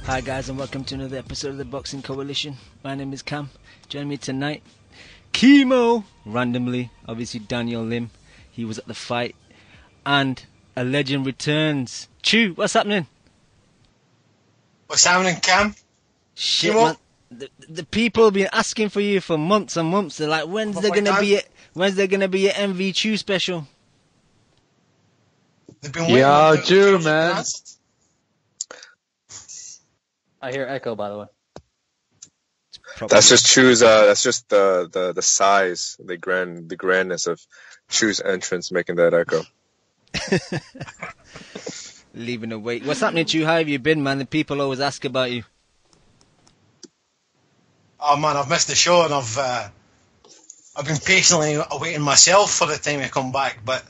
Hi guys, and welcome to another episode of the Boxing Coalition. My name is Cam. Join me tonight, Chemo, randomly, obviously Daniel Lim. He was at the fight, and a legend returns. Chew, what's happening? What's happening, Cam? Shit, Chemo? man. The people have been asking for you for months and months. They're like, when's there gonna be an MV Chew special? They've been waiting. Yo, for Jew, the man. past. I hear echo, by the way. That's just Chew's. That's just the size, the grandness of Chew's entrance, making that echo. Leaving a wait. What's happening, Chew? How have you been, man? The people always ask about you. Oh man, I've missed the show, and I've been patiently awaiting myself for the time to come back. But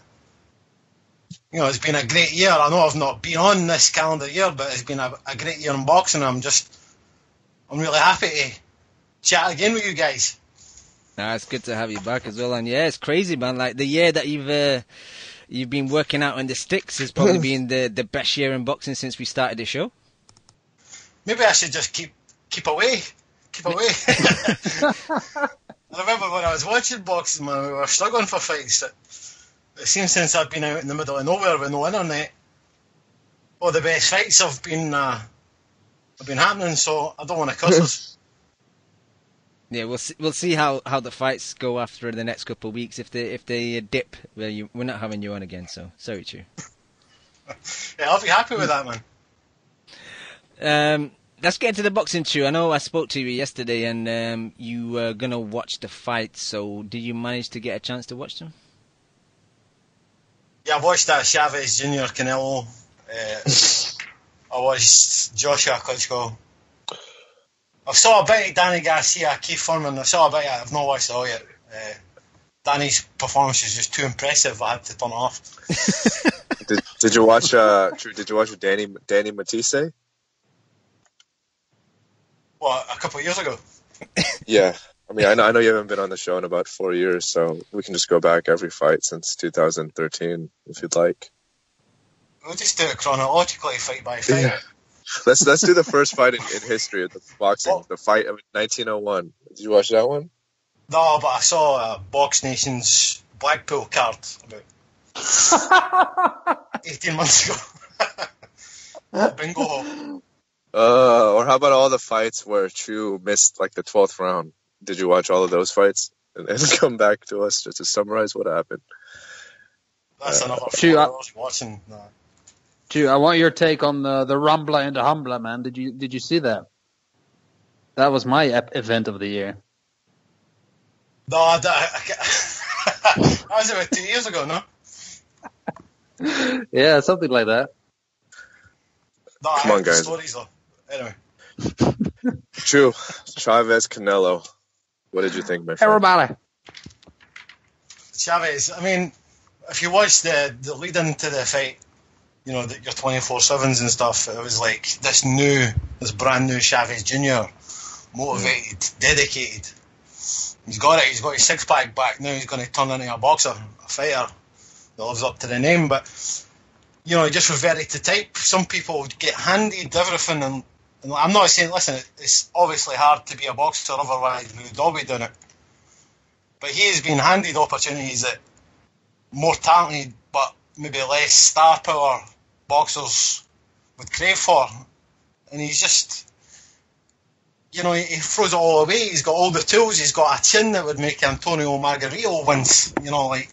you know, it's been a great year. I know I've not been on this calendar year, but it's been a great year in boxing. I'm really happy to chat again with you guys. Nah, it's good to have you back as well. And yeah, it's crazy, man. Like the year that you've been working out on the sticks has probably been the best year in boxing since we started the show. Maybe I should just keep away. Keep away. I remember when I was watching boxing, man, we were struggling for fights. It seems since I've been out in the middle of nowhere with no internet, all the best fights have been happening. So I don't want to cuss us. Yeah, we'll see how the fights go after the next couple of weeks. If they dip, well, we're not having you on again. So sorry, Chew. Yeah, I'll be happy with that, man. Let's get into the boxing, Chew. I know I spoke to you yesterday, and you were gonna watch the fight. So did you manage to get a chance to watch them? Yeah, I watched that ChavezJr. Canelo. I watched Joshua Klitschko. I saw a bit of Danny Garcia, Keith Furman. I saw a bit of it. I've not watched it all yet. Danny's performance is just too impressive. I had to turn it off. Did you watch? Did you watch Danny Matisse? What, a couple of years ago? Yeah. I mean, I know you haven't been on the show in about 4 years, so we can just go back every fight since 2013 if you'd like. We'll just do it chronologically, fight by fight. Yeah. Let's do the first fight in history of the boxing, the fight of 1901. Did you watch that one? No, but I saw Box Nation's Blackpool card about 18 months ago. Bingo. Or how about all the fights where Chew missed like the 12th round? Did you watch all of those fights and come back to us just to summarize what happened? That's another Chew, 4 hours watching. Chew, I want your take on the Rumbla and the Humbla, man. Did you see that? That was my event of the year. No, that was about 2 years ago, no? Yeah, something like that. No, Come on, guys. Stories, though. Anyway. Chew, Chavez, Canelo. What did you think, my friend? Everybody. Chavez, I mean, if you watch the lead into the fight, you know, your 24/7s and stuff, it was like this brand new Chavez Jr., motivated, dedicated. He's got it. He's got his six-pack back now. He's going to turn into a boxer, a fighter that lives up to the name. But, you know, he just reverted to type. Some people get handed everything, and I'm not saying, listen, it's obviously hard to be a boxer, otherwise we would all be doing it. But he has been handed opportunities that more talented, but maybe less star power boxers would crave for. And he's just, you know, he throws it all away. He's got all the tools. He's got a chin that would make Antonio Margarito wince. You know, like,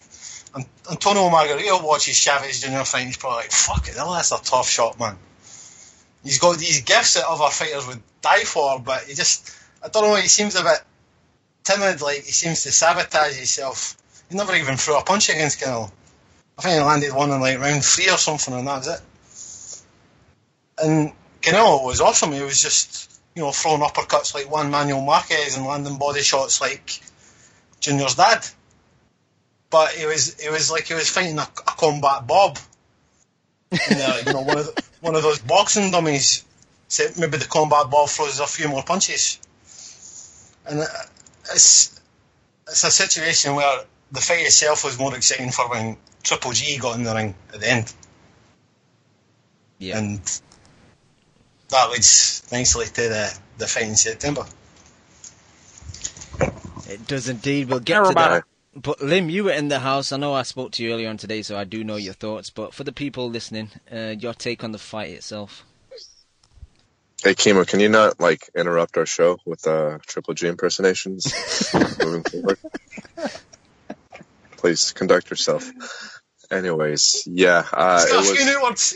Antonio Margarito watches Chavez Jr. fight, he's probably like, fuck it, that's a tough shot, man. He's got these gifts that other fighters would die for, but he just, I don't know, he seems a bit timid, like he seems to sabotage himself. He never even threw a punch against Canelo. I think he landed one in like round 3 or something, and that was it. And Canelo was awesome. He was just, you know, throwing uppercuts like Juan Manuel Marquez and landing body shots like Junior's dad. But it was like he was fighting a combat Bob. And, you know, one of those boxing dummies. So maybe the combat Bob throws a few more punches. And it's a situation where the fight itself was more exciting for when Triple G got in the ring at the end. Yeah. And that leads nicely to the fight in September. It does indeed. We'll get to that. But Lim, you were in the house. I know I spoke to you earlier on today, so I do know your thoughts. But for the people listening, your take on the fight itself. Hey, Kimo, can you not, interrupt our show with Triple G impersonations moving forward? Please, conduct yourself. Anyways, yeah. He's got a few new words.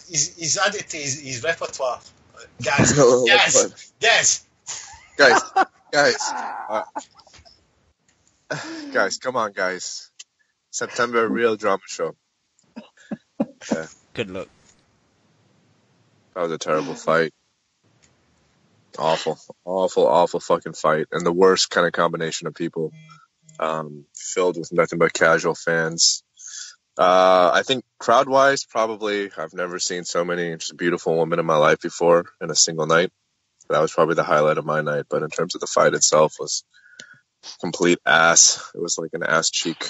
He's added to his repertoire. Guys, guys, come on, guys. September, real drama show. Yeah. Good luck. That was a terrible fight. Awful fucking fight. And the worst kind of combination of people. Filled with nothing but casual fans. I think crowd-wise, probably, I've never seen so many just beautiful women in my life before in a single night. That was probably the highlight of my night. But in terms of the fight itself, was complete ass. It was like an ass cheek.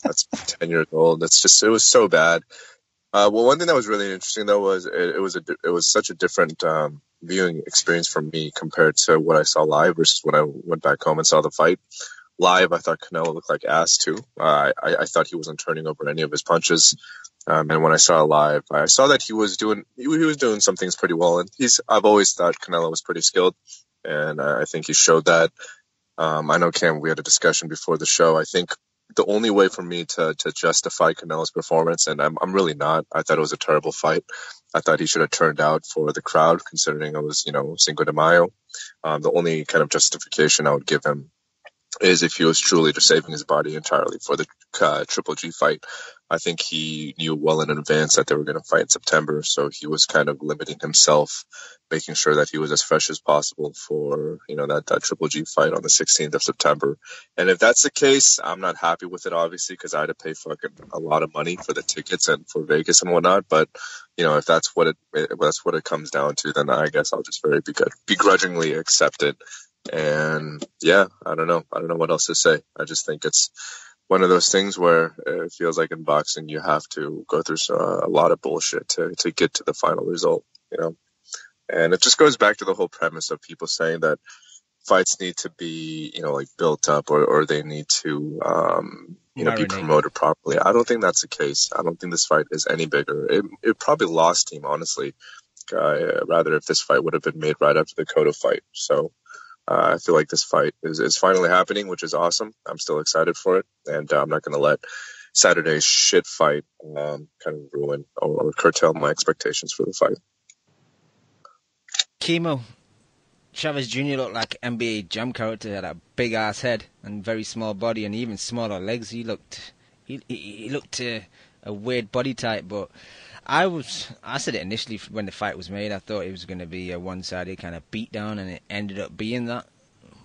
That's 10 years old. It was so bad. Well, one thing that was really interesting though was it was such a different viewing experience for me compared to what I saw live versus when I went back home and saw the fight. Live, I thought Canelo looked like ass too. I thought he wasn't turning over any of his punches. And when I saw live, I saw that he was doing some things pretty well. And I've always thought Canelo was pretty skilled, and I think he showed that. I know, Cam, we had a discussion before the show. I think the only way for me to justify Canelo's performance, and I'm really not. I thought it was a terrible fight. I thought he should have turned out for the crowd, considering it was, Cinco de Mayo. The only kind of justification I would give him is if he was truly just saving his body entirely for the Triple G fight. I think he knew well in advance that they were going to fight in September, so he was kind of limiting himself, making sure that he was as fresh as possible for, that Triple G fight on the 16th of September. And if that's the case, I'm not happy with it, obviously, because I had to pay fucking a lot of money for the tickets and for Vegas and whatnot. But, if that's what it comes down to, then I guess I'll just very begrudgingly accept it. And yeah, I don't know what else to say. I just think it's one of those things where it feels like in boxing you have to go through a lot of bullshit to get to the final result, And it just goes back to the whole premise of people saying that fights need to be, built up or they need to, be promoted properly. I don't think that's the case. I don't think this fight is any bigger. It probably lost him, honestly. Rather if this fight would have been made right after the Cotto fight. So I feel like this fight is finally happening, which is awesome. I'm still excited for it, and I'm not going to let Saturday's shit fight kind of ruin or curtail my expectations for the fight. Kimo, Chavez Jr. looked like an NBA Jam character. He had a big ass head and very small body, and even smaller legs. He looked a weird body type, but I said it initially when the fight was made. I thought it was going to be a one-sided kind of beatdown, and it ended up being that.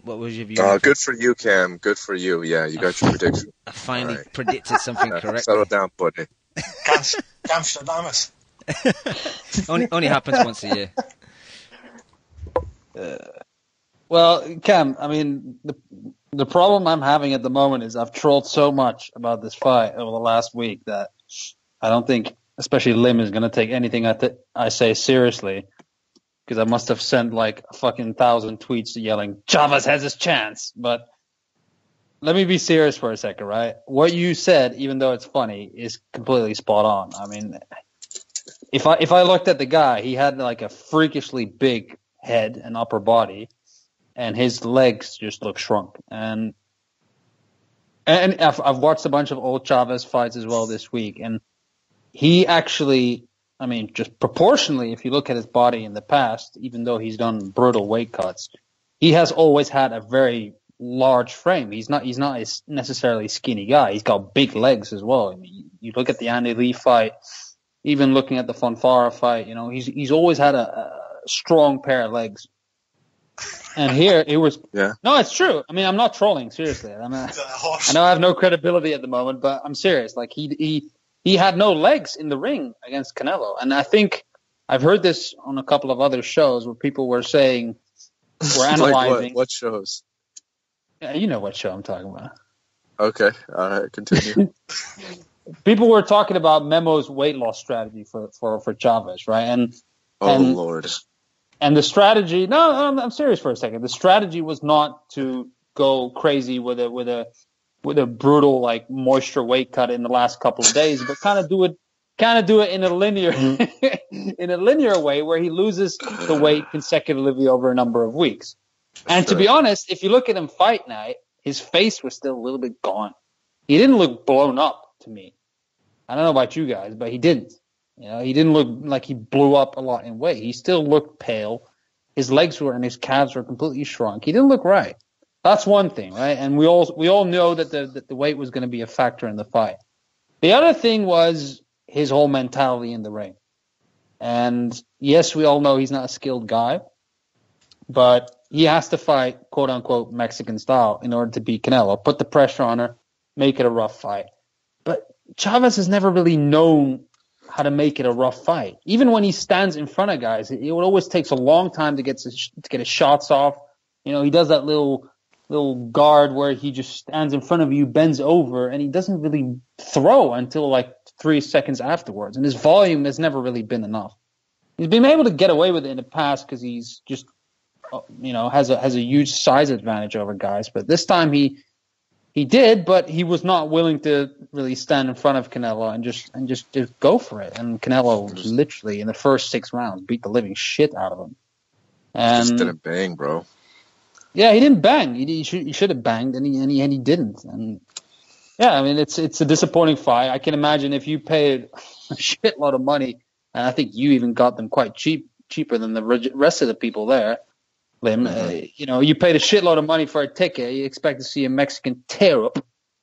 What was your view? Good for you, Cam. Good for you. Yeah, you got your prediction. I finally predicted something correct. Settle down, buddy. Camstradamus. only happens once a year. Well, Cam, I mean, the problem I'm having at the moment is I've trolled so much about this fight over the last week that I don't think, especially Lim, is going to take anything I say seriously, because I must have sent like a fucking 1,000 tweets yelling, Chavez has his chance. But let me be serious for a second, right? What you said, even though it's funny, is completely spot on. I mean, if I looked at the guy, he had like a freakishly big head and upper body, and his legs just look shrunk. And I've watched a bunch of old Chavez fights as well this week, and he actually, I mean, just proportionally, if you look at his body in the past, even though he's done brutal weight cuts, he has always had a very large frame. He's not a necessarily skinny guy. He's got big legs as well. I mean, you look at the Andy Lee fight, even looking at the Fonfara fight, he's always had a strong pair of legs. And here it was. Yeah. No, it's true. I mean, I'm not trolling. Seriously, I know I have no credibility at the moment, but I'm serious. Like he had no legs in the ring against Canelo, and I think I've heard this on a couple of other shows where people were saying, we're analyzing. Like what shows? Yeah, you know what show I'm talking about. Okay, all right, continue. People were talking about Memo's weight loss strategy for Chavez, right? And Oh, Lord. And the strategy, no, I'm serious for a second. The strategy was not to go crazy with a brutal like moisture weight cut in the last couple of days, but kind of do it in a linear in a linear way where he loses the weight consecutively over a number of weeks. And to be honest, if you look at him fight night, his face was still a little bit gone. He didn't look blown up to me. I don't know about you guys, but he didn't. You know, he didn't look like he blew up a lot in weight. He still looked pale. His legs and his calves were completely shrunk. He didn't look right. That's one thing, right? And we all know that the weight was going to be a factor in the fight. The other thing was his whole mentality in the ring. And yes, we all know he's not a skilled guy, but he has to fight quote unquote Mexican style in order to beat Canelo. Put the pressure on her, make it a rough fight. But Chavez has never really known how to make it a rough fight. Even when he stands in front of guys, it always takes a long time to get his shots off. You know, he does that little guard where he just stands in front of you, bends over, and he doesn't really throw until like 3 seconds afterwards. And his volume has never really been enough. He's been able to get away with it in the past because he's just, you know, has a huge size advantage over guys. But this time he did, but he was not willing to really stand in front of Canelo and just go for it. And Canelo literally in the first 6 rounds beat the living shit out of him. And just didn't bang, bro. Yeah, he didn't bang. He should have banged, and he didn't. And yeah, I mean it's a disappointing fight. I can imagine if you paid a shitload of money, and I think you even got them quite cheaper than the rest of the people there. Lim, you know, you paid a shitload of money for a ticket. You expect to see a Mexican tear up,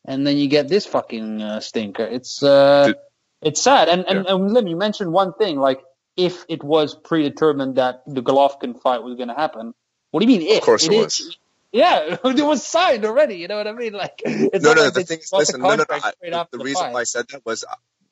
and then you get this fucking stinker. It's sad. And Lim, you mentioned one thing, like if it was predetermined that the Golovkin fight was going to happen. What do you mean if? Of course it was. Yeah, it was signed already. You know what I mean? Like, it's the thing is, listen, the reason why I said that was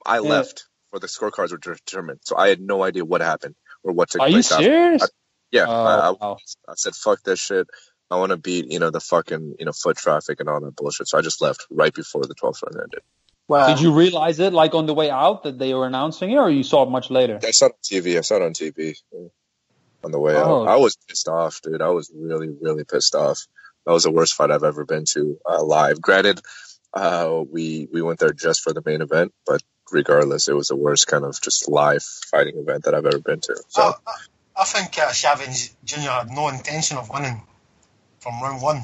I left before the scorecards were determined, so I had no idea what happened or what took place. Are you serious? I said, fuck this shit. I want to beat, you know, the fucking, you know, foot traffic and all that bullshit. So I just left right before the 12th round ended. Wow. Did you realize it, like, on the way out that they were announcing it, or you saw it much later? I saw it on TV. On the way out. I was pissed off, dude. I was really, really pissed off. That was the worst fight I've ever been to live. Granted, we went there just for the main event, but regardless, it was the worst kind of just live fighting event that I've ever been to. So I think Chavez Jr. had no intention of winning from round 1.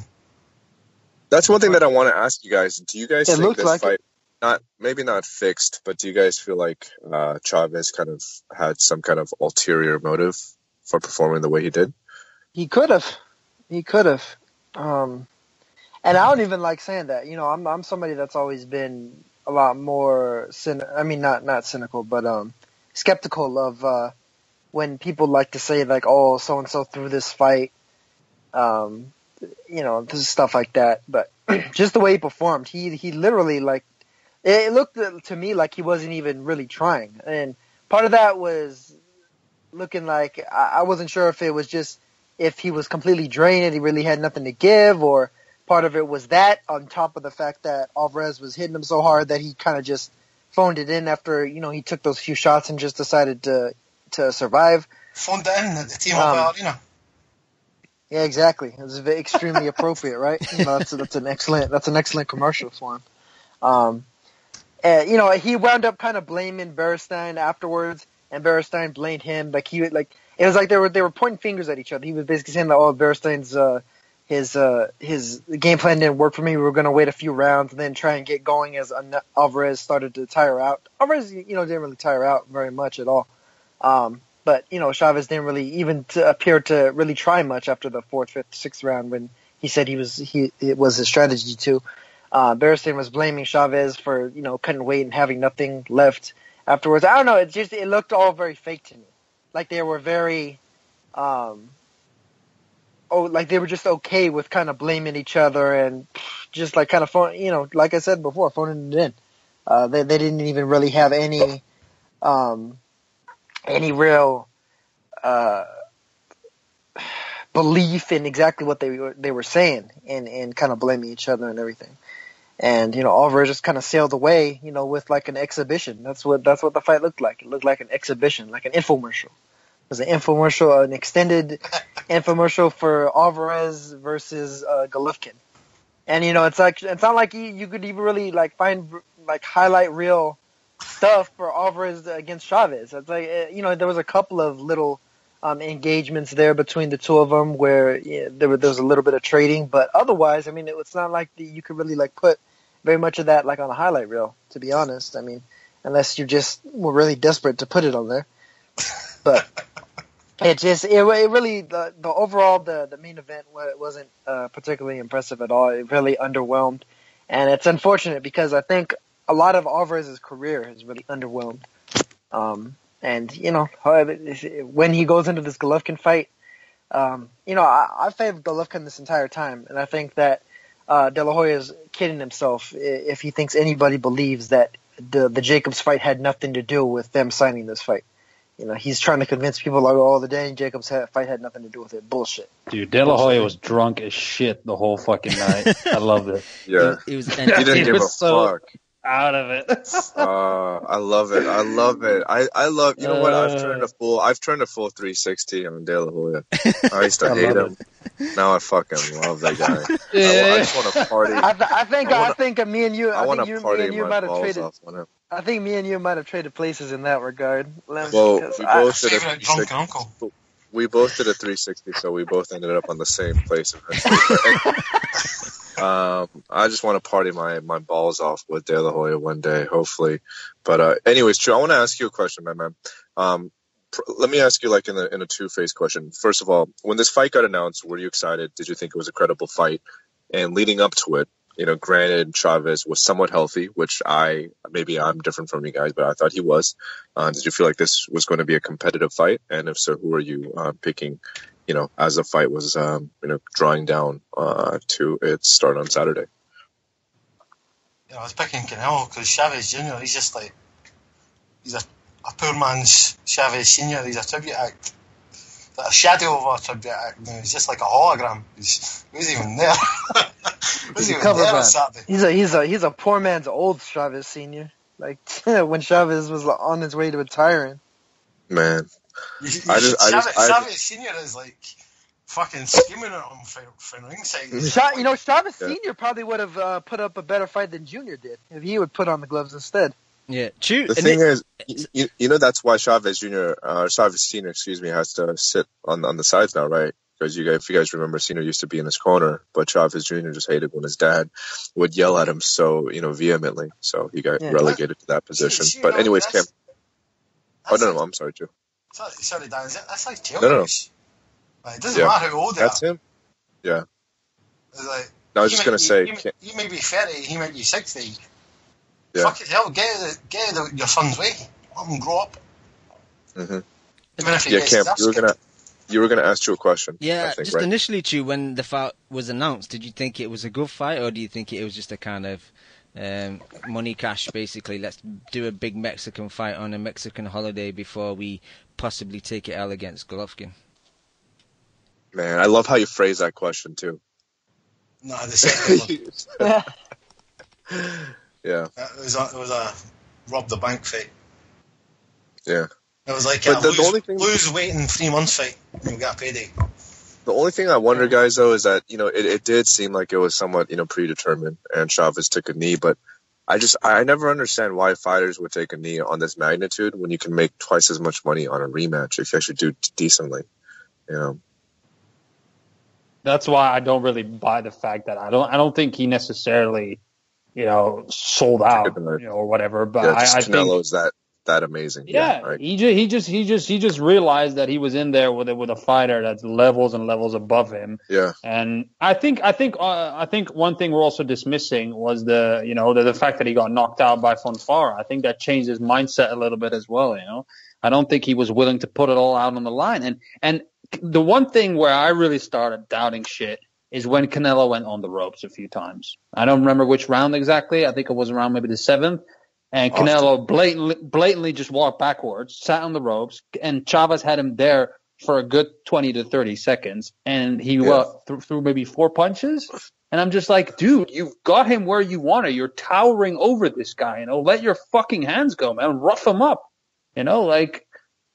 That's one thing that I want to ask you guys. Do you guys think this like fight, maybe not fixed, but do you guys feel like Chavez kind of had some kind of ulterior motive for performing the way he did? He could have. And I don't even like saying that. You know, I'm somebody that's always been a lot more not cynical, but skeptical of when people like to say like, oh, so and so threw this fight. You know, this is stuff like that. But just the way he performed, he literally, like, it looked to me like he wasn't even really trying. And part of that was looking like I wasn't sure if it was just if he was completely drained and he really had nothing to give, or part of it was that on top of the fact that Alvarez was hitting him so hard that he kind of just phoned it in after, you know, he took those few shots and just decided to survive. Phoned it in at the T-Mobile Arena. Yeah, exactly. It was extremely appropriate, right? You know, that's an excellent commercial for him. And, you know, he wound up kind of blaming Berestein afterwards, and Berestein blamed him. Like it was like they were pointing fingers at each other. He was basically saying that, oh, Berestein's his game plan didn't work for me. We were going to wait a few rounds and then try and get going as Alvarez started to tire out. Alvarez, you know, didn't really tire out very much at all. But, you know, Chavez didn't really even appear to really try much after the 4th, 5th, 6th round when he said it was his strategy to. Berestein was blaming Chavez for, you know, cutting weight and having nothing left afterwards. I don't know. It looked all very fake to me. Like they were very, like they were just okay with kind of blaming each other and just like kind of phone, you know, like I said before, phoning it in. They didn't even really have any real belief in exactly what they were saying and kind of blaming each other and everything. And, you know, Alvarez just kind of sailed away, you know, with like an exhibition. That's what the fight looked like. It looked like an exhibition, like an infomercial. was an infomercial, an extended infomercial for Alvarez versus Golovkin. And it's not like you could even really like find like highlight reel stuff for Alvarez against Chavez. It's like there was a couple of little engagements there between the two of them where there was a little bit of trading, but otherwise, I mean, it's not like you could really like put very much of that like on a highlight reel, to be honest. I mean, unless you just were really desperate to put it on there. But it really the overall the main event wasn't particularly impressive at all. It really underwhelmed, and it's unfortunate because I think a lot of Alvarez's career has really underwhelmed. And when he goes into this Golovkin fight, I favored Golovkin this entire time, and I think that De La Hoya is kidding himself if he thinks anybody believes that the Jacobs fight had nothing to do with them signing this fight. He's trying to convince people like, oh, the Danny Jacobs fight had nothing to do with it. Bullshit. Dude, De La Hoya was drunk as shit the whole fucking night. I loved it. Yeah. He was He didn't give a fuck. Out of it. I love it. I love, you know what? I've turned a full 360 on De La Hoya. I used to hate him. Now I fucking love that guy. I just want to party. I think me and you, I want to party my might have balls traded. off on him. I think me and you might have traded places in that regard. Well, we both did a Favorite drunk 360, so we both ended up on the same place eventually. I just want to party my balls off with De La Hoya one day, hopefully. But anyways, Drew, I want to ask you a question, my man. Let me ask you like in a two-phase question. First of all, when this fight got announced, were you excited? Did you think it was a credible fight? And leading up to it, granted Chavez was somewhat healthy, which I'm different from you guys, but I thought he was. Did you feel like this was going to be a competitive fight? And if so, who are you picking? As the fight was, drawing down to its start on Saturday. I was picking Canelo because ChavezJr, he's just like, he's a poor man's ChavezSr. He's a tribute act. Like a shadow of a tribute act. He's just like a hologram. He wasn't even there. He's a cover band. He's a poor man's old Chavez Sr. Like when Chavez was on his way to retiring. Man. Chavez Sr. is like fucking skimming it on for ringside. Chavez Sr. probably would have put up a better fight than Junior did if he would put on the gloves instead. Yeah, true. The thing is, that's why Chavez Sr. has to sit on the sides now, right? Because if you guys remember, Senior used to be in his corner, but Chavez Jr. just hated when his dad would yell at him so vehemently. So he got relegated to that position. But anyways, Cam. Oh no, I'm sorry, Joe. Sorry, Dan. That's like jail. No. Like, it doesn't matter how old they are. That's him. Yeah. Like, I was just gonna say, he may be 30, he might be 60. Yeah. Fuck it, hell, get out of your son's way. Let him grow up. Mm-hmm. Even if he gets Cam, you were gonna ask you a question. Yeah, I think, just right? initially, Chu, when the fight was announced, did you think it was a good fight, or do you think it was just a kind of money cash, basically? Let's do a big Mexican fight on a Mexican holiday before we possibly take it L against Golovkin. Man, I love how you phrase that question too. No, the second one. Yeah. It was a rob the bank fight. Yeah. It was like lose weight in 3 months fight and you got a payday. The only thing I wonder, guys, though, is that, it did seem like it was somewhat, predetermined and Chavez took a knee, but I never understand why fighters would take a knee on this magnitude when you can make twice as much money on a rematch if you actually do decently, That's why I don't really buy the fact that I don't think he necessarily, sold out, or whatever. But I think Canelo's that amazing. Yeah, right. He just realized that he was in there with a fighter that's levels and levels above him. Yeah. And I think one thing we're also dismissing was the fact that he got knocked out by Fonfara. I think that changed his mindset a little bit as well. I don't think he was willing to put it all out on the line. And the one thing where I really started doubting shit is when Canelo went on the ropes a few times. I don't remember which round exactly. I think it was around maybe the 7th. And Canelo blatantly just walked backwards, sat on the ropes, and Chavez had him there for a good 20 to 30 seconds. And he threw maybe 4 punches. And I'm just like, dude, you've got him where you want it. You're towering over this guy. Let your fucking hands go, man. Rough him up.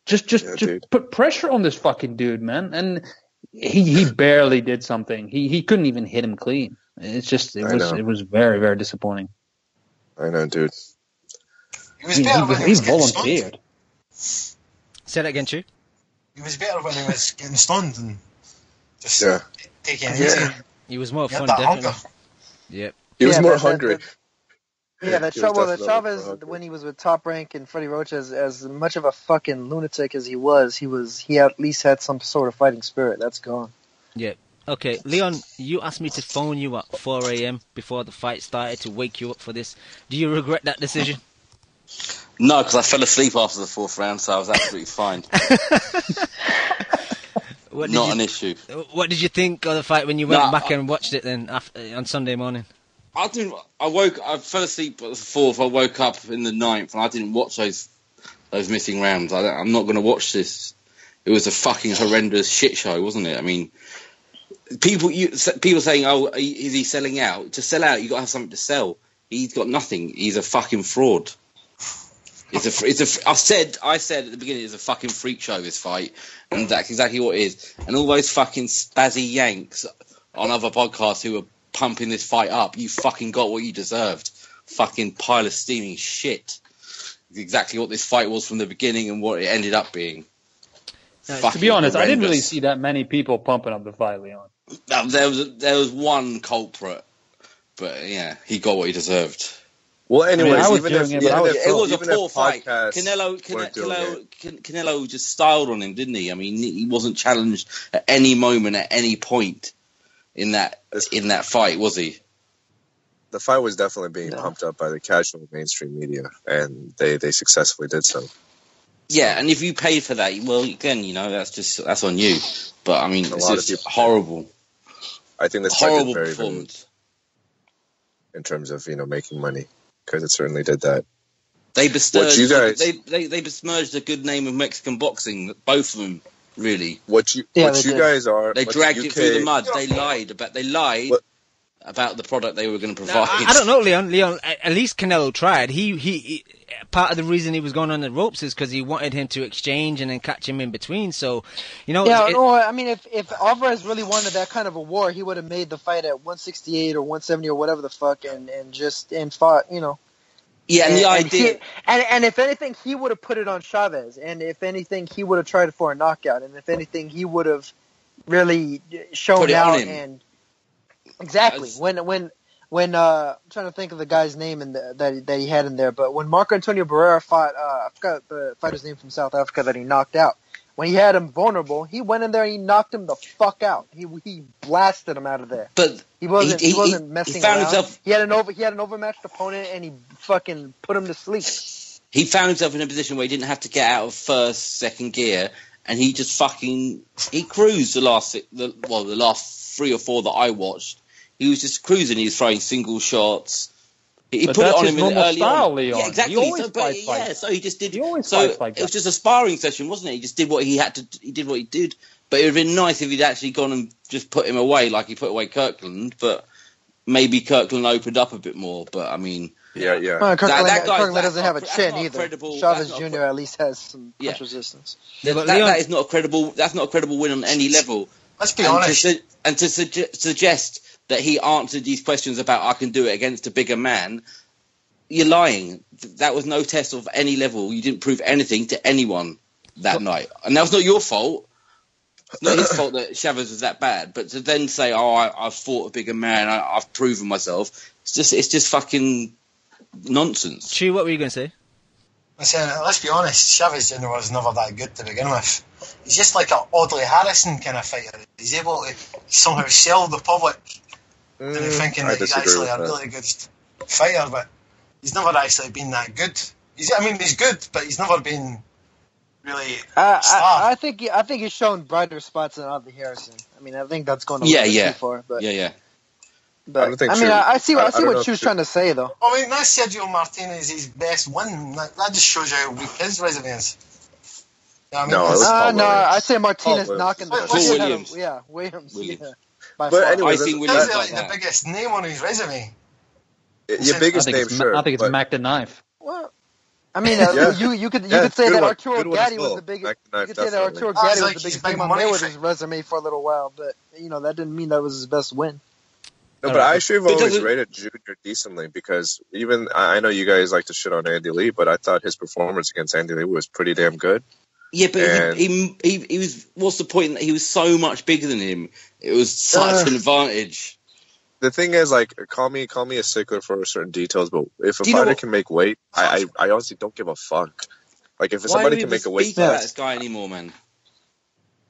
Just put pressure on this fucking dude, man. And he barely did something. He couldn't even hit him clean. It was very, very disappointing. I know, dude. He was better when he was getting volunteered. stunned. Say that again, Chu. He was better when he was getting stunned and just taking it Yeah. easy. He was more He had fun, that definitely. hunger. Yep. He was more but hungry. that He was definitely Chavez, hungry. when he was with Top Rank and Freddie Roach, as much of a fucking lunatic as he at least had some sort of fighting spirit. That's gone. Yep. Okay, Leon, you asked me to phone you at 4 a.m. before the fight started to wake you up for this. Do you regret that decision? No, because I fell asleep after the fourth round, so I was absolutely fine. Not an issue. What did you think of the fight when you went back and watched it then on Sunday morning? I fell asleep at the fourth. I woke up in the ninth, and I didn't watch those missing rounds. I'm not going to watch this. It was a fucking horrendous shit show, wasn't it? I mean, people saying, "Oh, is he selling out?" To sell out, you got to have something to sell. He's got nothing. He's a fucking fraud. I said at the beginning, it's a fucking freak show, this fight, and that's exactly what it is. And all those fucking spazzy Yanks on other podcasts who were pumping this fight up, you fucking got what you deserved. Fucking pile of steaming shit. It's exactly what this fight was from the beginning and what it ended up being. To be honest, I didn't really see that many people pumping up the fight, Leon. There was one culprit, but yeah, he got what he deserved. Well, anyways, it was a poor fight. Canelo Canelo just styled on him, didn't he? I mean, he wasn't challenged at any moment, at any point in that fight, was he? The fight was definitely being pumped up by the casual mainstream media, and they successfully did so. Yeah, and if you paid for that, well, again, that's on you. But I mean, it's just horrible. I think that's horrible very performance in terms of making money, because it certainly did that. They besmirched the good name of Mexican boxing, both of them, really. What you guys are? They dragged it through the mud. They lied about the product they were going to provide. I don't know, Leon. At least Canelo tried. He part of the reason he was going on the ropes is because he wanted him to exchange and then catch him in between. So, I mean, if Alvarez really wanted that kind of a war, he would have made the fight at 168 or 170 or whatever the fuck, and fought, Yeah, and the idea. And if anything, he would have put it on Chavez, and if anything, he would have tried for a knockout, and if anything, he would have really shown out and. Exactly. When I'm trying to think of the guy's name that he had in there, but when Marco Antonio Barrera fought, I forgot the fighter's name from South Africa that he knocked out. When he had him vulnerable, he went in there and he knocked him the fuck out. He blasted him out of there. But he wasn't messing around. He had an overmatched opponent and he fucking put him to sleep. He found himself in a position where he didn't have to get out of first, second gear, and he just he cruised the last 3 or 4 that I watched. He was just cruising. He was throwing single shots. He put it on him early style, on. Leon. Yeah, exactly. So he just did. It was just a sparring session, wasn't it? He just did what he had to. He did what he did. But it would have been nice if he'd actually gone and just put him away, like he put away Kirkland. But maybe Kirkland opened up a bit more. But I mean, yeah. Well, Kirkland doesn't have a chin either. Chavez Jr. at least has some punch resistance. That is not a credible. That's not a credible win on any level. Let's be honest. To suggest that he answered these questions about I can do it against a bigger man, you're lying. That was no test of any level. You didn't prove anything to anyone that night. And that was not your fault. It's not his fault that Chavez was that bad. But to then say, I've fought a bigger man, I've proven myself, it's just fucking nonsense. Chu, what were you going to say? I said, let's be honest, Chavez Jr. was never that good to begin with. He's just like an Audley Harrison kind of fighter. He's able to somehow sell the public into thinking that he's actually a really good fighter, but he's never actually been that good. He's good, but he's never been really a star. I think he's shown brighter spots than Audley Harrison. I mean, I think that's going a little bit too far. But, But I see what Chu's trying to say, though. I mean, that's Sergio Martinez's best win. That just shows you how weak his resume is. I'd say Martinez knocking the shit out of Williams. Yeah, by but far. anyway, I think Williams is the biggest name on his resume. Your biggest name, sure. I think it's Mac the Knife. Well, I mean, Yeah. you could Yeah, say good that one. Arturo Good one as Gatti was well. the biggest. Back to knife, You could say that definitely. Arturo Ah, Gatti it's was like the his biggest big name on money Mayweather's fight. resume for a little while, but that didn't mean that was his best win. No, All but right, I actually have But always doesn't- rated Junior decently because even I know you guys like to shit on Andy Lee, but I thought his performance against Andy Lee was pretty damn good. Yeah, but And he was. What's the point? That he was so much bigger than him. It was such an advantage. the thing is, like, call me a stickler for certain details, but if a Do you know fighter what- can make weight, I honestly don't give a fuck. Like, if Why somebody do can we make a weight speak about class, this guy anymore, man?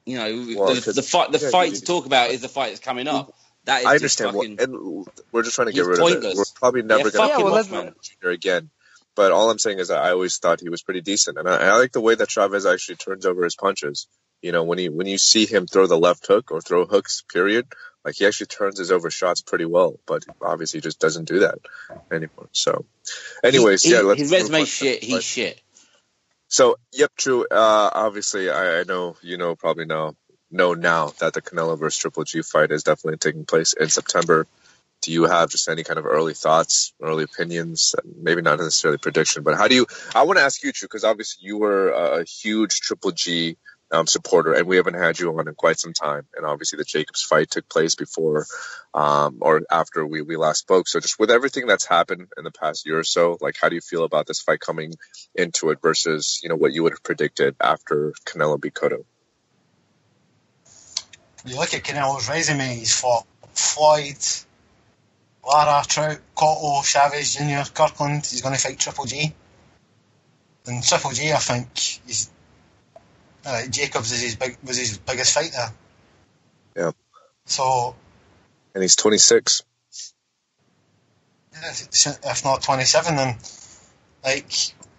You know, Well, the 'cause- fight. The yeah, fight you- to talk about is the fight that's coming up. That is I just understand. fucking. And we're just trying to get he's rid of it. pointless. We're probably never Yeah, going fuck to him well, off, man. Junior again. But all I'm saying is that I always thought he was pretty decent, and I like the way that Chavez actually turns over his punches. You know, when you see him throw the left hook or throw hooks, period, like he actually turns his over shots pretty well. But obviously, he just doesn't do that anymore. So, anyways, let's his move resume's on. shit. He's shit. So, yep, true. Obviously, I know probably know now that the Canelo versus Triple G fight is definitely taking place in September. Do you have just any kind of early thoughts, early opinions? Maybe not necessarily prediction, but how do you? I want to ask you, True, because obviously you were a huge Triple G supporter, and we haven't had you on in quite some time. And obviously, the Jacobs fight took place before or after we last spoke. So, just with everything that's happened in the past year or so, like, how do you feel about this fight coming into it versus what you would have predicted after Canelo beat Cotto? You look at Canelo's resume, he's fought Floyd, Lara, Trout, Cotto, Chavez Jr., Kirkland. He's going to fight Triple G. And Triple G, I think, Jacobs was his biggest fight there. Yeah. So, And he's 26. if not 27, then like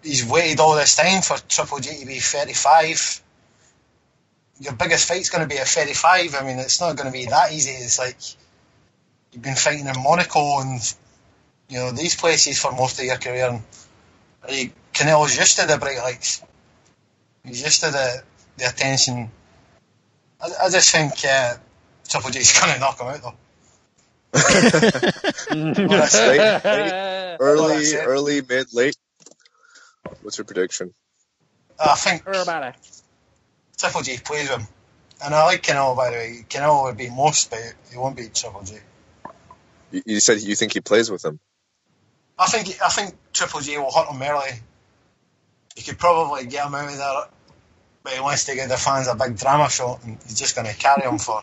he's waited all this time for Triple G to be 35. Your biggest fight's going to be at 35. I mean, it's not going to be that easy. It's like you've been fighting in Monaco and these places for most of your career. And Canelo's used to the bright lights. He's used to the attention. I just think Triple G's going to knock him out though. Early, mid, late. What's your prediction? I think Triple G plays with him. And I like Canelo, by the way. Canelo would beat most, but he won't beat Triple G. You said you think he plays with him? I think Triple G will hurt him early. He could probably get him out of there, but he wants to give the fans a big drama shot, and he's just going to carry him for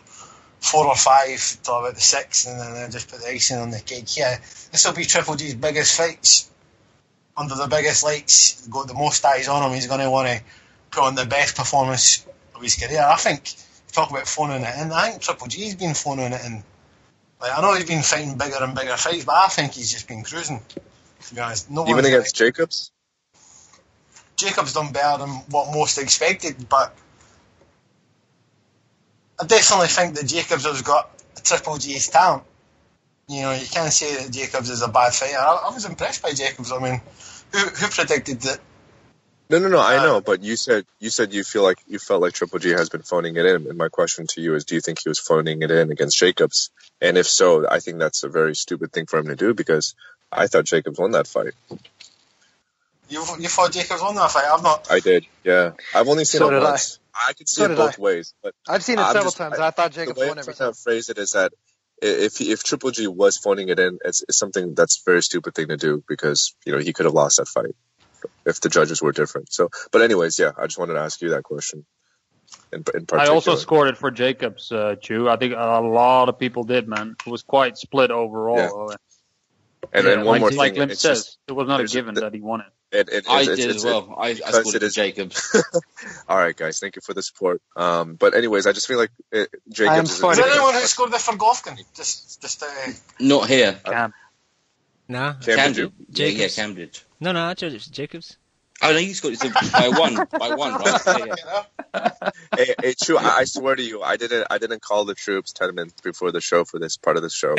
4 or 5 till about the 6th, and then they'll just put the icing on the cake. Yeah, this will be Triple G's biggest fights, under the biggest lights, got the most eyes on him. He's going to want to put on the best performance of his career. I think, talk about phoning it in, I think Triple G's been phoning it in. Like, I know he's been fighting bigger and bigger fights, but I think he's just been cruising, to be honest. Even against Jacobs? Jacobs done better than what most expected, but I definitely think that Jacobs has got a Triple G's talent. You can't say that Jacobs is a bad fighter. I was impressed by Jacobs. I mean, who predicted that? No. I know, but you said you felt like Triple G has been phoning it in. And my question to you is, do you think he was phoning it in against Jacobs? And if so, I think that's a very stupid thing for him to do because I thought Jacobs won that fight. You thought Jacobs won that fight? I've not. I did, yeah. I've only seen So it did once. I could see it both ways, but I've seen it several times. I thought Jacobs the way won every I'm trying time. to phrase it is that if Triple G was phoning it in, it's something that's a very stupid thing to do because he could have lost that fight if the judges were different. So, but anyways, yeah, I just wanted to ask you that question. In particular. I also scored it for Jacobs, Chew. I think a lot of people did, man. It was quite split overall. Yeah. And then one more like thing, Lim says, it was not a given that he won it. I did as well. I scored it for Jacobs. All right, guys, thank you for the support. But anyways, I just feel like Jacobs Is there anyone who scored it for Golovkin? Just Not here. Cam. Nah. Cam did. Jacobs. Yeah, Cam did. No, I chose it for Jacobs. Oh, no, you scored it by one, right? Yeah. Hey, True, I swear to you, I didn't call the troops 10 minutes before the show for this part of the show.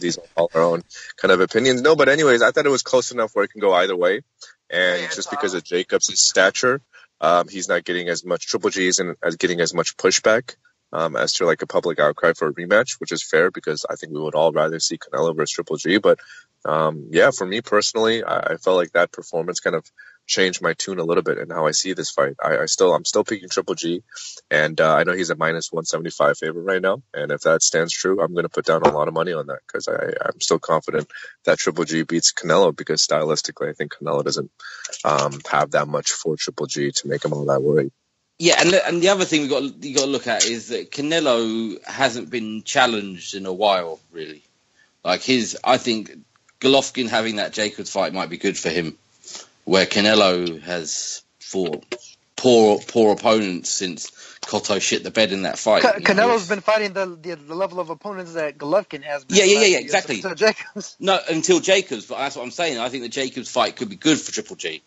These are all our own kind of opinions. No, but anyways, I thought it was close enough where it can go either way. And just because of Jacobs' stature, he's not getting as much, Triple G isn't getting as much pushback as to like a public outcry for a rematch, which is fair because I think we would all rather see Canelo versus Triple G. But yeah, for me personally, I felt like that performance kind of changed my tune a little bit in how I see this fight. I'm still picking Triple G, and I know he's a minus 175 favorite right now. And if that stands true, I'm going to put down a lot of money on that because I'm still confident that Triple G beats Canelo because stylistically, I think Canelo doesn't have that much for Triple G to make him all that worried. Yeah, and the other thing you got to look at is that Canelo hasn't been challenged in a while, really. Like I think Golovkin having that Jacobs fight might be good for him, where Canelo has fought poor opponents since Cotto shit the bed in that fight. Canelo's been fighting the level of opponents that Golovkin has been. Yeah, exactly. So Jacobs. No, until Jacobs, but that's what I'm saying. I think the Jacobs fight could be good for Triple G.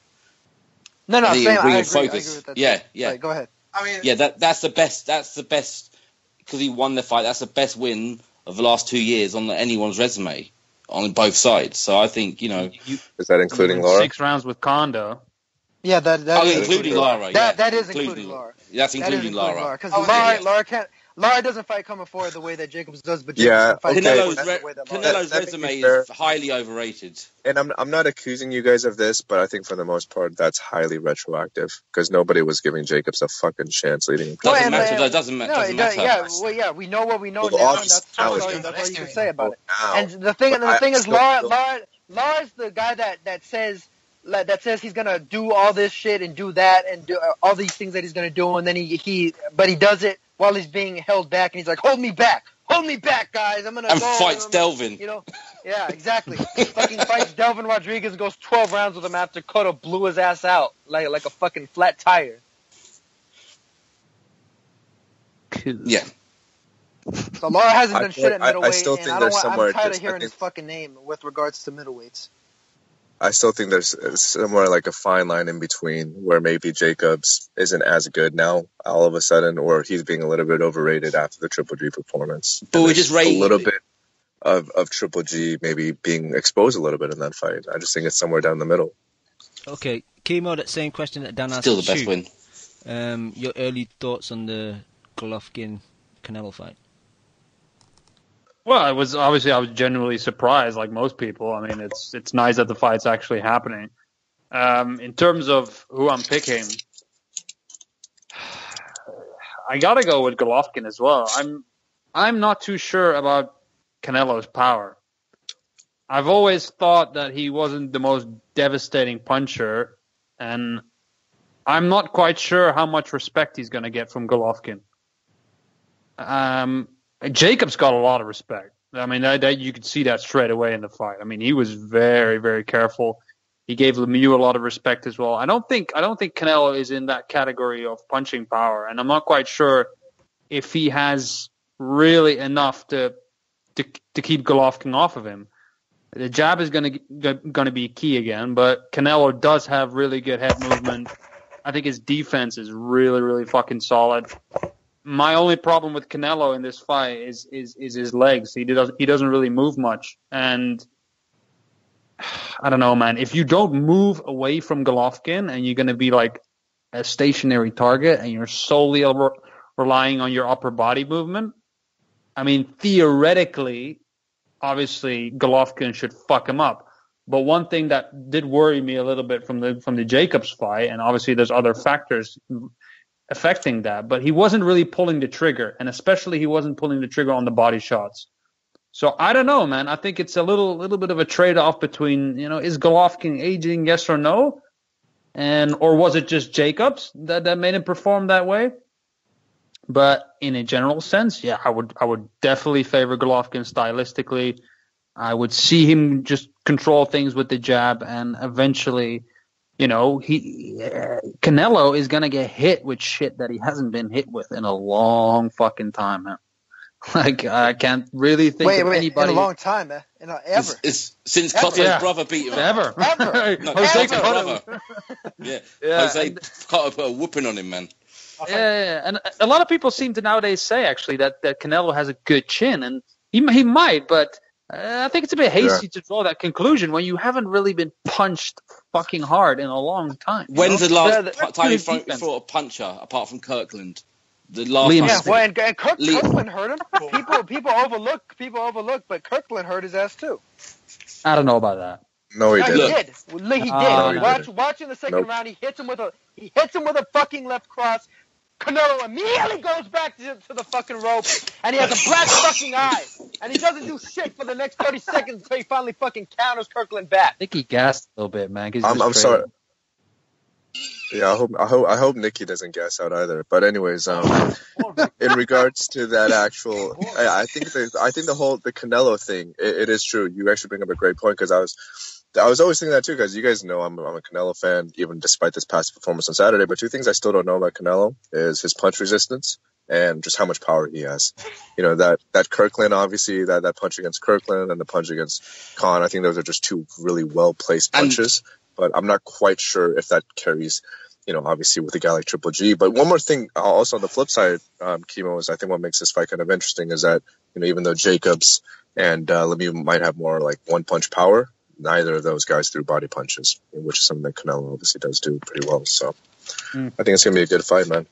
No, I agree with that. Yeah. Right, go ahead. I mean, yeah, that's the best. That's the best because he won the fight. That's the best win of the last 2 years on anyone's resume on both sides. So I think is that including Lara? 6 rounds with Kondo. Yeah, that is including Lara. That is including Lara. That's including Lara. Because Lara doesn't fight coming forward the way that Jacobs does, but Yeah, Jacobs Canelo's resume is highly overrated. And I'm not accusing you guys of this, but I think for the most part that's highly retroactive because nobody was giving Jacobs a fucking chance leading. Doesn't matter. Doesn't matter. Yeah, we know what we know Well, now. And that's all you can say about it. Now, and the thing is, Lara's the guy that says he's gonna do all this shit and do that and do all these things that he's gonna do, and then he does it while he's being held back, and he's like, hold me back, guys, I'm gonna go. Fights Delvin. Yeah, exactly. Fucking fights Delvin Rodriguez and goes 12 rounds with him after Cotto blew his ass out like a fucking flat tire. Yeah. So Lara hasn't done shit at middleweight, I still think I'm tired of hearing his fucking name with regards to middleweights. I still think there's somewhere like a fine line in between where maybe Jacobs isn't as good now all of a sudden, or he's being a little bit overrated after the Triple G performance. But we just rated a little bit of Triple G maybe being exposed a little bit in that fight. I just think it's somewhere down the middle. Okay, Kimo, that same question that Dan asked. Still the best win. Your early thoughts on the Golovkin-Canelo fight? Well, I was genuinely surprised, like most people. I mean, it's nice that the fight's actually happening. In terms of who I'm picking, I gotta go with Golovkin as well. I'm not too sure about Canelo's power. I've always thought that he wasn't the most devastating puncher, and I'm not quite sure how much respect he's gonna get from Golovkin. Jacobs got a lot of respect. I mean, that you could see that straight away in the fight. I mean, he was very, very careful. He gave Lemieux a lot of respect as well. I don't think Canelo is in that category of punching power, and I'm not quite sure if he has really enough to keep Golovkin off of him. The jab is going to be key again, but Canelo does have really good head movement. I think his defense is really, really fucking solid. My only problem with Canelo in this fight is his legs. He doesn't really move much, and I don't know, man. If you don't move away from Golovkin and you're going to be like a stationary target and you're solely relying on your upper body movement, I mean, theoretically, obviously Golovkin should fuck him up. But one thing that did worry me a little bit from the Jacobs fight, and obviously there's other factors affecting that, but he wasn't really pulling the trigger, and especially he wasn't pulling the trigger on the body shots. So I don't know, man. I think it's a little bit of a trade-off between, is Golovkin aging, yes or no, or was it just Jacobs that made him perform that way? But in a general sense, yeah, I would definitely favor Golovkin stylistically. I would see him just control things with the jab, and eventually, Canelo is gonna get hit with shit that he hasn't been hit with in a long fucking time, man. Like, I can't really think of anybody in a long time, man. Ever. It's since Cotto's brother beat him. Ever. No, Jose Cotto. Yeah. Jose Cotto put a whooping on him, man. Yeah, and a lot of people seem to nowadays say actually that Canelo has a good chin, and he might, but I think it's a bit hasty to draw that conclusion when you haven't really been punched fucking hard in a long time. When's the last time you fought a puncher apart from Kirkland? The last time. And Kirkland hurt him. People overlook, but Kirkland hurt his ass too. I don't know about that. No, he No, didn't. he did. He did. No, he Watch in the second round. He hits him with a fucking left cross. Canelo immediately goes back to the fucking rope, and he has a black fucking eye, and he doesn't do shit for the next 30 seconds until he finally fucking counters Kirkland back. I think he gassed a little bit, man. 'Cause I'm sorry. Yeah, I hope Nikki doesn't gas out either. But anyways, in regards to that actual, I think the Canelo thing, it is true. You actually bring up a great point, because I was always thinking that too, because you guys know I'm a Canelo fan, even despite this past performance on Saturday. But two things I still don't know about Canelo is his punch resistance and just how much power he has. You know, that Kirkland, obviously, that punch against Kirkland and the punch against Khan, I think those are just two really well-placed punches. But I'm not quite sure if that carries, you know, obviously with a guy like Triple G. But one more thing, also on the flip side, Kimo, is I think what makes this fight kind of interesting is that, you know, even though Jacobs and Lemieux might have more like one-punch power, neither of those guys threw body punches, which is something that Canelo obviously does do pretty well. So I think it's going to be a good fight, man.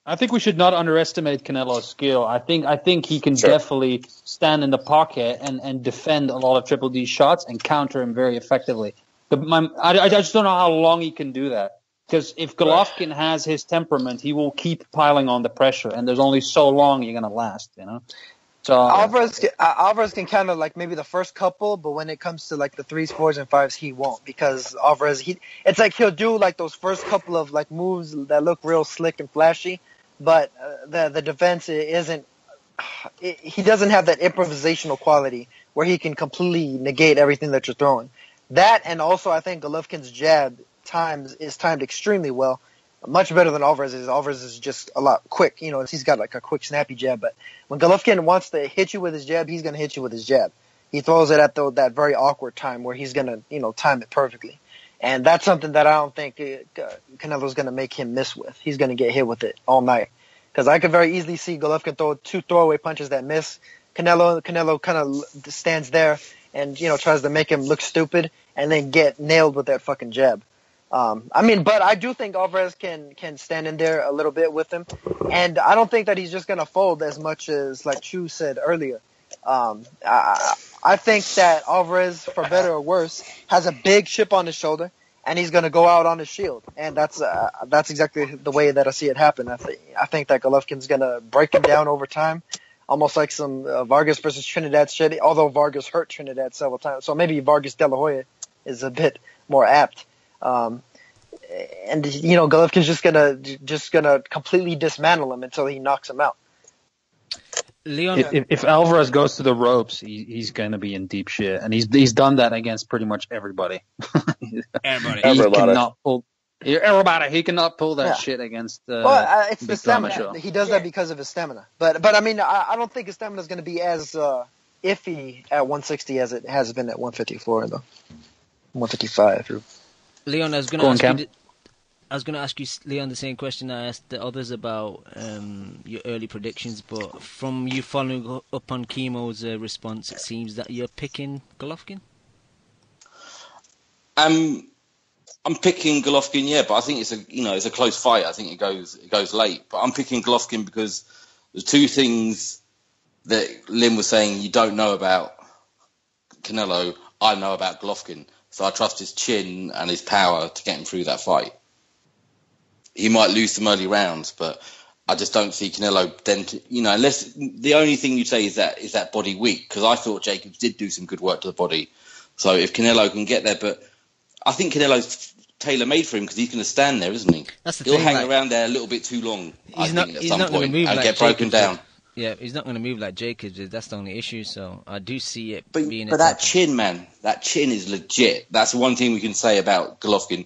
I think we should not underestimate Canelo's skill. I think he can definitely stand in the pocket and defend a lot of Triple D's shots and counter him very effectively. I just don't know how long he can do that. Because if Golovkin has his temperament, he will keep piling on the pressure, and there's only so long you're going to last, you know? So Alvarez can kind of like maybe the first couple, but when it comes to like the 3s, 4s, and 5s, he won't, because Alvarez, it's like he'll do like those first couple of like moves that look real slick and flashy, but the defense isn't. He doesn't have that improvisational quality where he can completely negate everything that you're throwing. That, and also I think Golovkin's jab is timed extremely well. Much better than Alvarez's. Alvarez is just a lot quick. You know, he's got like a quick, snappy jab. But when Golovkin wants to hit you with his jab, he's going to hit you with his jab. He throws it at that very awkward time where he's going to, you know, time it perfectly. And that's something that I don't think Canelo's going to make him miss with. He's going to get hit with it all night. Because I could very easily see Golovkin throw 2 throwaway punches that miss. Canelo kind of stands there and, you know, tries to make him look stupid and then get nailed with that fucking jab. But I do think Alvarez can stand in there a little bit with him, and I don't think that he's just gonna fold as much as like Chu said earlier. I think that Alvarez, for better or worse, has a big chip on his shoulder, and he's gonna go out on his shield, and that's exactly the way that I see it happen. I think that Golovkin's gonna break him down over time, almost like some Vargas versus Trinidad shit. Although Vargas hurt Trinidad several times, so maybe Vargas De La Hoya is a bit more apt. And you know, Golovkin's just gonna completely dismantle him until he knocks him out. Leon, if Alvarez goes to the ropes, he's gonna be in deep shit, and he's done that against pretty much everybody. He cannot pull that shit against. It's the stamina. He does that because of his stamina. But I mean, I don't think his stamina is going to be as iffy at 160 as it has been at 154 though. 155. Leon, I was going to ask you, Leon, the same question I asked the others about your early predictions, but from you following up on Kimo's response, it seems that you're picking Golovkin? I'm picking Golovkin, yeah, but I think it's a close fight. I think it goes late, but I'm picking Golovkin because there's two things that Lim was saying you don't know about Canelo. I know about Golovkin. So I trust his chin and his power to get him through that fight. He might lose some early rounds, but I just don't see Canelo then, unless the only thing you say is that body weak, because I thought Jacobs did do some good work to the body. So if Canelo can get there, but I think Canelo's tailor-made for him because he's going to stand there, isn't he? That's the He'll thing, hang around there a little bit too long, he's not going to move and like get broken down. Yeah, he's not going to move like Jacobs. That's the only issue. So I do see it being. But that chin, man, that chin is legit. That's one thing we can say about Golovkin.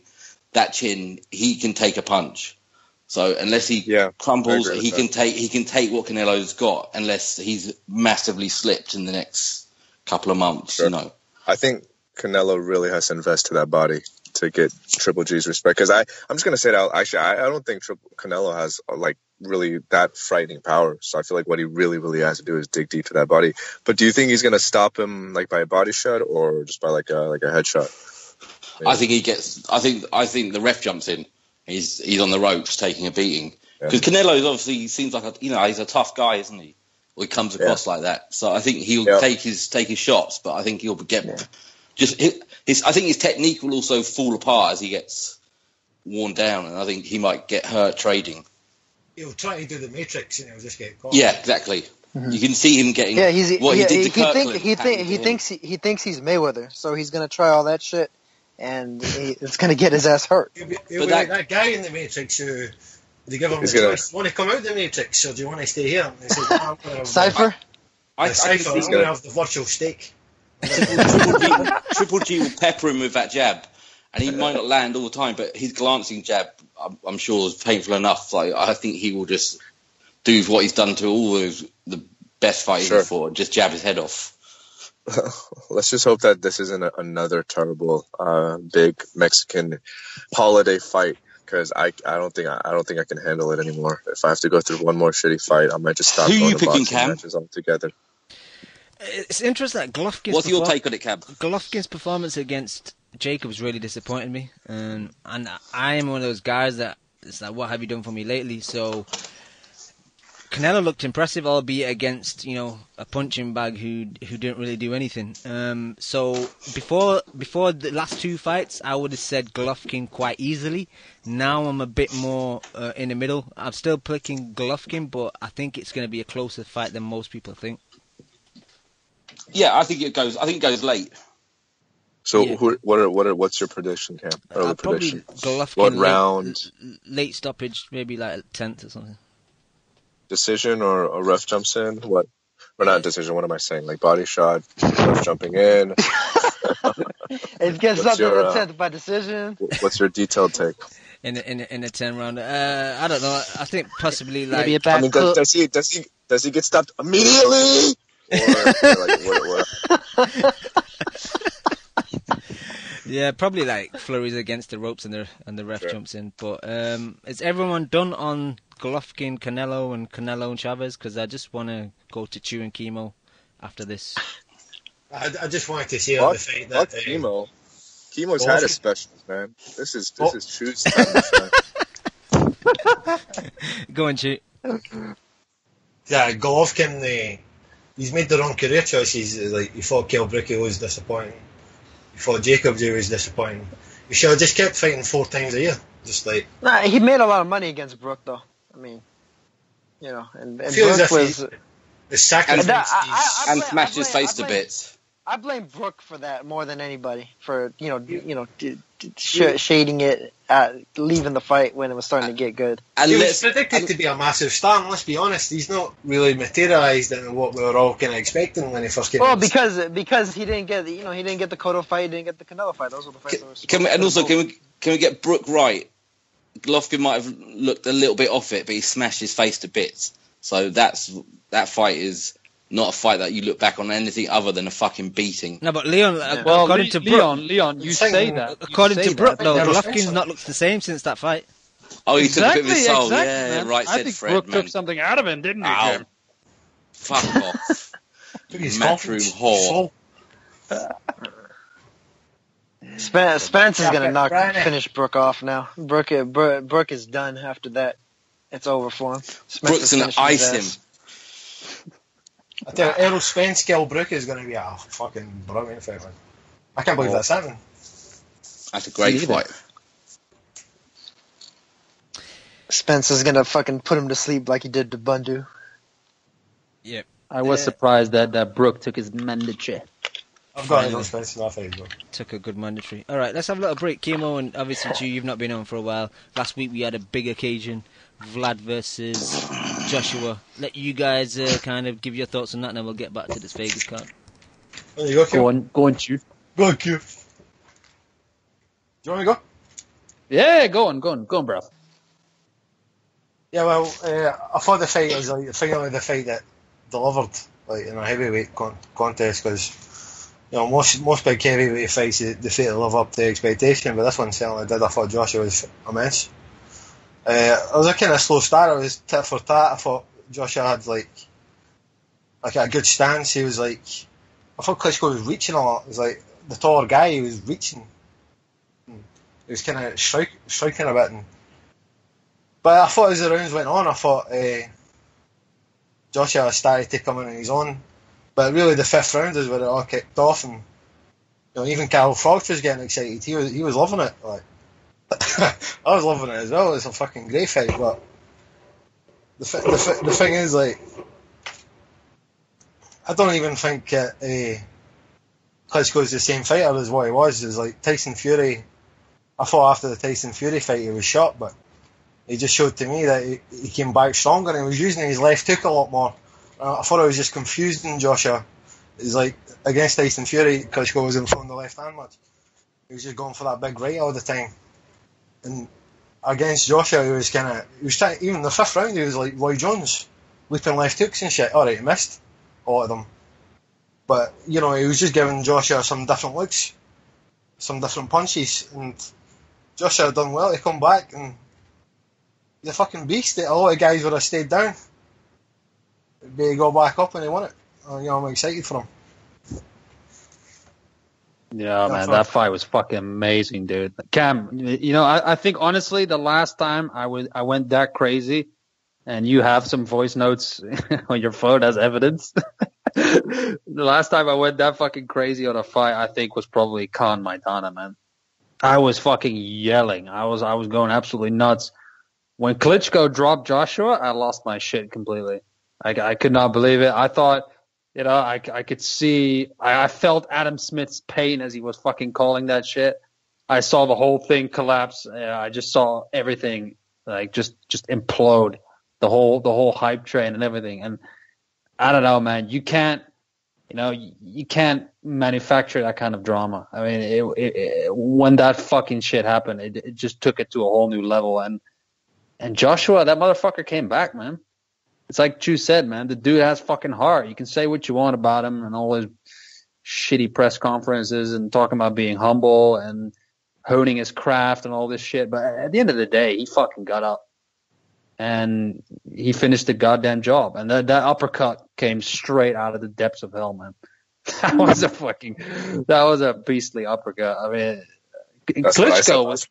That chin, he can take a punch. So unless he crumbles, he can take what Canelo's got. Unless he's massively slipped in the next couple of months, Sure. I think Canelo really has to invest to that body to get Triple G's respect. Because I'm just going to say that actually, I don't think Canelo has like really that frightening power. So I feel like what he really, really has to do is dig deep to that body. But do you think he's going to stop him like by a body shot or just by like a headshot? I think he gets. I think the ref jumps in. He's on the ropes taking a beating because Canelo obviously seems like he's a tough guy, isn't he? Or he comes across like that. So I think he'll take his shots, but I think he'll get I think his technique will also fall apart as he gets worn down, and I think he might get hurt trading. He'll try to do the Matrix and he'll just get caught. Yeah, exactly. Mm-hmm. You can see him getting. Yeah, he thinks he's Mayweather, so he's gonna try all that shit, and it's gonna get his ass hurt. He'll be like that guy in the Matrix who they give him the choice. Want to come out of the Matrix, or do you want to stay here? And he says, no, Cypher. Cypher. I'm gonna have the virtual steak. Triple G will pepper him with that jab, and he might not land all the time, but his glancing jab, I'm sure, is painful enough. Like, I think he will just do what he's done to all the best fighters before, just jab his head off. Let's just hope that this isn't another terrible big Mexican holiday fight, because I don't think I can handle it anymore. If I have to go through one more shitty fight, I might just stop going to boxing matches altogether. It's interesting that Golovkin's... What's your take on it, Cam? Golovkin's performance against Jacobs really disappointed me. And I am one of those guys that... It's like, what have you done for me lately? So... Canelo looked impressive, albeit against, a punching bag who didn't really do anything. So before the last two fights, I would have said Golovkin quite easily. Now I'm a bit more in the middle. I'm still picking Golovkin, but I think it's going to be a closer fight than most people think. Yeah, I think it goes late. So what's your prediction, Cam? Early prediction. Golovkin what round? Late stoppage, maybe like 10th or something. Decision or a ref jumps in? What? Or not decision, what am I saying? Like body shot, ref jumping in? It gets up to the 10th by decision. What's your detailed take? In a 10 round? I don't know. I think possibly like... Maybe a back does he get stopped immediately? Or Yeah, probably like flurries against the ropes and the ref jumps in. But is everyone done on Golovkin, Canelo and Chavez? Because I just want to go to Chew and Chemo after this. I just wanted to say on the fight that Chemo. Chemo's had a special, man. This is Chew's time to shine. Go on, Chew. Yeah, Golovkin. He's made the wrong career choices. Like, he fought Kell Brook, he was disappointing. He fought Jacobs, he was disappointing. He should have just kept fighting 4 times a year. Just like... Nah, he made a lot of money against Brook, though. I mean, and Brook was... The sacrifice... And smashed his face to bits. I blame Brook for that more than anybody. For, shading it, leaving the fight when it was starting to get good. He was predicted to be a massive star, and let's be honest, he's not really materialised into what we were all kind of expecting when he first came. Well, because he didn't get he didn't get the Cotto fight, he didn't get the Canelo fight. Those were the fights. Can we get Brook right? Golovkin might have looked a little bit off it, but he smashed his face to bits. So that fight is not a fight that you look back on anything other than a fucking beating. No, but Leon, according to Brook, Leon, you say that. According to Brook, though, Golovkin's not looked the same since that fight. Oh, he took a bit of his soul. Man. Right, I think Fred, Brook man. took something out of him, didn't he, Jim? Fuck off. Matchroom whore. Spence is going to finish Brook off now. Brook is done after that. It's over for him. Brook's going to ice him. I tell you, Errol Spence, Kell Brook is going to be a fucking brilliant fight, man. I can't believe that's happening. That's a great fight. Spence is going to fucking put him to sleep like he did to Bundu. Yep. I was surprised that Brook took his mandatory. I've got Errol Spence in that fight, bro. Took a good mandatory. All right, let's have a little break. Chemo, and obviously, Chew, you've not been on for a while. Last week we had a big occasion. Vlad versus Joshua. Let you guys kind of give your thoughts on that, and then we'll get back to this Vegas card. Go on, Chew. Go on, Q. Do you want me to go? Yeah, go on, bro. Yeah, well, I thought the fight was like finally the fight that delivered, like in a heavyweight contest, because most big heavyweight fights they fail to live up to expectation, but this one certainly did. I thought Joshua was a mess. It was a kind of slow start. It was tit for tat. I thought Joshua had like a good stance. He was like, I thought Klitschko was reaching a lot. He was like the taller guy. He was reaching. He was kind of striking a bit. But I thought as the rounds went on, I thought Joshua started to come in on his own. But really, the 5th round is where it all kicked off, and even Carl Frost was getting excited. He was loving it. Like, I was loving it as well. It's a fucking great fight, but the thing is, like, I don't even think Klitschko's the same fighter as what he was. It was like Tyson Fury. I thought after the Tyson Fury fight he was shot, but he just showed to me that he came back stronger and he was using his left hook a lot more. I thought I was just confusing Joshua. It's like against Tyson Fury, Klitschko wasn't throwing the left hand much. He was just going for that big right all the time. And against Joshua, he was trying, even the fifth round, he was like Roy Jones, leaping left hooks and shit. Alright, he missed a lot of them. But, he was just giving Joshua some different looks, some different punches, and Joshua done well to come back, and he's a fucking beast. A lot of guys would have stayed down. But he got back up and he won it. I'm excited for him. Yeah, man, that fight was fucking amazing, dude. Cam, I think honestly, the last time I went that crazy, and you have some voice notes on your phone as evidence. The last time I went that fucking crazy on a fight, I think was probably Khan Maidana, man. I was fucking yelling. I was going absolutely nuts. When Klitschko dropped Joshua, I lost my shit completely. I could not believe it. I thought, I could see, I felt Adam Smith's pain as he was fucking calling that shit. I saw the whole thing collapse. I just saw everything like just implode, the whole hype train and everything. And I don't know, man, you can't manufacture that kind of drama. I mean, when that fucking shit happened, it just took it to a whole new level. And Joshua, that motherfucker came back, man. It's like Chu said, man, the dude has fucking heart. You can say what you want about him and all his shitty press conferences and talking about being humble and honing his craft and all this shit. But at the end of the day, he fucking got up and he finished the goddamn job. And that uppercut came straight out of the depths of hell, man. That was a beastly uppercut. I mean, That's Klitschko was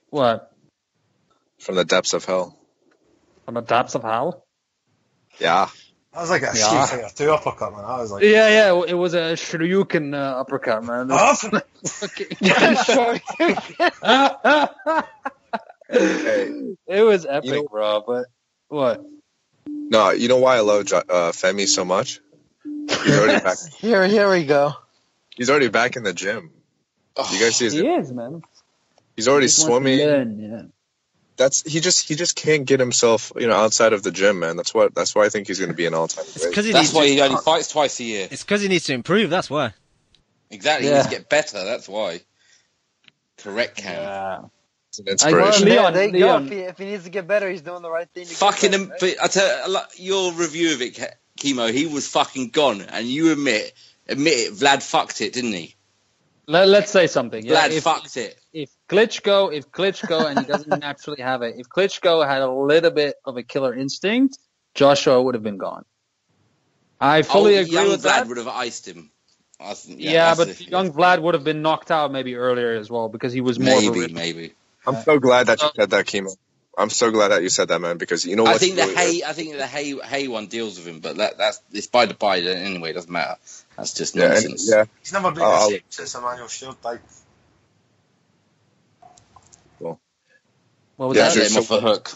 what? From the depths of hell. From the depths of hell? Yeah. That was like a Street Fighter 2 uppercut, man. I was like... Yeah, it was a Shoryuken uppercut, man. It was epic, bro, but what? No, you know why I love Femi so much? He's already back. Here we go. He's already back in the gym. You guys see his... He is, man. He's already swimming. Yeah. He just can't get himself, outside of the gym, man. That's why I think he's going to be an all-time great. That's why he only fights twice a year. It's because he needs to improve. That's why. Exactly. He needs to get better. That's why. Correct, Cam. Yeah. It's an inspiration. Leon. If he needs to get better, he's doing the right thing. But I tell you, your review of it, Chemo, he was fucking gone, and you admit it. Vlad fucked it, didn't he? Let's say something. Yeah, Vlad fucked it. If Klitschko, and he doesn't naturally have it, if Klitschko had a little bit of a killer instinct, Joshua would have been gone. I fully agree young with Vlad that. would have iced him. But young Vlad would have been knocked out maybe earlier as well because he was more maybe. I'm so glad that you said that, Kimo. I'm so glad that you said that, man, because you know what? I think the Hay one deals with him, but it's by the by anyway. It doesn't matter. That's just nonsense. Yeah. He's never been the same since Emmanuel Stewart died. Well, what was that? Let him off the hook.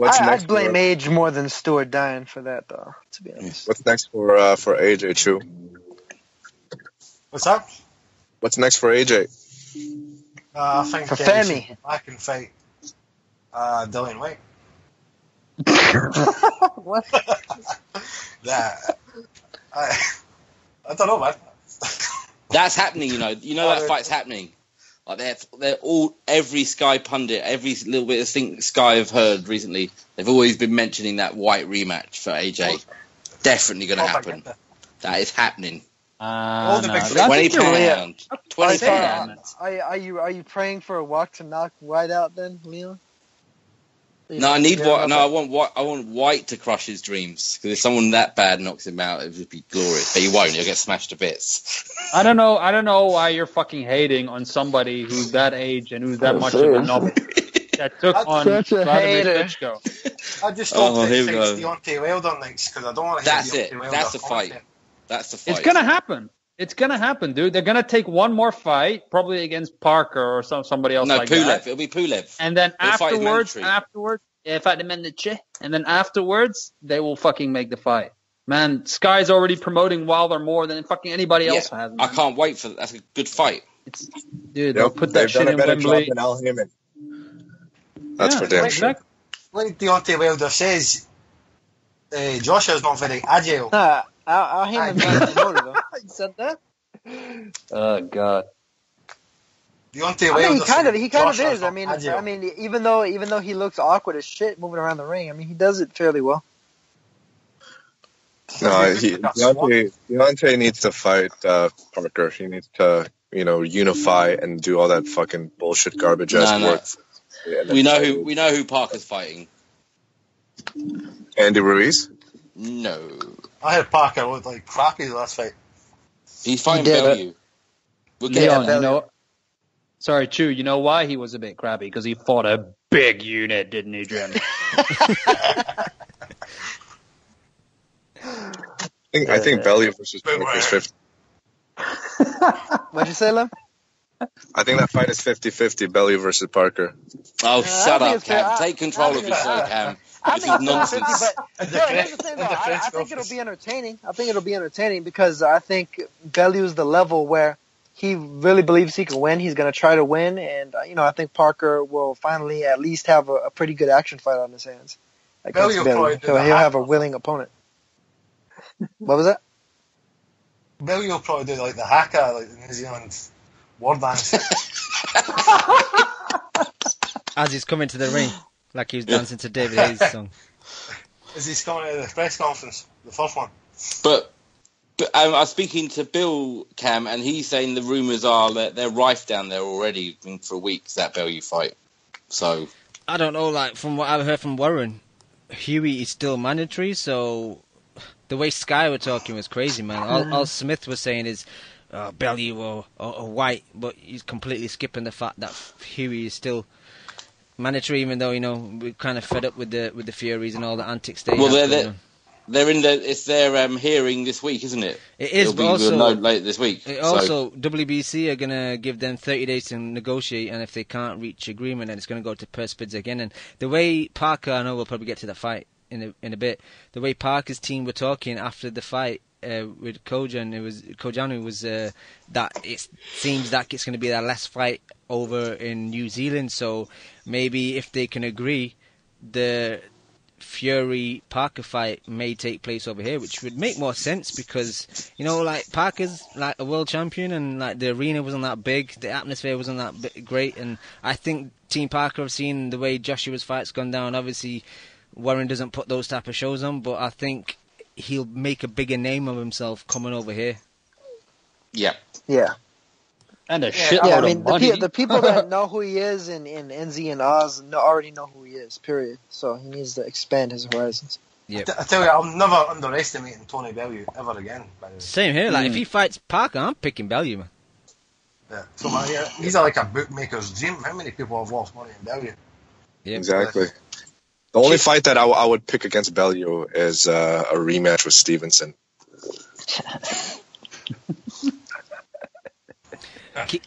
I'd blame age more than Stewart dying for that, though. To be honest. What's next for AJ Chu? What's up? What's next for AJ? I think for Femi, I can fight Dillian White. What? I don't know, man. That's happening, that fight's happening. Like they're all, every Sky pundit, every little bit of thing Sky have heard recently, they've always been mentioning that White rematch for AJ. Definitely going to happen. That is happening. All the big £20. £20. Are you praying for a walk to knock White out then, Leon? No, I need White. No, I want White to crush his dreams. Because if someone that bad knocks him out, it would be glorious. But he won't. He'll get smashed to bits. I don't know why you're fucking hating on somebody who's that age and who's that much of a novice that took on Vladimir Klitschko. I just don't think it's Deontay Wilder next because I don't want to. That's it. That's the fight. That's the fight. It's gonna happen. It's gonna happen, dude. They're gonna take one more fight, probably against Parker or somebody else like Pulev. that. It'll be Pulev. And then They'll fight him afterwards, mandatory. fight him in the chin. And then afterwards, they will fucking make the fight. Man, Sky's already promoting Wilder more than fucking anybody else has. Man. I can't wait for that. That's a good fight. Dude, they'll put that shit in Wembley. Than Al Heyman. That's for damn sure. Like Deontay Wilder says, Joshua's not very agile. I'll hand him though. You said that? Oh God. Deontay I Wilder. mean, he kind of is. I agile. mean, even though he looks awkward as shit moving around the ring, I mean, he does it fairly well. No, Deontay needs to fight Parker. He needs to, unify and do all that fucking bullshit garbage ass work. We know who Parker's fighting. Andy Ruiz? No. I heard Parker looked like crappy the last fight. He's fighting Bellew. Leon, sorry, Chew, you know why he was a bit crappy? Because he fought a big unit, didn't he, Jim? I think Bellew versus Parker is 50. What'd you say, Lem? I think that fight is 50-50, Bellew versus Parker. Oh, shut up, Cam. Take control of your show, Cam. This is nonsense. Here's the thing, though. I think it'll be entertaining. I think it'll be entertaining because I think Bellew's the level where he really believes he can win. He's going to try to win, and I think Parker will finally at least have a pretty good action fight on his hands. Bellew Bellew. So he'll have a willing opponent. What was that? Bellew will probably do like the haka, like the New Zealand war dance. As he's coming to the ring, like he was dancing to David Hayes' song. As he's coming out of the press conference, the first one. But I was speaking to Bill, Cam, and he's saying the rumours are that they're rife down there already for weeks, that Bellew fight. So I don't know, like from what I've heard from Warren, Huey is still mandatory, so the way Sky were talking was crazy, man. All Smith was saying is Bellew or White, but he's completely skipping the fact that Huey is still mandatory, even though we're kind of fed up with the Furies and all the antics they have. It's their hearing this week, isn't it? It is, but also we'll know later this week. WBC are gonna give them 30 days to negotiate, and if they can't reach agreement, then it's gonna go to purse bids again. And the way Parker, I know we'll probably get to the fight in a bit. The way Parker's team were talking after the fight with Kojanu was that it seems like it's going to be their last fight over in New Zealand. So maybe if they can agree, the Fury Parker fight may take place over here, which would make more sense because like Parker's like a world champion, and like the arena wasn't that big, the atmosphere wasn't that great, and I think Team Parker have seen the way Joshua's fight's gone down. Obviously, Warren doesn't put those type of shows on, but I think he'll make a bigger name of himself coming over here. Yeah. Yeah. And a shitload of money. The people that know who he is in NZ and Oz already know who he is, period. So he needs to expand his horizons. Yep. I tell you, I'm never underestimating Tony Bellew ever again. By the way. Same here. Like if he fights Parker, I'm picking Bellew, man. Yeah. So he's like a bookmaker's dream. How many people have lost money in Bellew? Yep. Exactly. The only fight that I would pick against Bellew is a rematch with Stevenson.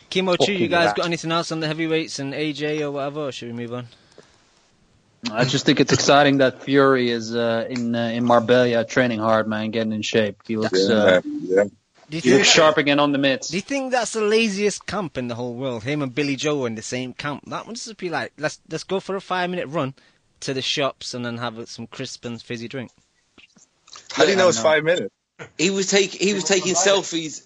Kimo Chu, you guys got anything else on the heavyweights and AJ or whatever, or should we move on? I just think it's exciting that Fury is in Marbella training hard, man, getting in shape. He looks he looks sharp again on the mitts. Do you think that's the laziest camp in the whole world? Him and Billy Joe in the same camp. That would just be like, let's go for a 5-minute run to the shops and then have some crisp and fizzy drink. How do you know it's 5 minutes? He was taking selfies.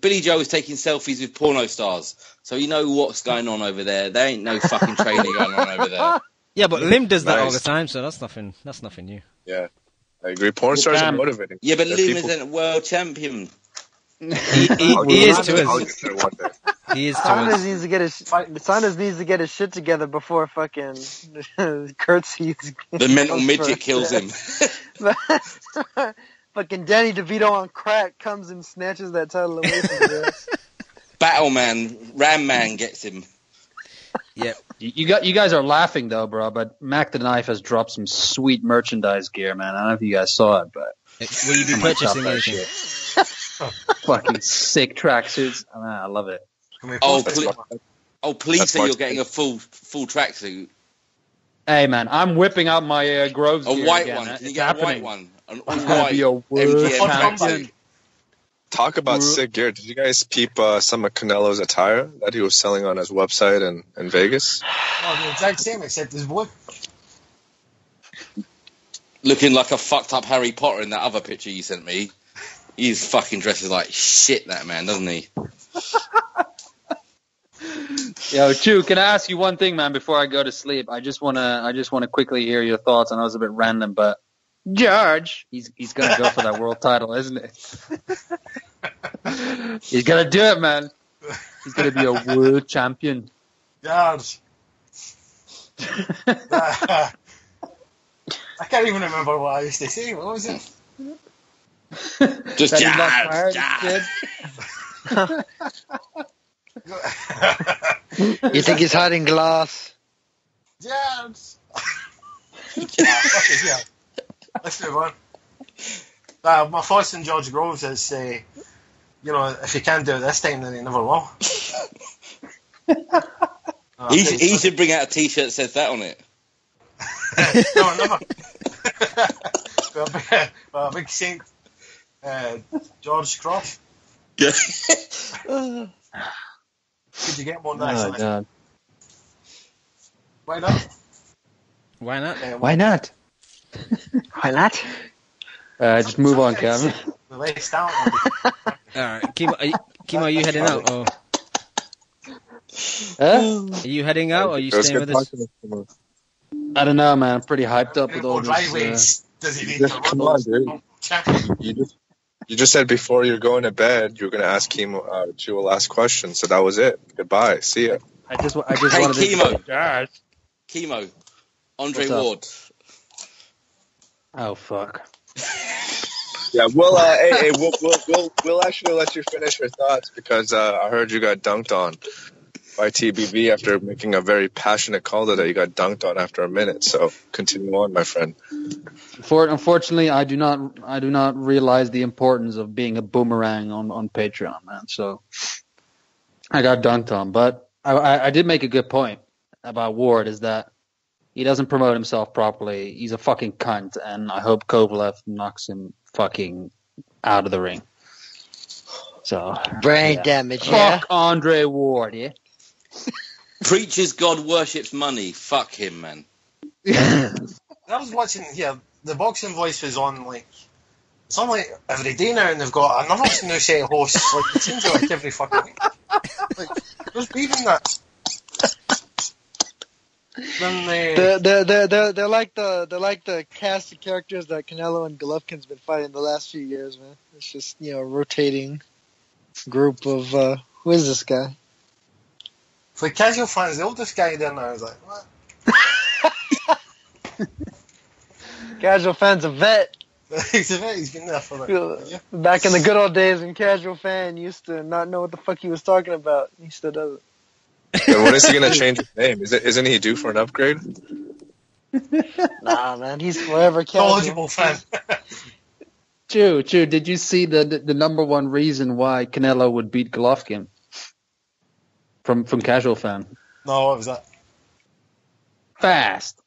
Billy Joe was taking selfies with porno stars, so you know what's going on over there. There ain't no fucking training going on over there. Yeah, but Lim does that all the time, so that's nothing new. Yeah, I agree. Porn stars are motivating. Yeah, but Lim isn't a world champion. He is to us. He is to us. Saunders needs to get his shit together before fucking curtsies. The mental midget kills him. Fucking Danny DeVito on crack comes and snatches that title away from him. Battleman, Ram Man gets him. Yeah, you guys are laughing though, bro. But Mac the Knife has dropped some sweet merchandise gear, man. I don't know if you guys saw it, but will you be purchasing anything? Fucking sick tracksuits. I love it. Can we Oh, post it? please That's say you're Mark's getting a full tracksuit. Hey man, I'm whipping out my Groves A gear white again. one. Can It's you get happening. a white one? An I'm all gonna be a white world MGM champion. tracksuit. Talk about sick gear. Did you guys peep some of Canelo's attire that he was selling on his website in Vegas? Oh, the exact same, except his blue. Looking like a fucked up Harry Potter in that other picture you sent me. He's fucking dresses like shit, that man, doesn't he? Yo, Chew, can I ask you one thing, man, before I go to sleep? I just wanna quickly hear your thoughts. I know it's a bit random, but George, he's gonna go for that world title, isn't it? He's gonna do it, man. He's gonna be a world champion. Yards. I can't even remember what I used to say. What was it? Just That he's not jazz, tired, jazz. You think he's hiding glass? Yards. Yeah. Let's move on. My thoughts on George Groves is, if you can't do it this time, then you never will. He should bring out a T-shirt that says that on it. No, never. Well, a big Saint George Cross. Yeah. Could you get more than Oh that? god. Why not? Why not? Why not? Why not? Just move on, Kevin. The less talent. Alright, Kimo, are you heading out? Or Huh? are you heading out, or are you It was staying good with us? talking to you. I don't know, man. I'm pretty hyped up How with many all more this. driveways does he need Just to come run? on, dude. You just said before you're going to bed, you were going to ask Kimo two last questions. So that was it. Goodbye. See ya. I just Hey, wanted Kimo. to. Chemo. Andre What's up? Ward. Oh fuck. Yeah, we'll actually let you finish your thoughts because I heard you got dunked on by TBV after making a very passionate call today. You got dunked on after a minute. So continue on, my friend. Unfortunately, I do not realize the importance of being a boomerang on Patreon, man. So I got dunked on, but I did make a good point about Ward, is that he doesn't promote himself properly. He's a fucking cunt, and I hope Kovalev knocks him fucking out of the ring. So Brain damage, yeah? fuck Andre Ward, yeah. Preaches God worships money. Fuck him, man. I was watching, the Boxing Voice was on, it's on, every day now, and they've got another new set of hosts. It seems like every fucking week. Who's beating that? Then They're like the cast of characters that Canelo and Golovkin's been fighting the last few years, man. It's just, a rotating group of who is this guy? for casual fans, the oldest guy there now, I was like, what? Casual fans, a vet. He's a vet, he's been there for yeah. Back in the good old days when Casual Fan used to not know what the fuck he was talking about. He still does it. And when is he going to change his name? Isn't he due for an upgrade? Nah, man, he's forever casual. Knowledgeable fan. Chew, did you see the number one reason why Canelo would beat Golovkin? From Casual Fan. No, what was that? Fast.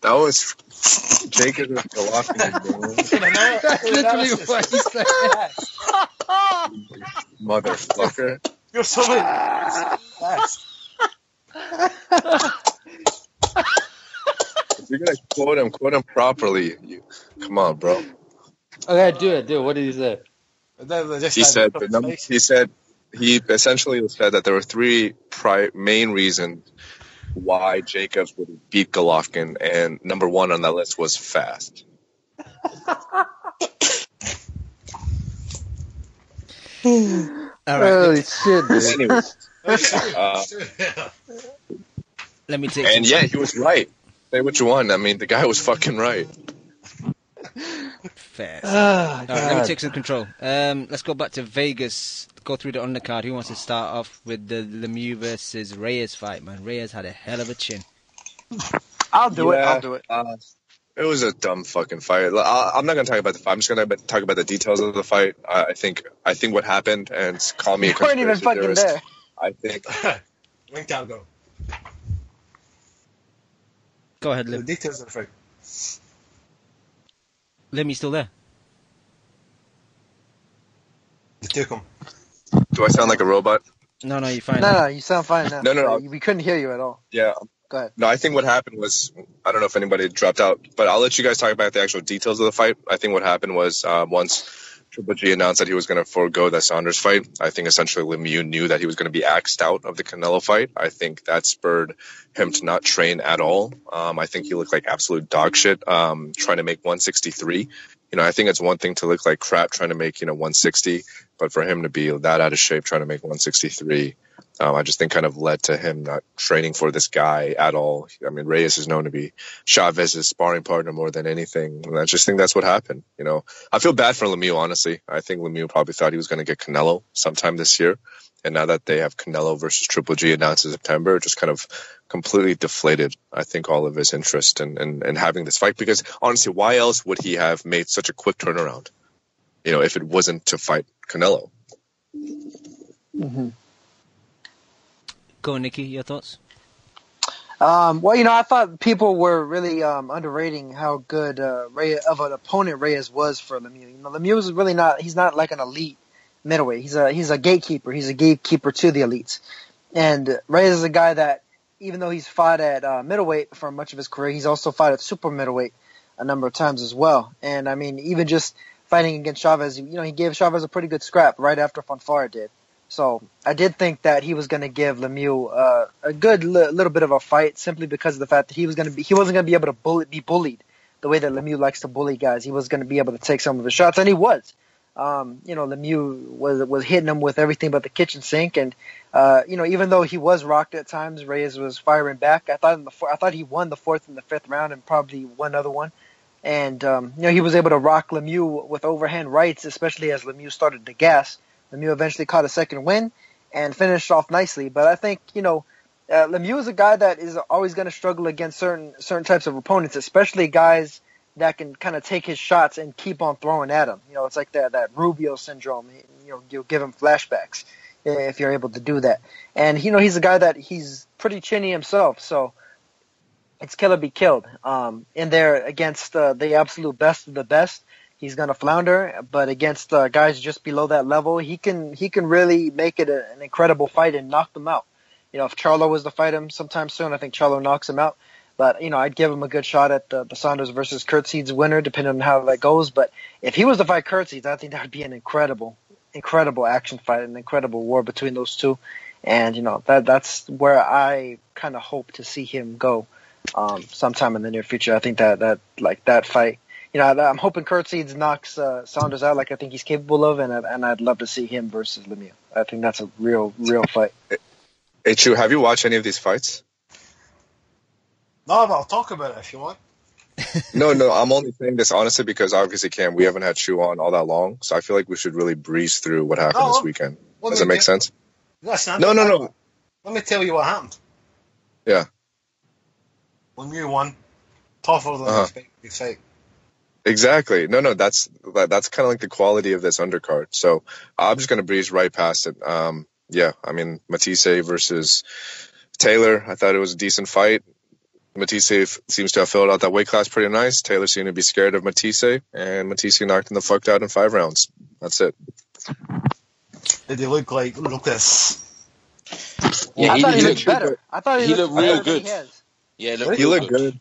That was Jacob Golovkin. That's literally what he said. Motherfucker. You're so fast. If you're going to quote him properly. Come on, bro. Okay, do it. What did he say? He essentially said that there were three main reasons why Jacobs would beat Golovkin, and number one on that list was fast. All right. Holy shit, dude. Anyways, Let me take. and yeah, he was right. Say what you want. I mean, the guy was fucking right. Fast. Ah, All right, let me take some control. Let's go back to Vegas. Go through the undercard. Who wants to start off with the Lemieux versus Reyes fight, man? Reyes had a hell of a chin. I'll do it. It was a dumb fucking fight. I'm not gonna talk about the fight. I'm just gonna talk about the details of the fight. I think what happened, and call me a You weren't even conspiracy fucking theorist. there. I think Link down, go. Go ahead, The Lim. details of the fight. Lim, you still there? You took him. Do I sound like a robot? No, you're fine. No, you sound fine now. No. We couldn't hear you at all. Yeah. Go ahead. No, I think what happened was, I don't know if anybody dropped out, but I'll let you guys talk about the actual details of the fight. I think what happened was once Triple G announced that he was going to forego that Saunders fight, I think essentially Lemieux knew that he was going to be axed out of the Canelo fight. I think that spurred him to not train at all. I think he looked like absolute dog shit trying to make 163. I think it's one thing to look like crap trying to make 160, but for him to be that out of shape trying to make 163, I just think kind of led to him not training for this guy at all. I mean, Reyes is known to be Chavez's sparring partner more than anything, and I just think that's what happened. I feel bad for Lemieux, honestly. I think Lemieux probably thought he was going to get Canelo sometime this year, and now that they have Canelo versus Triple G announced in September, it just kind of completely deflated, I think, all of his interest in having this fight. Because honestly, why else would he have made such a quick turnaround? If it wasn't to fight Canelo. Mm-hmm. Go, Nikki, your thoughts? Well, I thought people were really underrating how good of an opponent Reyes was for Lemieux. Lemieux is really he's not like an elite middleweight. He's a gatekeeper. He's a gatekeeper to the elites. And Reyes is a guy that, even though he's fought at middleweight for much of his career, he's also fought at super middleweight a number of times as well. And I mean, even just fighting against Chavez, he gave Chavez a pretty good scrap right after Fonfara did. So I did think that he was going to give Lemieux a good little bit of a fight, simply because of the fact that he wasn't going to be able to be bullied the way that Lemieux likes to bully guys. He was going to be able to take some of his shots, and he was. Lemieux was hitting him with everything but the kitchen sink, and even though he was rocked at times, Reyes was firing back. I thought he won the fourth and the fifth round, and probably one other one. And he was able to rock Lemieux with overhand rights, especially as Lemieux started to gas. Lemieux eventually caught a second win and finished off nicely. But I think, Lemieux is a guy that is always going to struggle against certain types of opponents, especially guys that can kind of take his shots and keep on throwing at him. It's like that Rubio syndrome. You'll give him flashbacks if you're able to do that. And, he's a guy that he's pretty chinny himself. So it's kill or be killed. In there against the absolute best of the best, he's going to flounder, but against guys just below that level, he can really make it an incredible fight and knock them out. If Charlo was to fight him sometime soon, I think Charlo knocks him out. But, I'd give him a good shot at the Saunders versus Kurtz's winner, depending on how that goes. But if he was to fight Kurtz's, I think that would be an incredible action fight, an incredible war between those two. And, that's where I kind of hope to see him go sometime in the near future. I think that fight, I'm hoping Kurtz's knocks Saunders out like I think he's capable of, and I'd love to see him versus Lemieux. I think that's a real fight. Hey, Chu, have you watched any of these fights? No, but I'll talk about it if you want. No, I'm only saying this honestly because obviously, Cam, we haven't had Chu on all that long, so I feel like we should really breeze through what happened this weekend. Does that make sense? Listen, No. Let me tell you what happened. Yeah. Lemieux won. Tougher than expected fight. Exactly. No, that's kind of like the quality of this undercard. So I'm just going to breeze right past it. Matisse versus Taylor. I thought it was a decent fight. Matisse seems to have filled out that weight class pretty nice. Taylor seemed to be scared of Matisse, and Matisse knocked him the fuck out in 5 rounds. That's it. Did he look this? Yeah, I thought he looked better. I thought he looked real better good. than he has. Yeah, he looked good.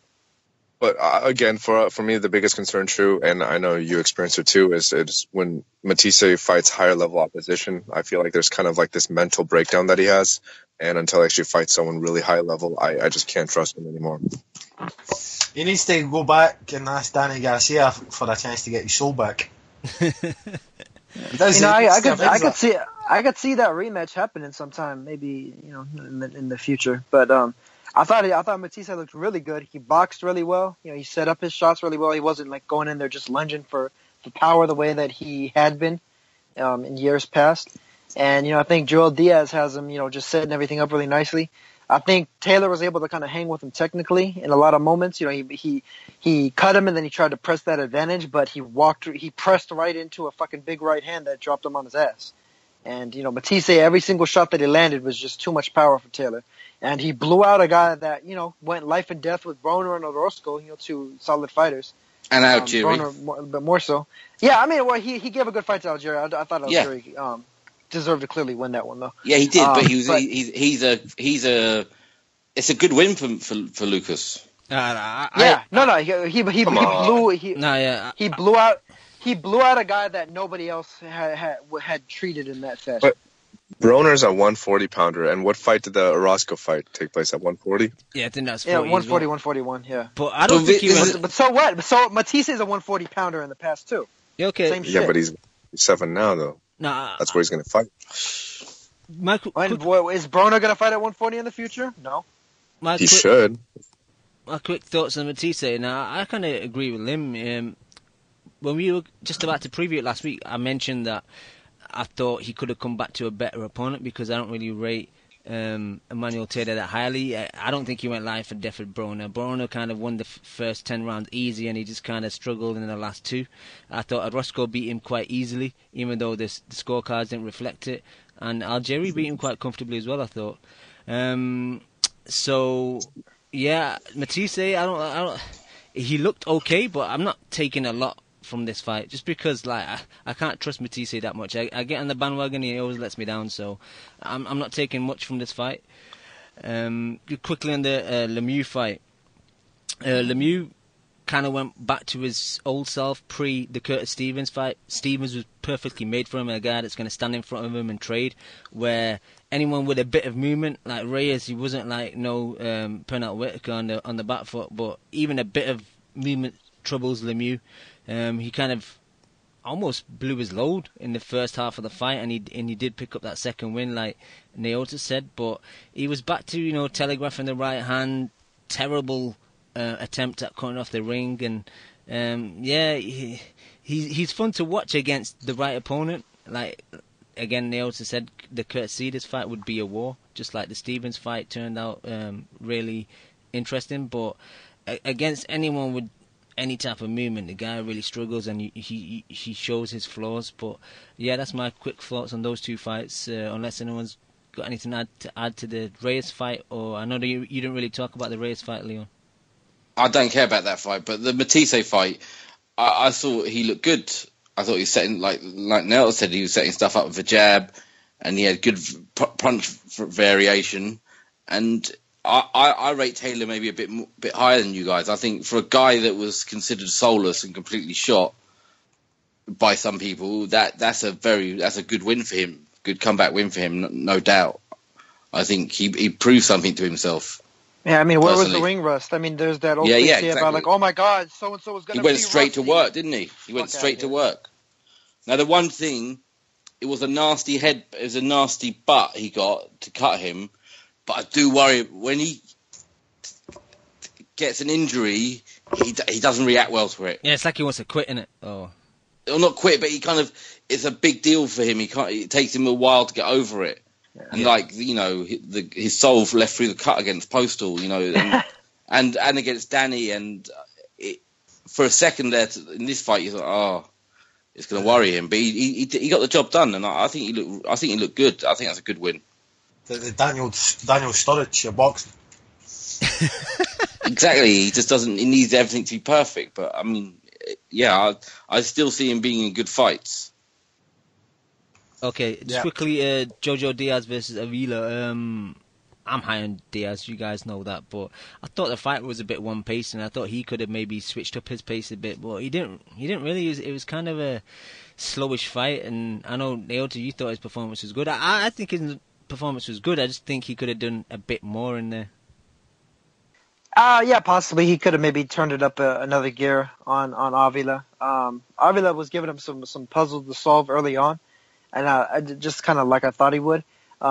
But again, for me, the biggest concern, True, and I know you experience it too, is when Matisse fights higher level opposition. I feel like there's kind of like this mental breakdown that he has, and until he actually fights someone really high level, I just can't trust him anymore. He needs to go back and ask Danny Garcia for a chance to get his soul back. I could see that rematch happening sometime, maybe in the future. But I thought Matisse looked really good. He boxed really well. He set up his shots really well. He wasn't like going in there just lunging for power the way that he had been in years past. And I think Joel Diaz has him just setting everything up really nicely. I think Taylor was able to kind of hang with him technically in a lot of moments. You know, he cut him and then he tried to press that advantage, but he pressed right into a fucking big right hand that dropped him on his ass. And, you know, Matisse, every single shot that he landed was just too much power for Taylor. And he blew out a guy that, you know, went life and death with Broner and Orozco, you know, two solid fighters. And Algieri. Broner, but more so. Yeah, I mean, well, he gave a good fight to Algieri. I thought Algieri deserved to clearly win that one, though. Yeah, he did, but he's a it's a good win for Lucas. He blew out a guy that nobody else had treated in that fashion. But Broner's a 140-pounder, and what fight did the Orozco fight take place at 140? Yeah, I think that's 40 140, 141, yeah. But I don't think he was... But so what? So Matisse is a 140-pounder in the past, too. Yeah, okay. Same shit. Yeah, but he's 7 now, though. Nah. That's where he's going to fight. Is Broner going to fight at 140 in the future? No. He should. My quick thoughts on Matisse. Now, I kind of agree with him. When we were just about to preview it last week, I mentioned that I thought he could have come back to a better opponent because I don't really rate Emmanuel Taylor that highly. I don't think he went live for death with Broner. Broner kind of won the first 10 rounds easy, and he just kind of struggled in the last 2. I thought Orozco beat him quite easily, even though the scorecards didn't reflect it. And Algieri beat him quite comfortably as well, I thought. So, yeah, Matisse, I don't. He looked okay, but I'm not taking a lot from this fight, just because I can't trust Matisse that much. I get on the bandwagon, he always lets me down, so I'm not taking much from this fight. Quickly on the Lemieux fight. Lemieux kind of went back to his old self pre the Curtis Stevens fight. Stevens was perfectly made for him, a guy that's going to stand in front of him and trade, where anyone with a bit of movement, like Reyes, he wasn't like Pernell Whitaker on the back foot, but even a bit of movement troubles Lemieux. He kind of almost blew his load in the first half of the fight, and he did pick up that second win, like Naota said. But he was back to telegraphing the right hand, terrible attempt at cutting off the ring, and he's fun to watch against the right opponent. Like again, Naota said, the Kurt Cedars fight would be a war, just like the Stevens fight turned out really interesting. But against anyone with any type of movement, the guy really struggles, and he shows his flaws. But yeah, that's my quick thoughts on those 2 fights. Unless anyone's got anything to add to the Reyes fight, or I know that you didn't really talk about the Reyes fight, Leon. I don't care about that fight, but the Matisse fight, I thought he looked good. I thought he was setting, like Nell said, he was setting stuff up with a jab, and he had good punch variation, and I rate Taylor maybe a bit higher than you guys. I think for a guy that was considered soulless and completely shot by some people, that's a good win for him, good comeback win for him, no doubt. I think he proved something to himself. Yeah, I mean, where was the ring rust? I mean, there's that old cliche exactly. about like, oh my God, so and so was going to be. He went straight to work, didn't he? He went straight to work. Now the one thing, it was a nasty butt he got to cut him. But I do worry when he gets an injury, he doesn't react well to it. Yeah, it's like he wants to quit, innit? Oh, well, not quit, but it's a big deal for him. It takes him a while to get over it. Yeah. And his soul left through the cut against Postal, and against Danny, and for a second there in this fight, he's like, it's going to worry him. But he got the job done, and I think he looked good. I think that's a good win. The Daniel Sturridge of boxing. Exactly. He just doesn't. He needs everything to be perfect. But I mean, yeah, I still see him being in good fights. Okay, just quickly, Jojo Diaz versus Avila. I'm high on Diaz, you guys know that, but I thought the fight was a bit one-paced, and I thought he could have maybe switched up his pace a bit, but he didn't really. It was kind of a slowish fight, and I know, Naota, you thought his performance was good. I think his performance was good. I just think he could have done a bit more in there. Yeah, possibly. He could have maybe turned it up another gear on Avila. Avila was giving him some puzzles to solve early on, and just kind of like I thought he would.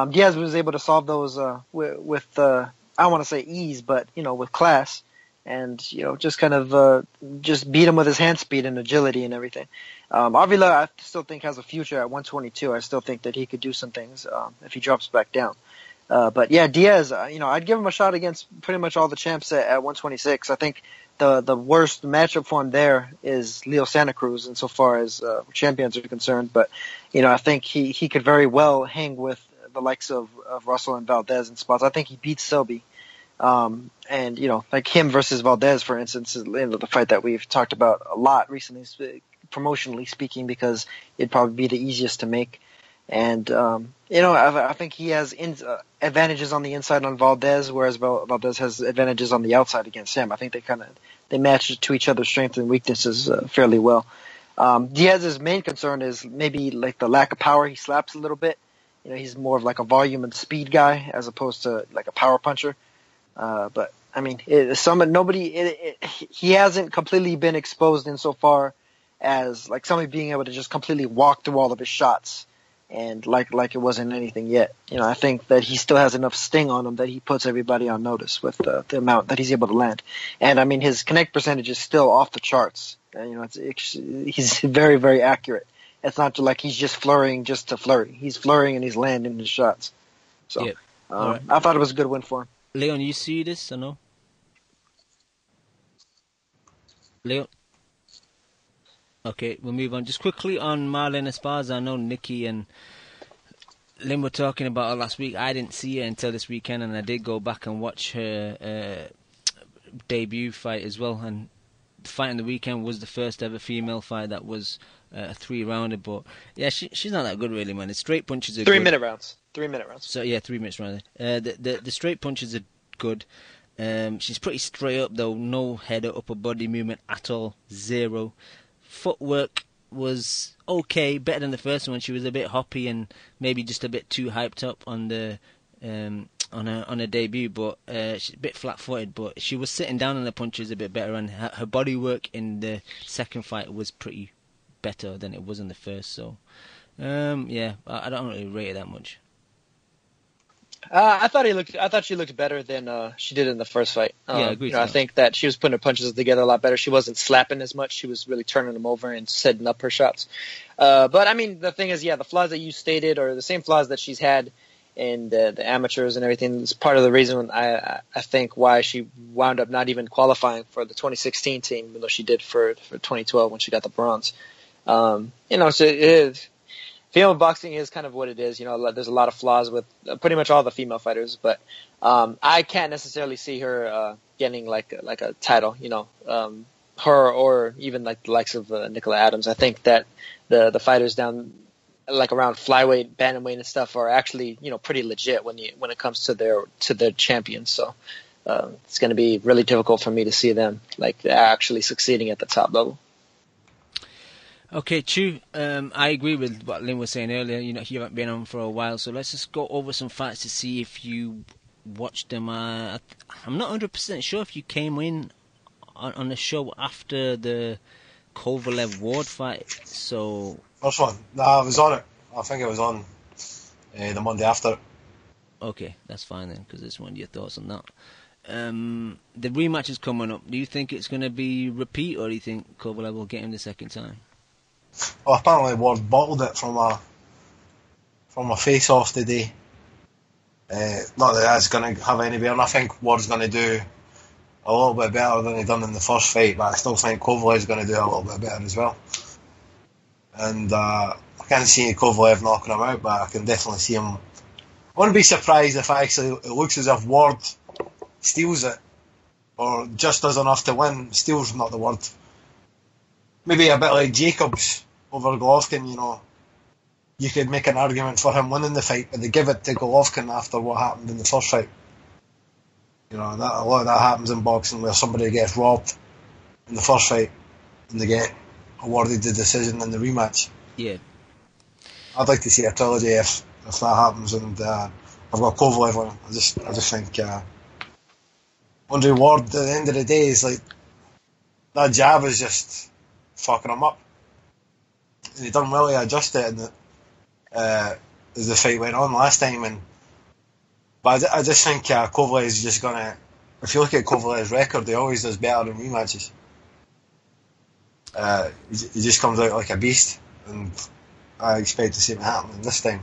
Diaz was able to solve those with I don't want to say ease, but with class, and just kind of just beat him with his hand speed and agility and everything. Avila, I still think has a future at 122. I still think that he could do some things if he drops back down. But yeah, Diaz, I'd give him a shot against pretty much all the champs at 126. I think the worst matchup for him there is Leo Santa Cruz insofar as champions are concerned. But I think he could very well hang with the likes of Russell and Valdez in spots. I think he beats Selby. And like him versus Valdez, for instance, is the fight that we've talked about a lot recently, promotionally speaking, because it'd probably be the easiest to make. And I think he has advantages on the inside on Valdez, whereas Valdez has advantages on the outside against him. I think they match to each other's strengths and weaknesses fairly well. Diaz's main concern is maybe like the lack of power. He slaps a little bit. He's more of like a volume and speed guy as opposed to like a power puncher. But I mean, he hasn't completely been exposed insofar as like somebody being able to just completely walk through all of his shots and like it wasn't anything yet. I think that he still has enough sting on him that he puts everybody on notice with the amount that he's able to land. And I mean, his connect percentage is still off the charts. He's very, very accurate. It's not like he's just flurrying just to flurry. He's flurrying and he's landing his shots. So Yep. Right. I thought it was a good win for him. Leon, you see this or no? Leon? Okay, we'll move on. Just quickly on Marlon Esparza. I know Nikki and Lynn were talking about her last week. I didn't see her until this weekend, and I did go back and watch her debut fight as well. And the fight on the weekend was the first ever female fight that was a 3-rounder. But yeah, she's not that good really, man. The straight punches are 3-minute rounds. 3-minute rounds. So yeah, 3 minutes rather. The straight punches are good. She's pretty straight up though. No head or upper body movement at all. Zero. Footwork was okay, better than the first one. She was a bit hoppy and maybe just a bit too hyped up on the on her debut, but she's a bit flat-footed. But she was sitting down on the punches a bit better, and her body work in the second fight was pretty better than it was in the first. So yeah, I don't really rate it that much. I thought she looked better than she did in the first fight. Yeah, I agree. I think that she was putting her punches together a lot better. She wasn't slapping as much. She was really turning them over and setting up her shots. But I mean, the thing is, yeah, the flaws that you stated are the same flaws that she's had in the amateurs and everything. It's part of the reason I think why she wound up not even qualifying for the 2016 team, even though she did for 2012 when she got the bronze. So it is. Female boxing is kind of what it is. There's a lot of flaws with pretty much all the female fighters, but I can't necessarily see her getting like a title. Her or even like the likes of Nicola Adams. I think that the fighters down like around flyweight, bantamweight, and stuff are actually pretty legit when it comes to their champions. So it's going to be really difficult for me to see them like actually succeeding at the top level. Okay, Chu, I agree with what Lynn was saying earlier. You haven't been on for a while, so let's just go over some fights to see if you watched them. I'm not 100% sure if you came in on the show after the Kovalev-Ward fight. So First one? Nah, I was on it. I think it was on the Monday after. Okay, that's fine then, because I just wanted your thoughts on that. The rematch is coming up. Do you think it's going to be repeat, or do you think Kovalev will get him the second time? Well, apparently Ward bottled it from a face-off today. Not that that's going to have any bearing. I think Ward's going to do a little bit better than he done in the first fight, but I still think Kovalev's going to do a little bit better as well. And I can't see Kovalev knocking him out, but I can definitely see him. I wouldn't be surprised if actually it looks as if Ward steals it, or just does enough to win. Steals not the word. Maybe a bit like Jacobs over Golovkin, you could make an argument for him winning the fight, but they give it to Golovkin after what happened in the first fight. A lot of that happens in boxing, where somebody gets robbed in the first fight and they get awarded the decision in the rematch. Yeah. I'd like to see a trilogy if that happens, and I've got Kovalev on. I just think Andre Ward at the end of the day is like that jab is just fucking him up. And he done well to adjust it as the fight went on last time. But I just think Kovalev is just gonna. If you look at Kovalev's record, he always does better in rematches. He just comes out like a beast, and I expect the same happening this time.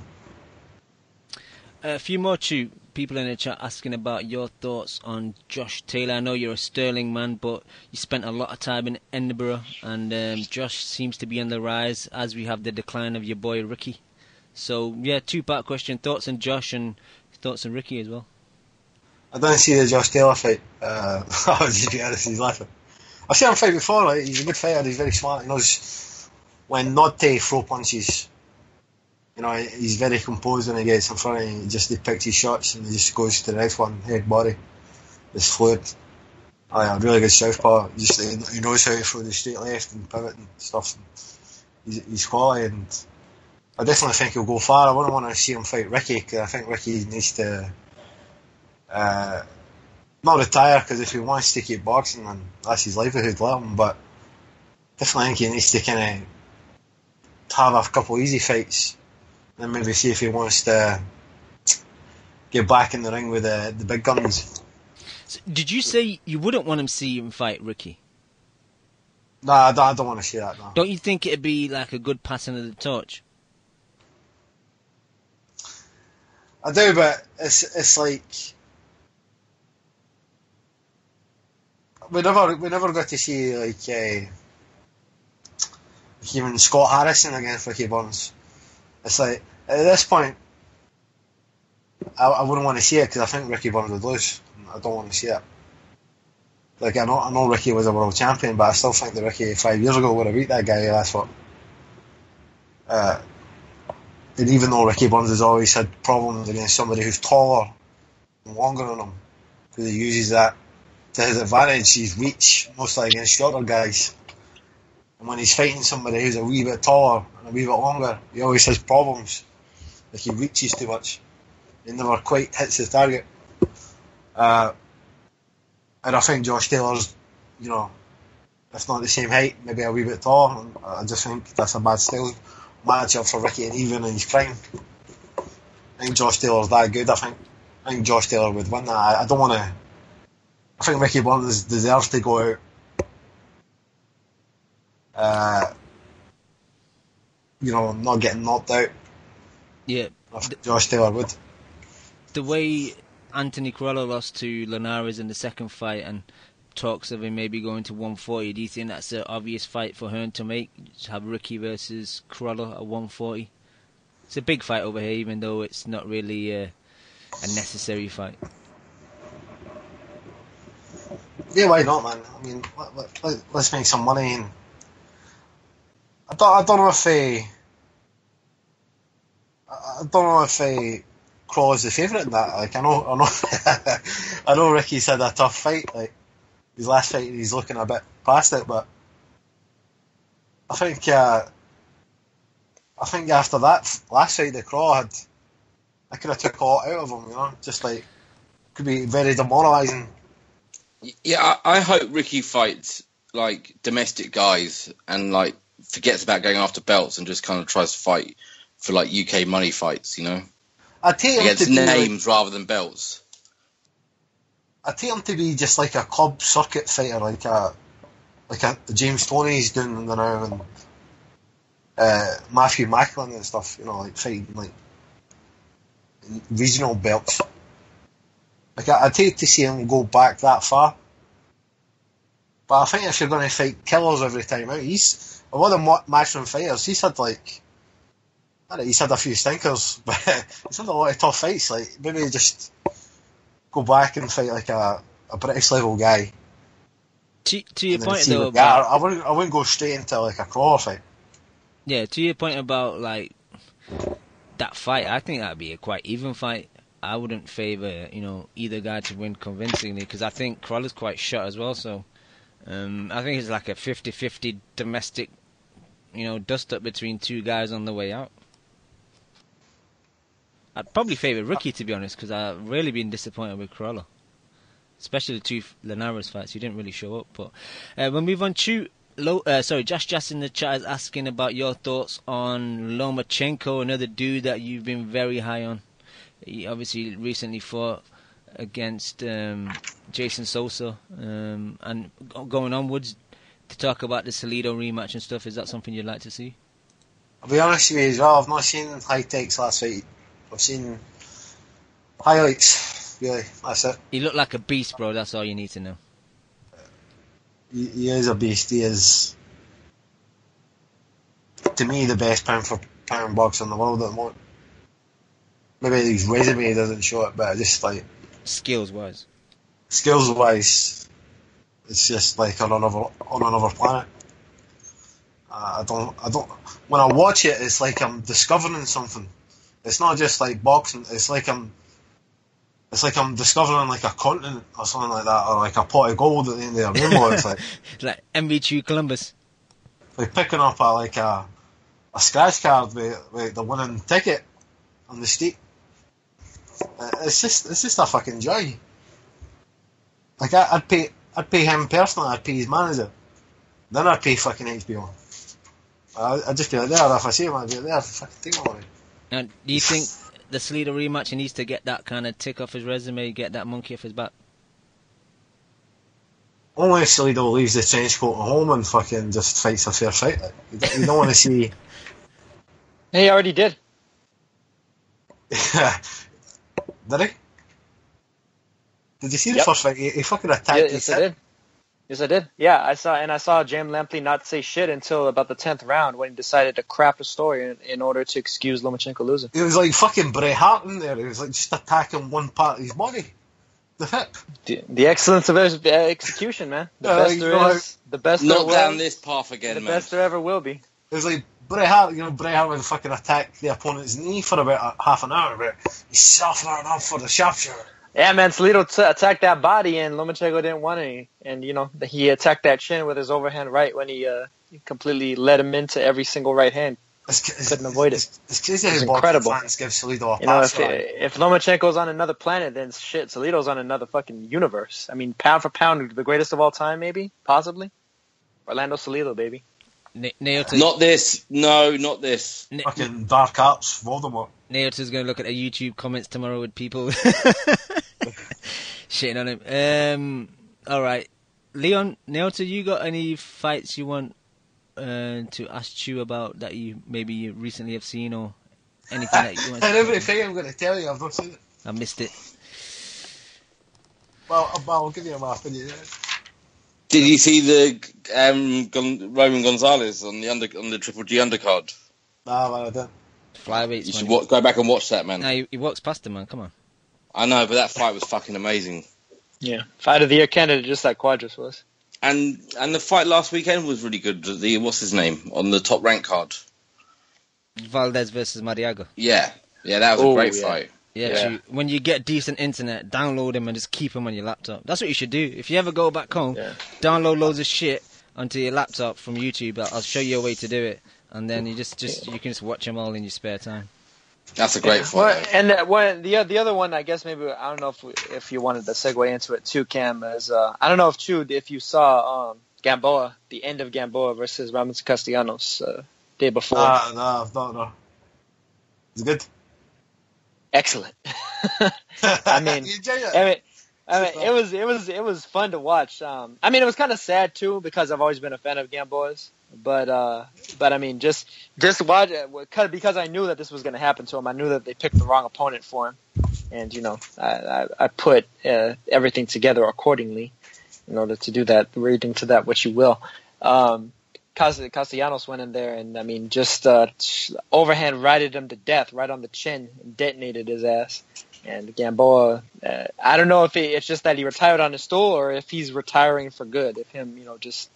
A few more, Chu. people in the chat asking about your thoughts on Josh Taylor. I know you're a Sterling man, but you spent a lot of time in Edinburgh, and Josh seems to be on the rise as we have the decline of your boy Ricky. So, yeah, two-part question. Thoughts on Josh and thoughts on Ricky as well? I didn't see the Josh Taylor fight. I'll just be honest, he's laughing. I've seen him fight before, like, he's a good fighter, he's very smart, he knows when not to throw punches. You know, he's very composed when he gets in front of you, he picks his shots and he just goes to the next one, head body. It's fluid. A really good southpaw, he knows how to throw the straight left and pivot and stuff. He's quality, and I definitely think he'll go far. I wouldn't want to see him fight Ricky, because I think Ricky needs to not retire, because if he wants to keep boxing, then that's his livelihood, let him, but definitely think he needs to kind of have a couple of easy fights, and maybe see if he wants to get back in the ring with the big guns. So did you say you wouldn't want him to see him fight Ricky? Nah, I don't want to see that, no. Don't you think it'd be like a good passing of the torch? I do, but it's like we never got to see like even Scott Harrison against Ricky Burns. It's like at this point, I wouldn't want to see it, because I think Ricky Burns would lose. I don't want to see it. Like I know Ricky was a world champion, but I still think that Ricky 5 years ago would have beat that guy. That's what. And even though Ricky Burns has always had problems against somebody who's taller and longer than him, because he uses that to his advantage, his reach, mostly against shorter guys. And when he's fighting somebody who's a wee bit taller and a wee bit longer, he always has problems. Like he reaches too much. He never quite hits the target. And I think Josh Taylor's, you know, if not the same height, maybe a wee bit taller. And I just think that's a bad style matchup for Ricky, and even in his prime. I think Josh Taylor's that good. I think Josh Taylor would win that. I don't want to. I think Ricky Burns deserves to go out. You know, not getting knocked out. Yeah. I think Josh Taylor would. The way Anthony Corello lost to Linares in the second fight, and talks of him maybe going to 140, do you think that's an obvious fight for Hearn to make? To have Ricky versus Corello at 140? It's a big fight over here, even though it's not really a necessary fight. Yeah, why not, man? I mean, let's make some money. And I don't know if Corello's the favourite in that. Like I know, I know Ricky's had a tough fight. Like his last fight, he's looking a bit past it, but I think after that last fight that Corello had, I could have took a lot out of him. You know, just like could be very demoralising. Yeah, I hope Ricky fights like domestic guys and like forgets about going after belts and just kind of tries to fight for like UK money fights. You know, I take him against to be names rather than belts. I take him to be just like a club circuit fighter, like a James Toney's doing now, and Matthew Macklin and stuff. You know, like fighting like regional belts. Like I'd take to see him go back that far. But I think if you're going to fight killers every time out, he's a lot of matchroom fighters. He's had he's had a few stinkers, but he's had a lot of tough fights. Like maybe just go back and fight like a British level guy. To your point though, I wouldn't go straight into like a crawler fight. Yeah, to your point about like that fight, I think that'd be a quite even fight. I wouldn't favour either guy to win convincingly because I think Corello's quite shot as well. So I think it's like a 50-50 domestic, dust up between two guys on the way out. I'd probably favour Ricky, to be honest, because I've really been disappointed with Corello. Especially the two Linares fights, he didn't really show up. But we'll move on to... Josh in the chat is asking about your thoughts on Lomachenko, another dude that you've been very high on. He obviously recently fought against Jason Sosa. And going onwards, to talk about the Salido rematch and stuff, is that something you'd like to see? I'll be honest with you as well, I've not seen High Tech's last fight. I've seen Highlights, really. That's it. He looked like a beast, bro. That's all you need to know. He is a beast. He is, to me, the best pound for pound boxer in the world at the moment. Maybe his resume doesn't show it, but just like Skills-wise. skills-wise, it's just like on another planet. I don't. When I watch it, it's like I'm discovering something. It's not just like boxing. It's like I'm discovering like a continent or something like that, or like a pot of gold at the end of the rainbow. It's like MV2 Columbus. like picking up a scratch card with the winning ticket on the street. It's just a fucking joy. Like I'd pay him personally. I'd pay his manager. Then I'd pay fucking HBO. I'd just be like there. If I see him, I'd be like there. Fucking take my money. Now, do you think the Salido rematch, he needs to get that kind of tick off his resume, get that monkey off his back? Only if Salido leaves the trench coat at home and fucking just fights a fair fight. Like, you don't want to see. He already did. Did he? Did you see the Yep. first fight? He fucking attacked. Yeah, yes, I did. Yes, I did. Yeah, I saw Jam Lampley not say shit until about the 10th round when he decided to crap a story in order to excuse Lomachenko losing. It was like fucking Bret Hart in there. He was like just attacking one part of his body, the hip. The excellence of his execution, man. The best you there know, is. The best there Not will. down this path again, The man. best there ever will be. It was like Bret Hart. You know, Bret Hart would fucking attack the opponent's knee for about half an hour, but he softened it up for the sharpshooter. Yeah, man, Salido attacked that body, and Lomachenko didn't want any. And, you know, he attacked that chin with his overhand right when he completely let him into every single right hand. Couldn't avoid it. It's crazy It's how incredible. fans give Salido a You know, pass. if Lomachenko's on another planet, then shit, Salido's on another fucking universe. I mean, pound for pound, the greatest of all time, maybe, possibly. Orlando Salido, baby. Naoto, Not this. No, not this. Fucking Dark Arts, Voldemort. Naoto's going to look at the YouTube comments tomorrow with people shitting on him. All right. Leon, Naoto, you got any fights you want to ask Chu about that you recently have seen or anything that you want And to everything I'm going to tell you, I've not seen it. I missed it. Well, I'll give you my opinion. Did you see the Roman Gonzalez on the Triple G undercard? Nah, man, I didn't. Flyweights. You should man. go back and watch that, man. No, he walks past him, man. Come on. I know, but that fight was fucking amazing. Yeah. Fight of the year candidate, just like Quadras was. And the fight last weekend was really good. What's his name on the top rank card? Valdez versus Mariaga. Yeah, that was a great yeah. fight. Yeah, Chu, when you get decent internet, download them and just keep them on your laptop. That's what you should do. If you ever go back home, download loads of shit onto your laptop from YouTube. I'll show you a way to do it, and then you you can just watch them all in your spare time. That's a great Well, fight. and the other one, I guess maybe I don't know if you wanted to segue into it too, Cam. Is I don't know if you saw Gamboa, the end of Gamboa versus Ramos Castellanos day before. Nah, no. It's good. Excellent. I mean, You enjoy it? it was fun to watch. I mean, it was kind of sad too because I've always been a fan of Gamboa's. But I mean, just watch it because I knew that this was going to happen to him. I knew that they picked the wrong opponent for him, and you know, I put everything together accordingly in order to do that. Reading to that what you will. Castellanos went in there and I mean, just overhand righted him to death right on the chin and detonated his ass. And Gamboa, I don't know if it's just that he retired on his stool or if he's retiring for good. If him, you know, just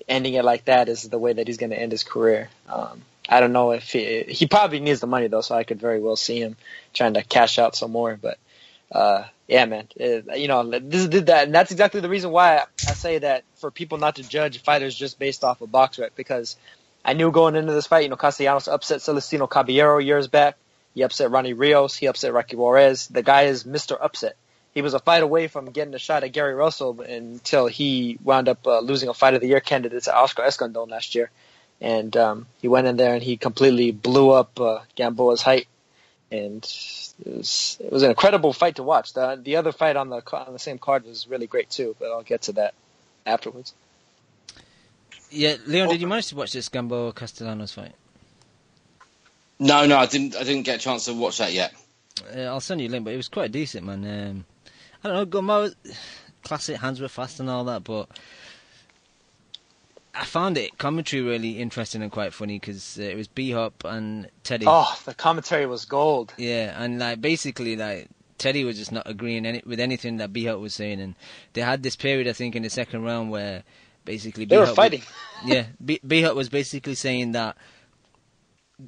ending it like that is the way that he's going to end his career. I don't know if he probably needs the money though, so I could very well see him trying to cash out some more. But yeah, man, you know, and that's exactly the reason why I say that for people not to judge fighters just based off of box rep, because I knew going into this fight, you know, Castellanos upset Celestino Caballero years back. He upset Ronnie Rios. He upset Rocky Juarez. The guy is Mr. Upset. He was a fight away from getting a shot at Gary Russell until he wound up losing a Fight of the Year candidate to Oscar Escandón last year. And he went in there and he completely blew up Gamboa's height. And it was an incredible fight to watch. The other fight on the same card was really great too, but I'll get to that afterwards. Yeah, Leon, did you manage to watch this Gamboa Castellanos fight? No, I didn't get a chance to watch that yet. I'll send you a link, but it was quite decent, man. I don't know, Gamboa, classic, hands were fast and all that, but I found it commentary really interesting and quite funny because it was B-Hop and Teddy. Oh, the commentary was gold. Yeah, and like basically like Teddy was just not agreeing with anything that B-Hop was saying, and they had this period I think in the second round where basically they were fighting. B-Hop was basically saying that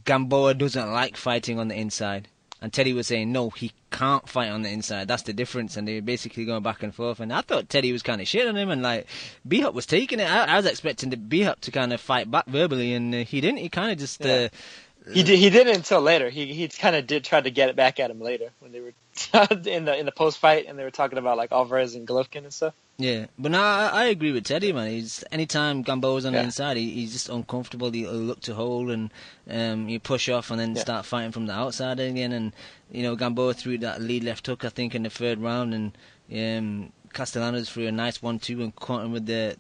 Gamboa doesn't like fighting on the inside. And Teddy was saying, no, he can't fight on the inside. That's the difference. And they were basically going back and forth. And I thought Teddy was kind of shit on him. And, like, B-Hop was taking it. I was expecting the B-Hop to kind of fight back verbally. And he didn't. He kind of just... He didn't until later. He kind of did try to get it back at him later when they were in the post-fight. And they were talking about, like, Alvarez and Golovkin and stuff. Yeah, but no, I agree with Teddy, man. Anytime Gamboa's on the inside, he's just uncomfortable. He'll look to hold and you push off and then start fighting from the outside again. And, you know, Gamboa threw that lead left hook, I think, in the third round. And Castellanos threw a nice 1-2 and caught him with the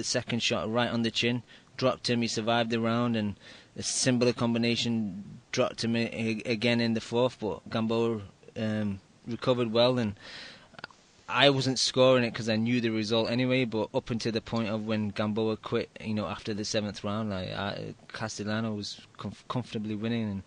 second shot right on the chin. Dropped him, he survived the round. And a similar combination dropped him again in the fourth. But Gamboa recovered well, and I wasn't scoring it because I knew the result anyway, but up until the point of when Gamboa quit, you know, after the seventh round, Castellano was comfortably winning, and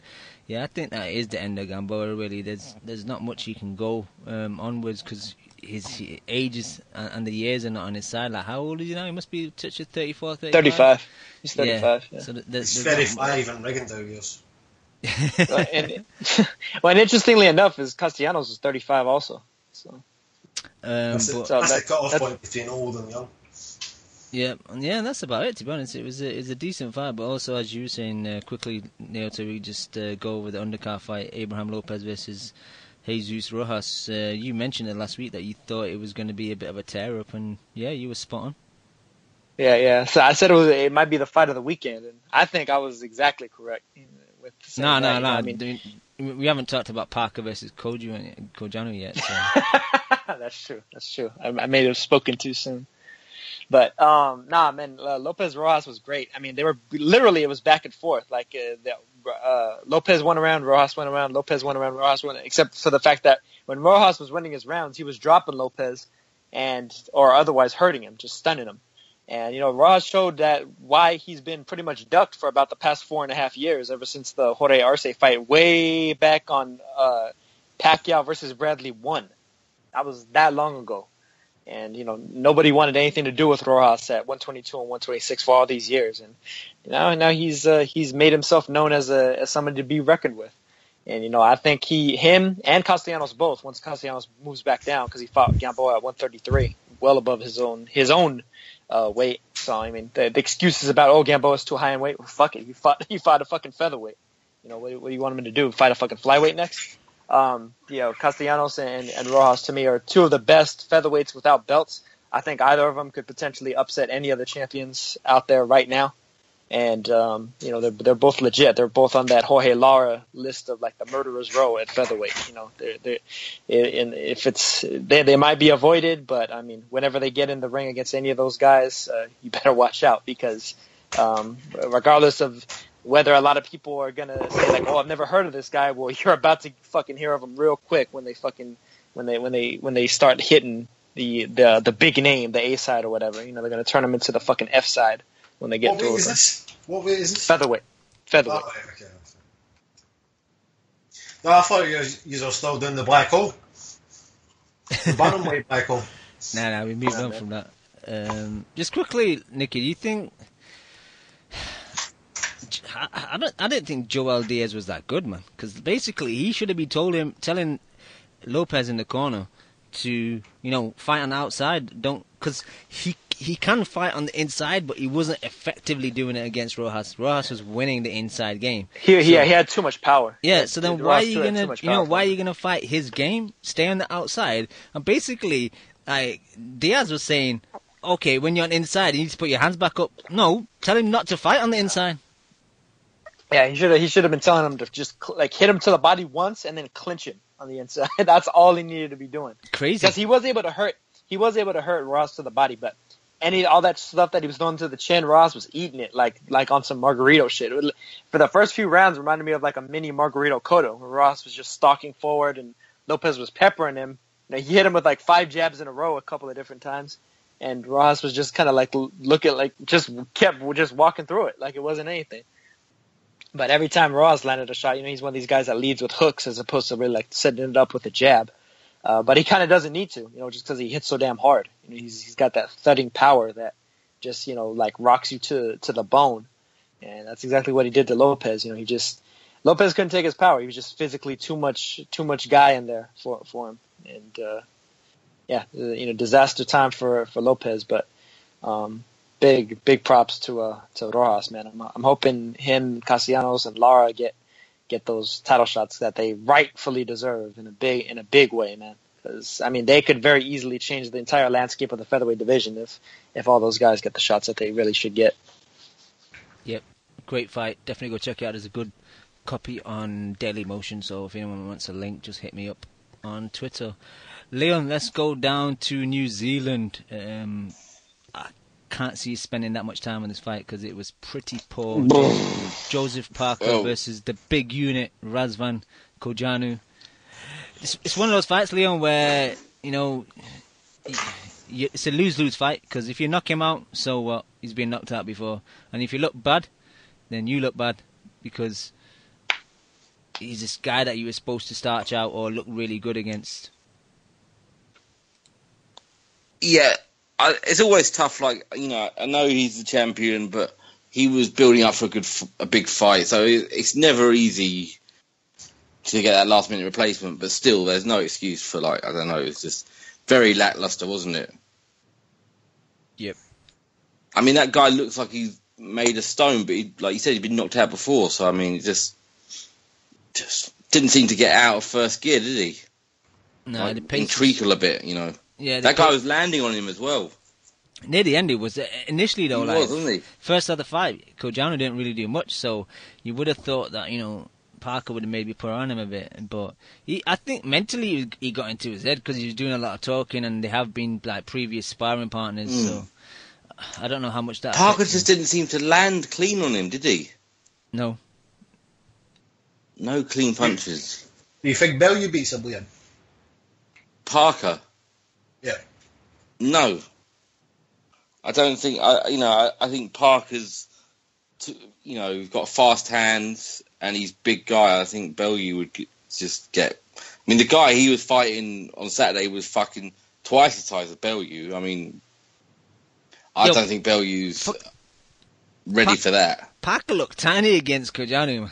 yeah, I think that is the end of Gamboa. Really, there's not much he can go onwards because his ages and the years are not on his side. Like, how old is he now? He must be touched at 34, 35. 35. He's 35. Yeah. So he's 35 in Riggindale years. and interestingly enough, Castellanos was 35 also. So. That's the cut-off point between old and young. Yeah, that's about it. To be honest, it was a decent fight, but also as you were saying, quickly, Neil, to just go over the undercard fight, Abraham Lopez versus Jesus Rojas. You mentioned it last week that you thought it was going to be a bit of a tear-up, and yeah, you were spot on. Yeah. So I said it might be the fight of the weekend, and I think I was exactly correct. No. I mean, we haven't talked about Parker versus Kojanu yet. So. That's true. I may have spoken too soon. But, Lopez Rojas was great. I mean, they were literally, it was back and forth. Like, Lopez won a round, Rojas won a round, Lopez won a round, Rojas won, except for the fact that when Rojas was winning his rounds, he was dropping Lopez or otherwise hurting him, just stunning him. And, you know, Rojas showed that why he's been pretty much ducked for about the past 4.5 years, ever since the Jorge Arce fight way back on Pacquiao versus Bradley 1. That was that long ago. And, you know, nobody wanted anything to do with Rojas at 122 and 126 for all these years. And now he's made himself known as someone to be reckoned with. And, you know, I think him and Castellanos both, once Castellanos moves back down, because he fought Gamboa at 133, well above his own weight. So, I mean, the excuses about, Gamboa's too high in weight, well, fuck it. He fought a fucking featherweight. You know, what do you want him to do? Fight a fucking flyweight next? Castellanos and Rojas to me are two of the best featherweights without belts. I think either of them could potentially upset any of the champions out there right now. And, they're both legit. They're both on that Jorge Lara list of like the murderer's row at featherweight. You know, they might be avoided, but I mean, whenever they get in the ring against any of those guys, you better watch out because, regardless of whether a lot of people are gonna say like, "Oh, I've never heard of this guy," well, you're about to fucking hear of him real quick when they start hitting the big name, the A side or whatever. You know, they're gonna turn them into the fucking F side when they get what through. What weight is this? Featherweight. Oh, right, okay. No, I thought you were still doing the black hole. The bantamweight black hole. No, we moved on from that. Just quickly, Nicky, do you think? I didn't think Joel Diaz was that good, man. Because basically, he should have been telling Lopez in the corner to, you know, fight on the outside. Because he can fight on the inside, but he wasn't effectively doing it against Rojas. Rojas was winning the inside game. He had too much power. Yeah, so then why are you gonna fight his game? Stay on the outside, and basically, like Diaz was saying, okay, when you're on the inside, you need to put your hands back up. No, tell him not to fight on the inside. Yeah, he should have been telling him to just like hit him to the body once and then clinch him on the inside. That's all he needed to be doing. Crazy. Because he was able to hurt Ross to the body, but all that stuff that he was throwing to the chin, Ross was eating it like on some Margarito shit. For the first few rounds, it reminded me of like a mini Margarito Cotto, where Ross was just stalking forward and Lopez was peppering him. He hit him with like 5 jabs in a row a couple of different times, and Ross was just kind of like kept walking through it like it wasn't anything. But every time Ross landed a shot, he's one of these guys that leads with hooks as opposed to really like setting it up with a jab. But he kind of doesn't need to, just because he hits so damn hard. He's got that thudding power that just like rocks you to the bone, and that's exactly what he did to Lopez. Lopez couldn't take his power. He was just physically too much guy in there for him. And disaster time for Lopez. But big props to Rojas, man. I'm hoping him, Castellanos, and Lara get those title shots that they rightfully deserve in a big way, man. Because they could very easily change the entire landscape of the featherweight division if all those guys get the shots that they really should get. Yep, great fight. Definitely go check it out. There's a good copy on Daily Motion, so if anyone wants a link, just hit me up on Twitter. Leon, let's go down to New Zealand. I can't see you spending that much time on this fight because it was pretty poor. Joseph Parker versus the big unit, Razvan Kojanu. It's one of those fights, Leon, where, it's a lose-lose fight, because if you knock him out, so what? He's been knocked out before. And if you look bad, then you look bad, because he's this guy that you were supposed to starch out or look really good against. Yeah, it's always tough. I know he's the champion, but he was building up for a big fight, so it's never easy to get that last minute replacement. But still, there's no excuse for I don't know. It's just very lackluster, wasn't it? Yep. That guy looks like he's made of stone, but like you said, he'd been knocked out before. So it just didn't seem to get out of first gear, did he? No, the pace treacle a bit, Yeah, that guy was landing on him as well. Near the end, it was initially though. Wasn't he? First of the fight, Kojanu didn't really do much, so you would have thought that Parker would have maybe put on him a bit, but I think mentally he got into his head because he was doing a lot of talking, and they have been previous sparring partners. So I don't know how much that. Parker just didn't seem to land clean on him, did he? No clean punches. Do you think Bellew beats him, Liam? Parker? Yeah. No. I don't think. I think Parker's, got fast hands and he's big guy. I think Bellew would just get. The guy he was fighting on Saturday was fucking twice the size of Bellew. I don't think Bellew's ready for that. Parker looked tiny against Kojanu.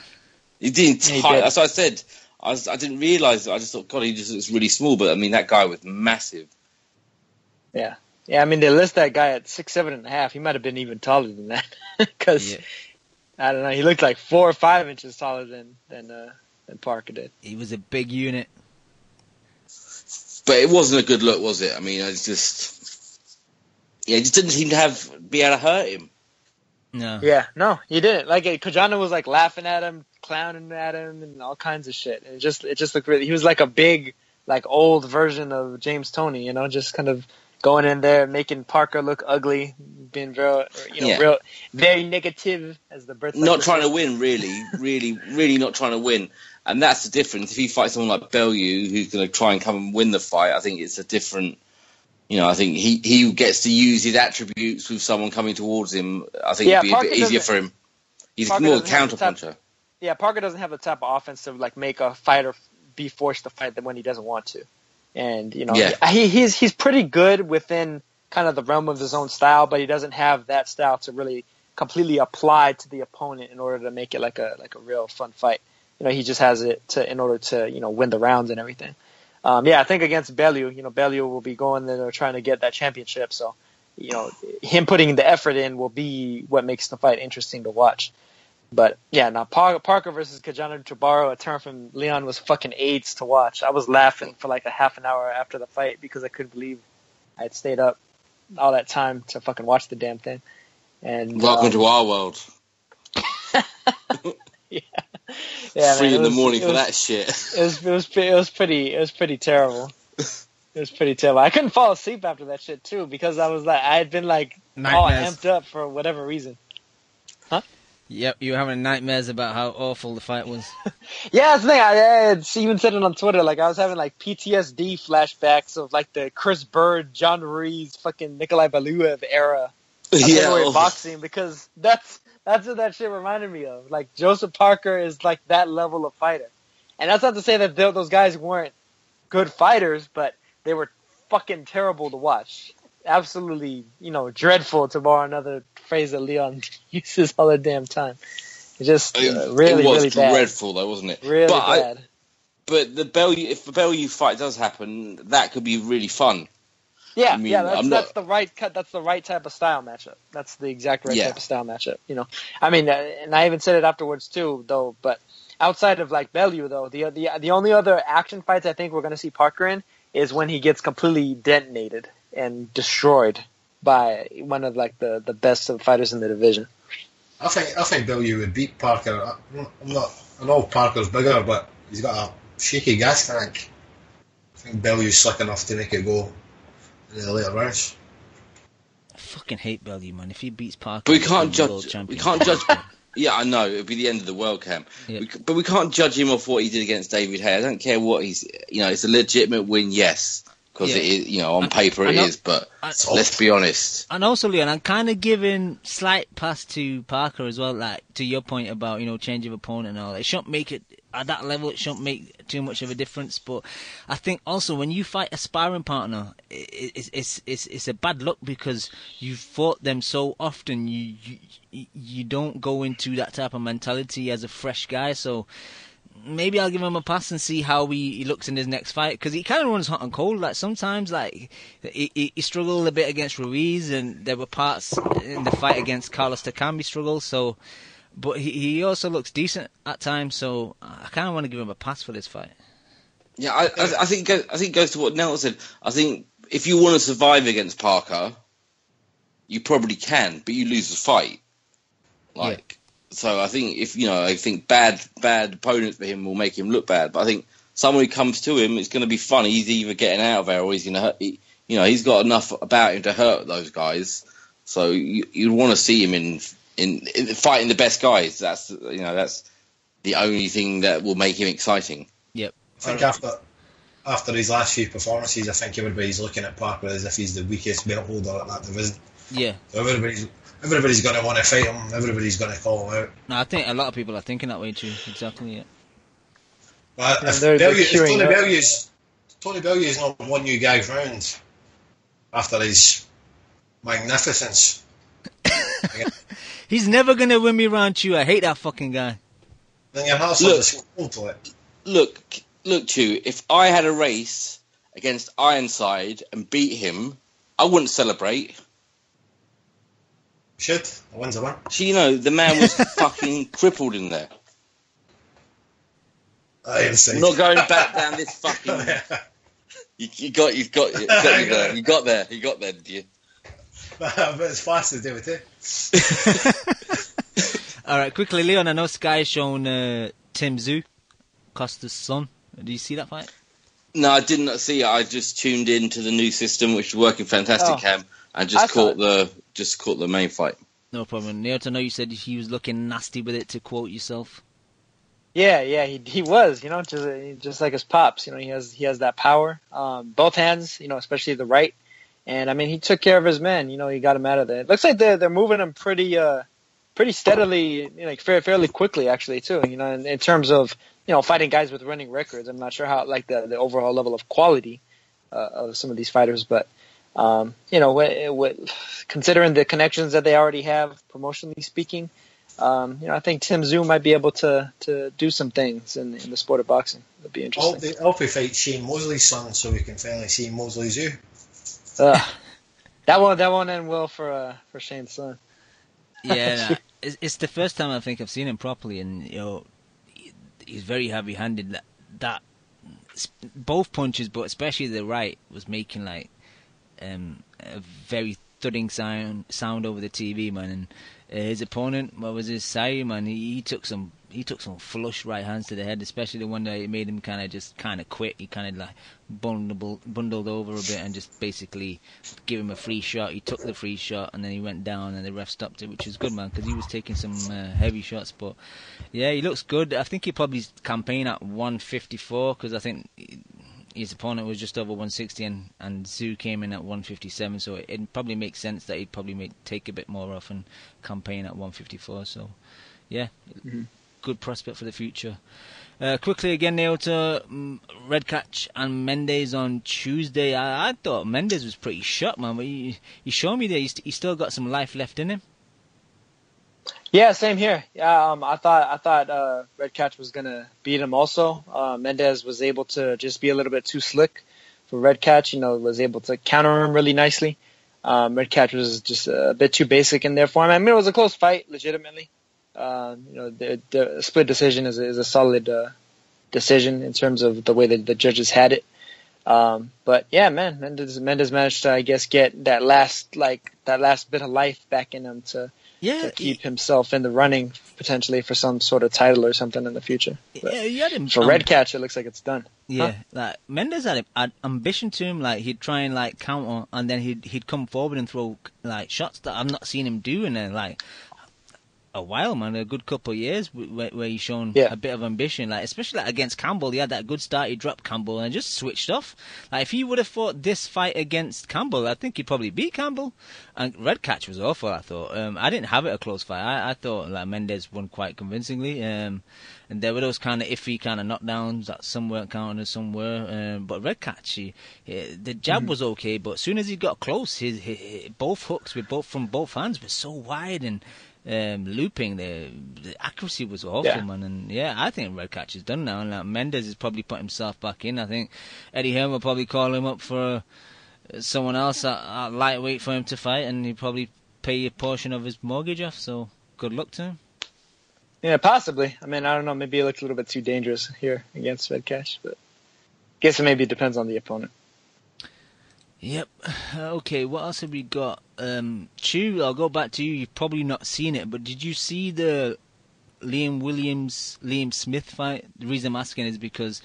He didn't. That's what I said. I didn't realise it. I just thought, God, he just looks really small. But that guy was massive. Yeah. Yeah, they list that guy at 6'7.5". He might have been even taller than that, because I don't know. He looked like 4 or 5 inches taller than Parker did. He was a big unit, but it wasn't a good look, was it? It just didn't seem to be able to hurt him. No. Yeah, no, he didn't. Kojanu was laughing at him, clowning at him, and all kinds of shit. And it just looked really. He was like a big, old version of James Toney, just kind of going in there, making Parker look ugly, being real, real, very negative as the birth. Not trying to win, really not trying to win. And that's the difference. If you fight someone like Bellew, who's going to try and come and win the fight, I think it's a different. I think he gets to use his attributes with someone coming towards him. I think it'd be a bit easier for him. He's more a counter-puncher. Yeah, Parker doesn't have the type of offense to make a fighter be forced to fight when he doesn't want to. And, he's pretty good within kind of the realm of his own style, but he doesn't have that style to really completely apply to the opponent in order to make it like a real fun fight. He just has it in order to, win the rounds and everything. I think against Bellew, Bellew will be going there trying to get that championship. So, him putting the effort in will be what makes the fight interesting to watch. But now Parker versus Kojanu, to borrow a term from Leon, was fucking AIDS to watch. I was laughing for a half an hour after the fight because I couldn't believe I had stayed up all that time to fucking watch the damn thing. And welcome to our world. Yeah, 3 in the morning for that shit. It was pretty terrible. It was pretty terrible. I couldn't fall asleep after that shit too because I had been like all Nightmares. amped up for whatever reason. Yep, you were having nightmares about how awful the fight was. Yeah, that's the thing. I even said it on Twitter. Like I was having like PTSD flashbacks of like the Chris Bird, John Ruiz, fucking Nikolai Valuev era of heavyweight boxing because that's what that shit reminded me of. Like Joseph Parker is like that level of fighter, and that's not to say that those guys weren't good fighters, but they were fucking terrible to watch. Absolutely, dreadful, to borrow another phrase that Leon uses all the damn time. It's just really, it was really bad. dreadful, though, wasn't it? Really bad. But if the Bellew fight does happen, that could be really fun. Yeah, I mean, that's the right cut. That's the right type of style matchup. That's the exact right type of style matchup. I mean, and I even said it afterwards too, though. But outside of like Bellew, though, the only other action fights I think we're going to see Parker in is when he gets completely detonated and destroyed by one of like the best of fighters in the division. I think Bellew would beat Parker. I know Parker's bigger, but he's got a shaky gas tank. I think Bellew's slick enough to make it go in the later rounds. I fucking hate Bellew, man. If he beats Parker, but we can't judge. Champion. Yeah, I know it'd be the end of the world, Cam. Yeah. But we can't judge him off what he did against David Hay. I don't care what he's. It's a legitimate win, yes, because it is. On paper it is, but let's be honest. And also, Leon, I'm kind of giving slight pass to Parker as well. Like to your point about change of opponent and all. It shouldn't make it at that level. It shouldn't make too much of a difference. But I think also when you fight a sparring partner, it's a bad luck because you've fought them so often. You don't go into that type of mentality as a fresh guy. So maybe I'll give him a pass and see how he looks in his next fight, because he kind of runs hot and cold. Like sometimes, like he struggled a bit against Ruiz, and there were parts in the fight against Carlos Takam he struggled. So, but he also looks decent at times. So I kind of want to give him a pass for this fight. Yeah, I think it goes to what Nell said. I think if you want to survive against Parker, you probably can, but you lose the fight. So I think I think bad opponents for him will make him look bad. But I think someone who comes to him, it's going to be fun. He's either getting out of there or he's going to hurt. He's got enough about him to hurt those guys. So you'd want to see him in fighting the best guys. That's the only thing that will make him exciting. Yep. I think after his last few performances, I think everybody's looking at Parker as if he's the weakest belt holder at that division. Yeah. So everybody's going to want to fight him. Everybody's going to call him out. No, I think a lot of people are thinking that way too. Exactly. Yeah. But if Tony Bellew's not won you guys round after his magnificence. He's never gonna win me round two. I hate that fucking guy. Then your heart's not the cool to it. Look, Chew, if I had a race against Ironside and beat him, I wouldn't celebrate. Should. A win's a win. So, the man was fucking crippled in there. I'm not going back down this fucking... You got there, did you? But as fast as they would do. Alright, quickly, Leon, I know Sky's shown Tim Tszyu, Costa's son. Did you see that fight? No, I did not see it. I just tuned in to the new system, which is working fantastic, Cam, and just caught the main fight. No problem. Leon, I know you said he was looking nasty with it, to quote yourself. Yeah, he was, just like his pops, he has that power, both hands, especially the right, and I mean he took care of his men, he got him out of there. It looks like they're moving him pretty steadily, like fairly quickly actually too, in terms of fighting guys with running records. I'm not sure how like the overall level of quality of some of these fighters, but considering the connections that they already have promotionally speaking. I think Tim Tszyu might be able to do some things in the sport of boxing. That'd be interesting. I'll be fight Shane Mosley's son, so we can finally see Mosley Tszyu. That won't end well for Shane's son. Yeah, it's the first time I think I've seen him properly, and he's very heavy-handed. That both punches, but especially the right, was making like a very thudding sound over the TV, man. And his opponent, what was his Sari, man? He took some he took some flush right hands to the head, especially the one that it made him kind of quit. He kind of like bundled over a bit and just basically give him a free shot. He took the free shot and then he went down and the ref stopped it, which is good, man, because he was taking some heavy shots. But yeah, he looks good. I think he probably campaigned at 154 because I think his opponent was just over 160 and Zoo came in at 157, so it probably makes sense that he'd probably take a bit more off and campaign at 154. So yeah, good prospect for the future. Quickly again, Naoto, Redcatch and Mendes on Tuesday. I thought Mendes was pretty shot, man, but he showed me that he's still got some life left in him. Yeah, same here. Yeah, I thought Redcatch was gonna beat him also. Mendes was able to just be a little bit too slick for Redcatch. Was able to counter him really nicely. Redcatch was just a bit too basic in there for him. I mean, it was a close fight, legitimately. The split decision is a solid decision in terms of the way that the judges had it. But yeah, man, Mendes managed to, I guess, get that last bit of life back in him to keep himself in the running potentially for some sort of title or something in the future. But he had him, for Redcatch, it looks like it's done. Yeah, like Mendes had ambition to him. Like he'd try and like counter, and then he'd come forward and throw like shots that I've not seen him do in like a while, man. A good couple of years where he's shown a bit of ambition. Like especially like against Campbell, he had that good start. He dropped Campbell and just switched off. Like if he would have fought this fight against Campbell, I think he'd probably beat Campbell. And Redcatch was awful, I thought. I didn't have it a close fight. I thought like Mendes won quite convincingly. And there were those kind of iffy kind of knockdowns that some weren't counted and some were. But Redcatch, the jab was okay, but as soon as he got close, his both hooks from both hands were so wide and looping. The accuracy was awful, man. And yeah, I think Redcatch is done now. And Mendes has probably put himself back in. I think Eddie Hearn will probably call him up for someone else at lightweight for him to fight, and he'll probably pay a portion of his mortgage off. So good luck to him. Yeah, possibly. I mean, I don't know. Maybe it looked a little bit too dangerous here against Redcatch, but I guess it maybe depends on the opponent. Yep. Okay, what else have we got? Chew, I'll go back to you. You've probably not seen it, but did you see the Liam Smith fight? The reason I'm asking is because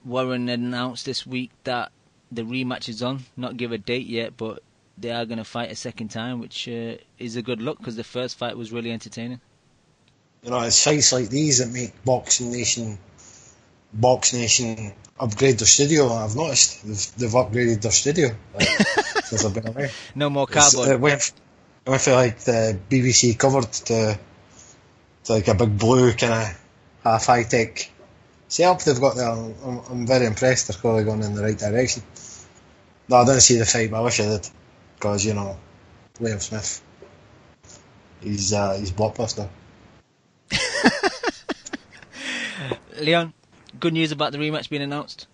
Warren announced this week that the rematch is on. Not give a date yet, but they are going to fight a second time, which is a good look because the first fight was really entertaining. It's fights like these that make Box Nation upgrade their studio. I've noticed they've upgraded their studio since I've been away. No more cardboard. It went from like the BBC covered to like a big blue kind of half high tech setup they've got there. I'm very impressed. They're clearly going in the right direction. No, I didn't see the fight, but I wish I did because Liam Smith, he's blockbuster. Leon, good news about the rematch being announced?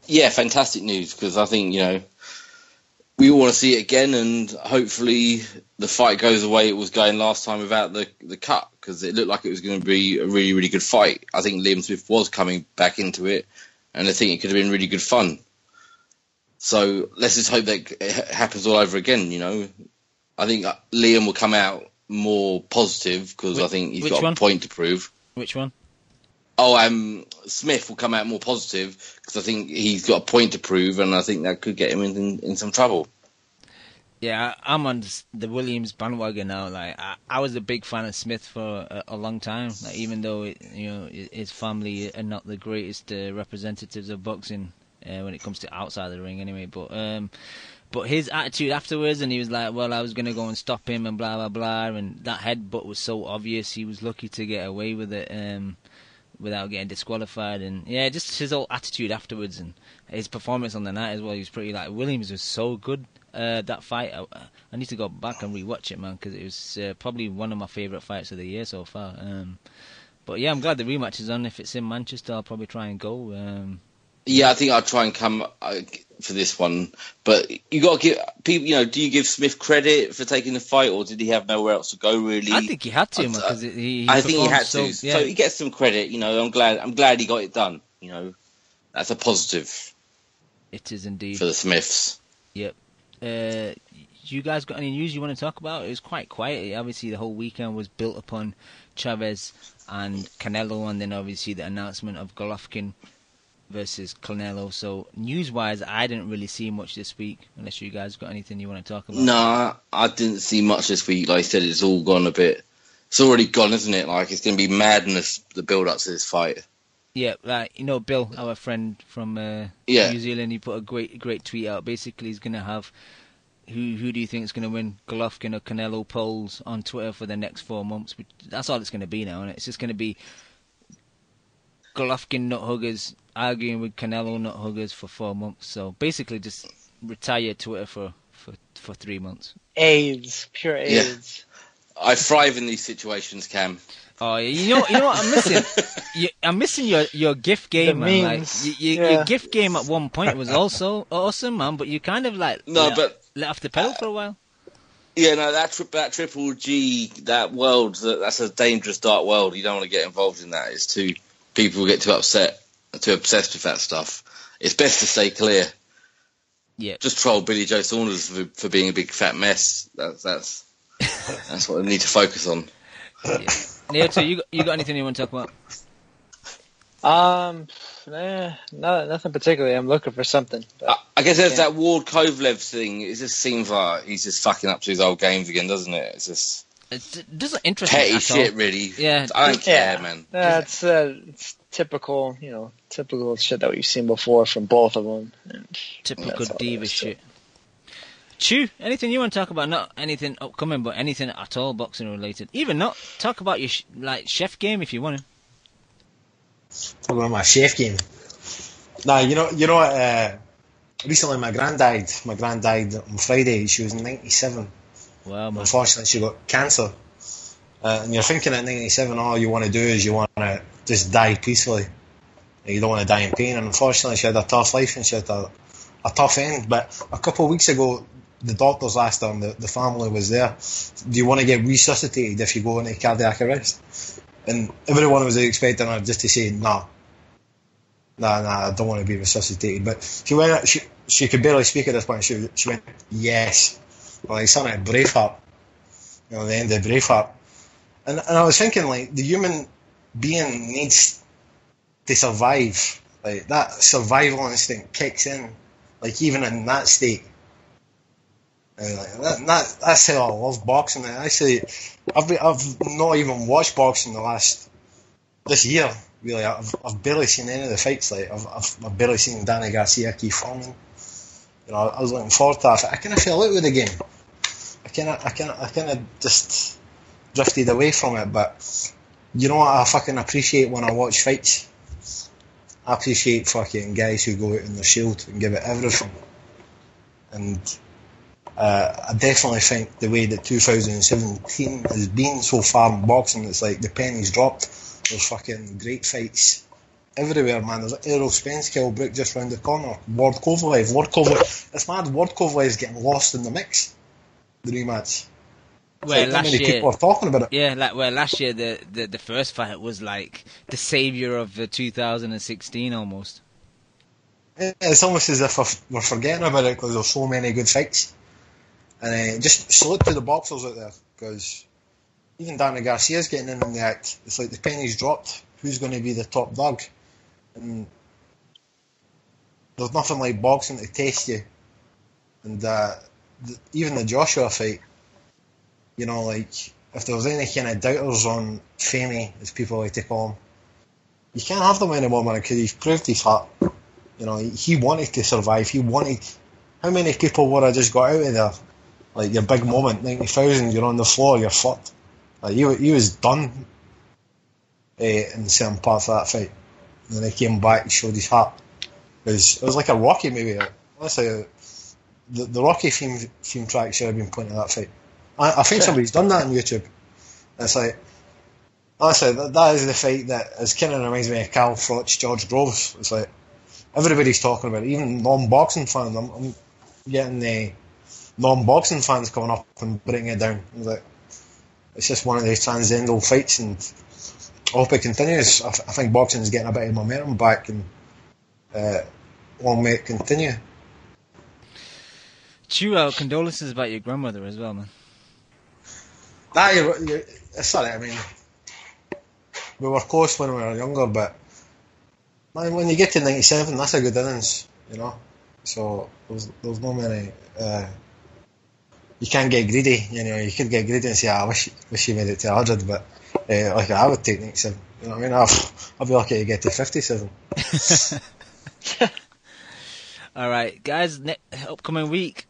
Yeah, fantastic news, because I think, we all want to see it again, and hopefully the fight goes the way it was going last time without the cut, because it looked like it was going to be a really, really good fight. I think Liam Smith was coming back into it, and I think it could have been really good fun. So let's just hope that it happens all over again, I think Liam will come out more positive, because I think he's got a point to prove. Which one? Smith will come out more positive because I think he's got a point to prove, and I think that could get him in some trouble. Yeah, I'm on the Williams bandwagon now. Like I was a big fan of Smith for a long time. Like, even though his family are not the greatest representatives of boxing when it comes to outside the ring, anyway. But his attitude afterwards, and he was like, "Well, I was gonna go and stop him," and blah blah blah. And that headbutt was so obvious. He was lucky to get away with it. Without getting disqualified, and yeah, just his whole attitude afterwards and his performance on the night as well. He was pretty Williams was so good that fight. I need to go back and rewatch it, man, because it was probably one of my favourite fights of the year so far. But yeah, I'm glad the rematch is on. If it's in Manchester, I'll probably try and go. Yeah, I think I'll try and come for this one. But you got to give people, do you give Smith credit for taking the fight, or did he have nowhere else to go? Really, I think he had to, because I think he had to. So he gets some credit. I'm glad he got it done. That's a positive. It is indeed for the Smiths. Yep. Do you guys got any news you want to talk about? It was quite quiet. Obviously, the whole weekend was built upon Chavez and Canelo, and then obviously the announcement of Golovkin versus Canelo. So news-wise, I didn't really see much this week, unless you guys got anything you want to talk about. No, I didn't see much this week. Like I said, it's all gone a bit. It's already gone, isn't it? Like, it's going to be madness, the build-up to this fight. Yeah, like, you know, Bill, our friend from Yeah. New Zealand, he put a great tweet out. Basically, he's going to have who do you think is going to win, Golovkin or Canelo, polls on Twitter for the next 4 months. That's all it's going to be now, and it's just going to be Golovkin nut huggers arguing with Canelo nut huggers for 4 months. So basically, just retire Twitter for 3 months. AIDS, pure AIDS. Yeah. I thrive in these situations, Cam. Oh, you know what I'm missing? I'm missing your GIF game, The man. memes. Like, your GIF game at one point was also awesome, man. But you kind of like let off the pedal for a while. Yeah, no, that Triple G, that world, that's a dangerous, dark world. You don't want to get involved in that. It's too people get too upset, too obsessed with that stuff. It's best to stay clear. Yeah, just troll Billy Joe Saunders for being a big fat mess. That's what I need to focus on. Yeah. Neo, so you got anything you want to talk about? Nothing particularly. I'm looking for something. I guess there's that Ward Kovalev thing. It just seems like he's just fucking up to his old games again, doesn't it? It's just it doesn't interest me petty at shit, all. really. Yeah, I don't care, man. It's typical, typical shit that we've seen before from both of them. Typical diva shit. Chew, anything you want to talk about? Not anything upcoming, but anything at all boxing related. Even not talk about your chef game if you want to. Talk about my chef game. Nah, you know what? Recently, my gran died on Friday. She was 97. Wow, man. Unfortunately, she got cancer. And you're thinking at 97, all you want to do is you want to just die peacefully. You don't want to die in pain. And unfortunately, she had a tough life and she had a tough end. But a couple of weeks ago, the doctors asked her, and the family was there, do you want to get resuscitated if you go into cardiac arrest? And everyone was expecting her just to say, nah, I don't want to be resuscitated. But she could barely speak at this point. She went, yes. Well, like something like Braveheart. The end of Braveheart. And I was thinking, like, the human being needs to survive. Like, that survival instinct kicks in, like, even in that state. That's how I love boxing. Actually, I've not even watched boxing this year. Really, I've barely seen any of the fights. Like I've barely seen Danny Garcia, Keith Foreman. I was looking forward to that. I kind of fell out with the game. I kind of just drifted away from it. But you know what I fucking appreciate when I watch fights? I appreciate fucking guys who go out in their shield and give it everything. And I definitely think the way that 2017 has been so far in boxing, it's like the penny's dropped. There's fucking great fights everywhere, man. There's Errol Spence, Kell Brook just round the corner. Ward Kovalev. It's mad. Ward Kovalev's getting lost in the mix. The rematch. Well, last year, people are talking about it. Yeah, last year the first fight was like the saviour of 2016 almost. It's almost as if we're forgetting about it because there's so many good fights. And just salute to the boxers out there, because even Danny Garcia's getting in the act. It's like the penny's dropped. Who's going to be the top dog? And there's nothing like boxing to test you. And even the Joshua fight, like, if there was any kind of doubters on Famey, as people like to call him, you can't have them anymore, man, because he's proved his heart. He wanted to survive. How many people would have just got out of there? Like, your big moment, 90,000, you're on the floor, you're fucked. Like, he was done in certain parts of that fight. And then he came back and showed his heart. It was like a Rocky movie. Honestly, the Rocky theme track should have been put into that fight. I think somebody's done that on YouTube. It's like, honestly, that is the fight that kind of reminds me of Carl Froch, George Groves. It's like, everybody's talking about it, even non-boxing fans. I'm getting the non-boxing fans coming up and bringing it down. It's just one of these transcendental fights, and I hope it continues. I think boxing is getting a bit of momentum back, and long may it continue. Chew out condolences about your grandmother as well, man. Nah, sorry, I mean, we were close when we were younger, but man, when you get to 97, that's a good innings, you know. So there's no many. You can't get greedy, you know. You could get greedy and say, I wish you made it to 100, but like I would take 97. You know what I mean? I'll be lucky to get to 57. All right, guys. Upcoming week,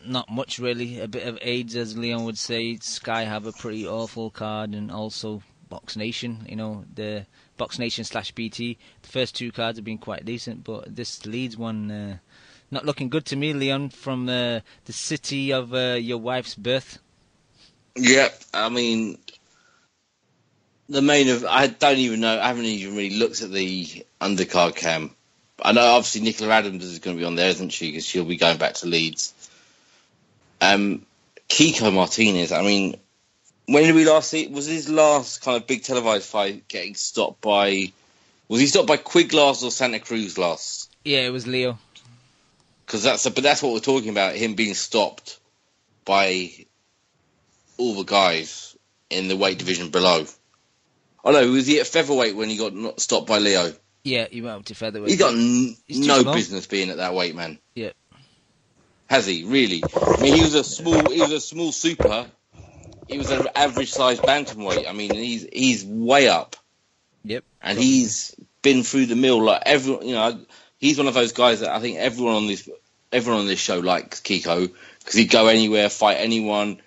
not much really. A bit of AIDS, as Leon would say. Sky have a pretty awful card, and also Box Nation. You know, the Box Nation /BT. The first two cards have been quite decent, but this Leeds one. Not looking good to me, Leon, from the city of your wife's birth. Yeah, I mean, I don't even know. I haven't even really looked at the undercard cam. I know obviously Nicola Adams is going to be on there, isn't she? Because she'll be going back to Leeds. Kiko Martinez. I mean, when did we last see? Was his last kind of big televised fight getting stopped by? Was he stopped by Quigg last or Santa Cruz last? Yeah, it was Leo. But that's what we're talking about, him being stopped by all the guys in the weight division below. Oh no, was he at featherweight when he got stopped by Leo? Yeah, he went up to featherweight. He got no business being at that weight, man. Yeah. Has he really? I mean, he was a small super. He was an average sized bantamweight. I mean, he's way up. Yep. And he's been through the mill like everyone. You know, he's one of those guys that I think everyone on this show likes Kiko because he'd go anywhere, fight anyone.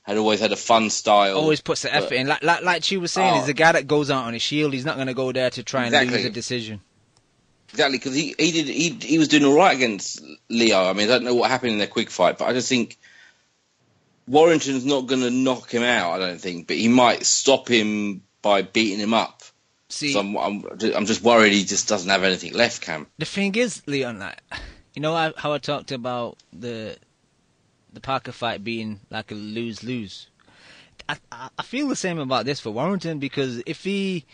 Had always had a fun style. Always puts the effort in. Like she was saying, he's the guy that goes out on his shield. He's not going to go there to try and lose a decision. Exactly, because he was doing all right against Leo. I mean, I don't know what happened in their quick fight, but I just think Warrington's not going to knock him out. I don't think, but he might stop him by beating him up. See, so I'm just worried he just doesn't have anything left, Cam. The thing is, Leon, you know how I talked about the Parker fight being like a lose-lose. I feel the same about this for Warrington, because if he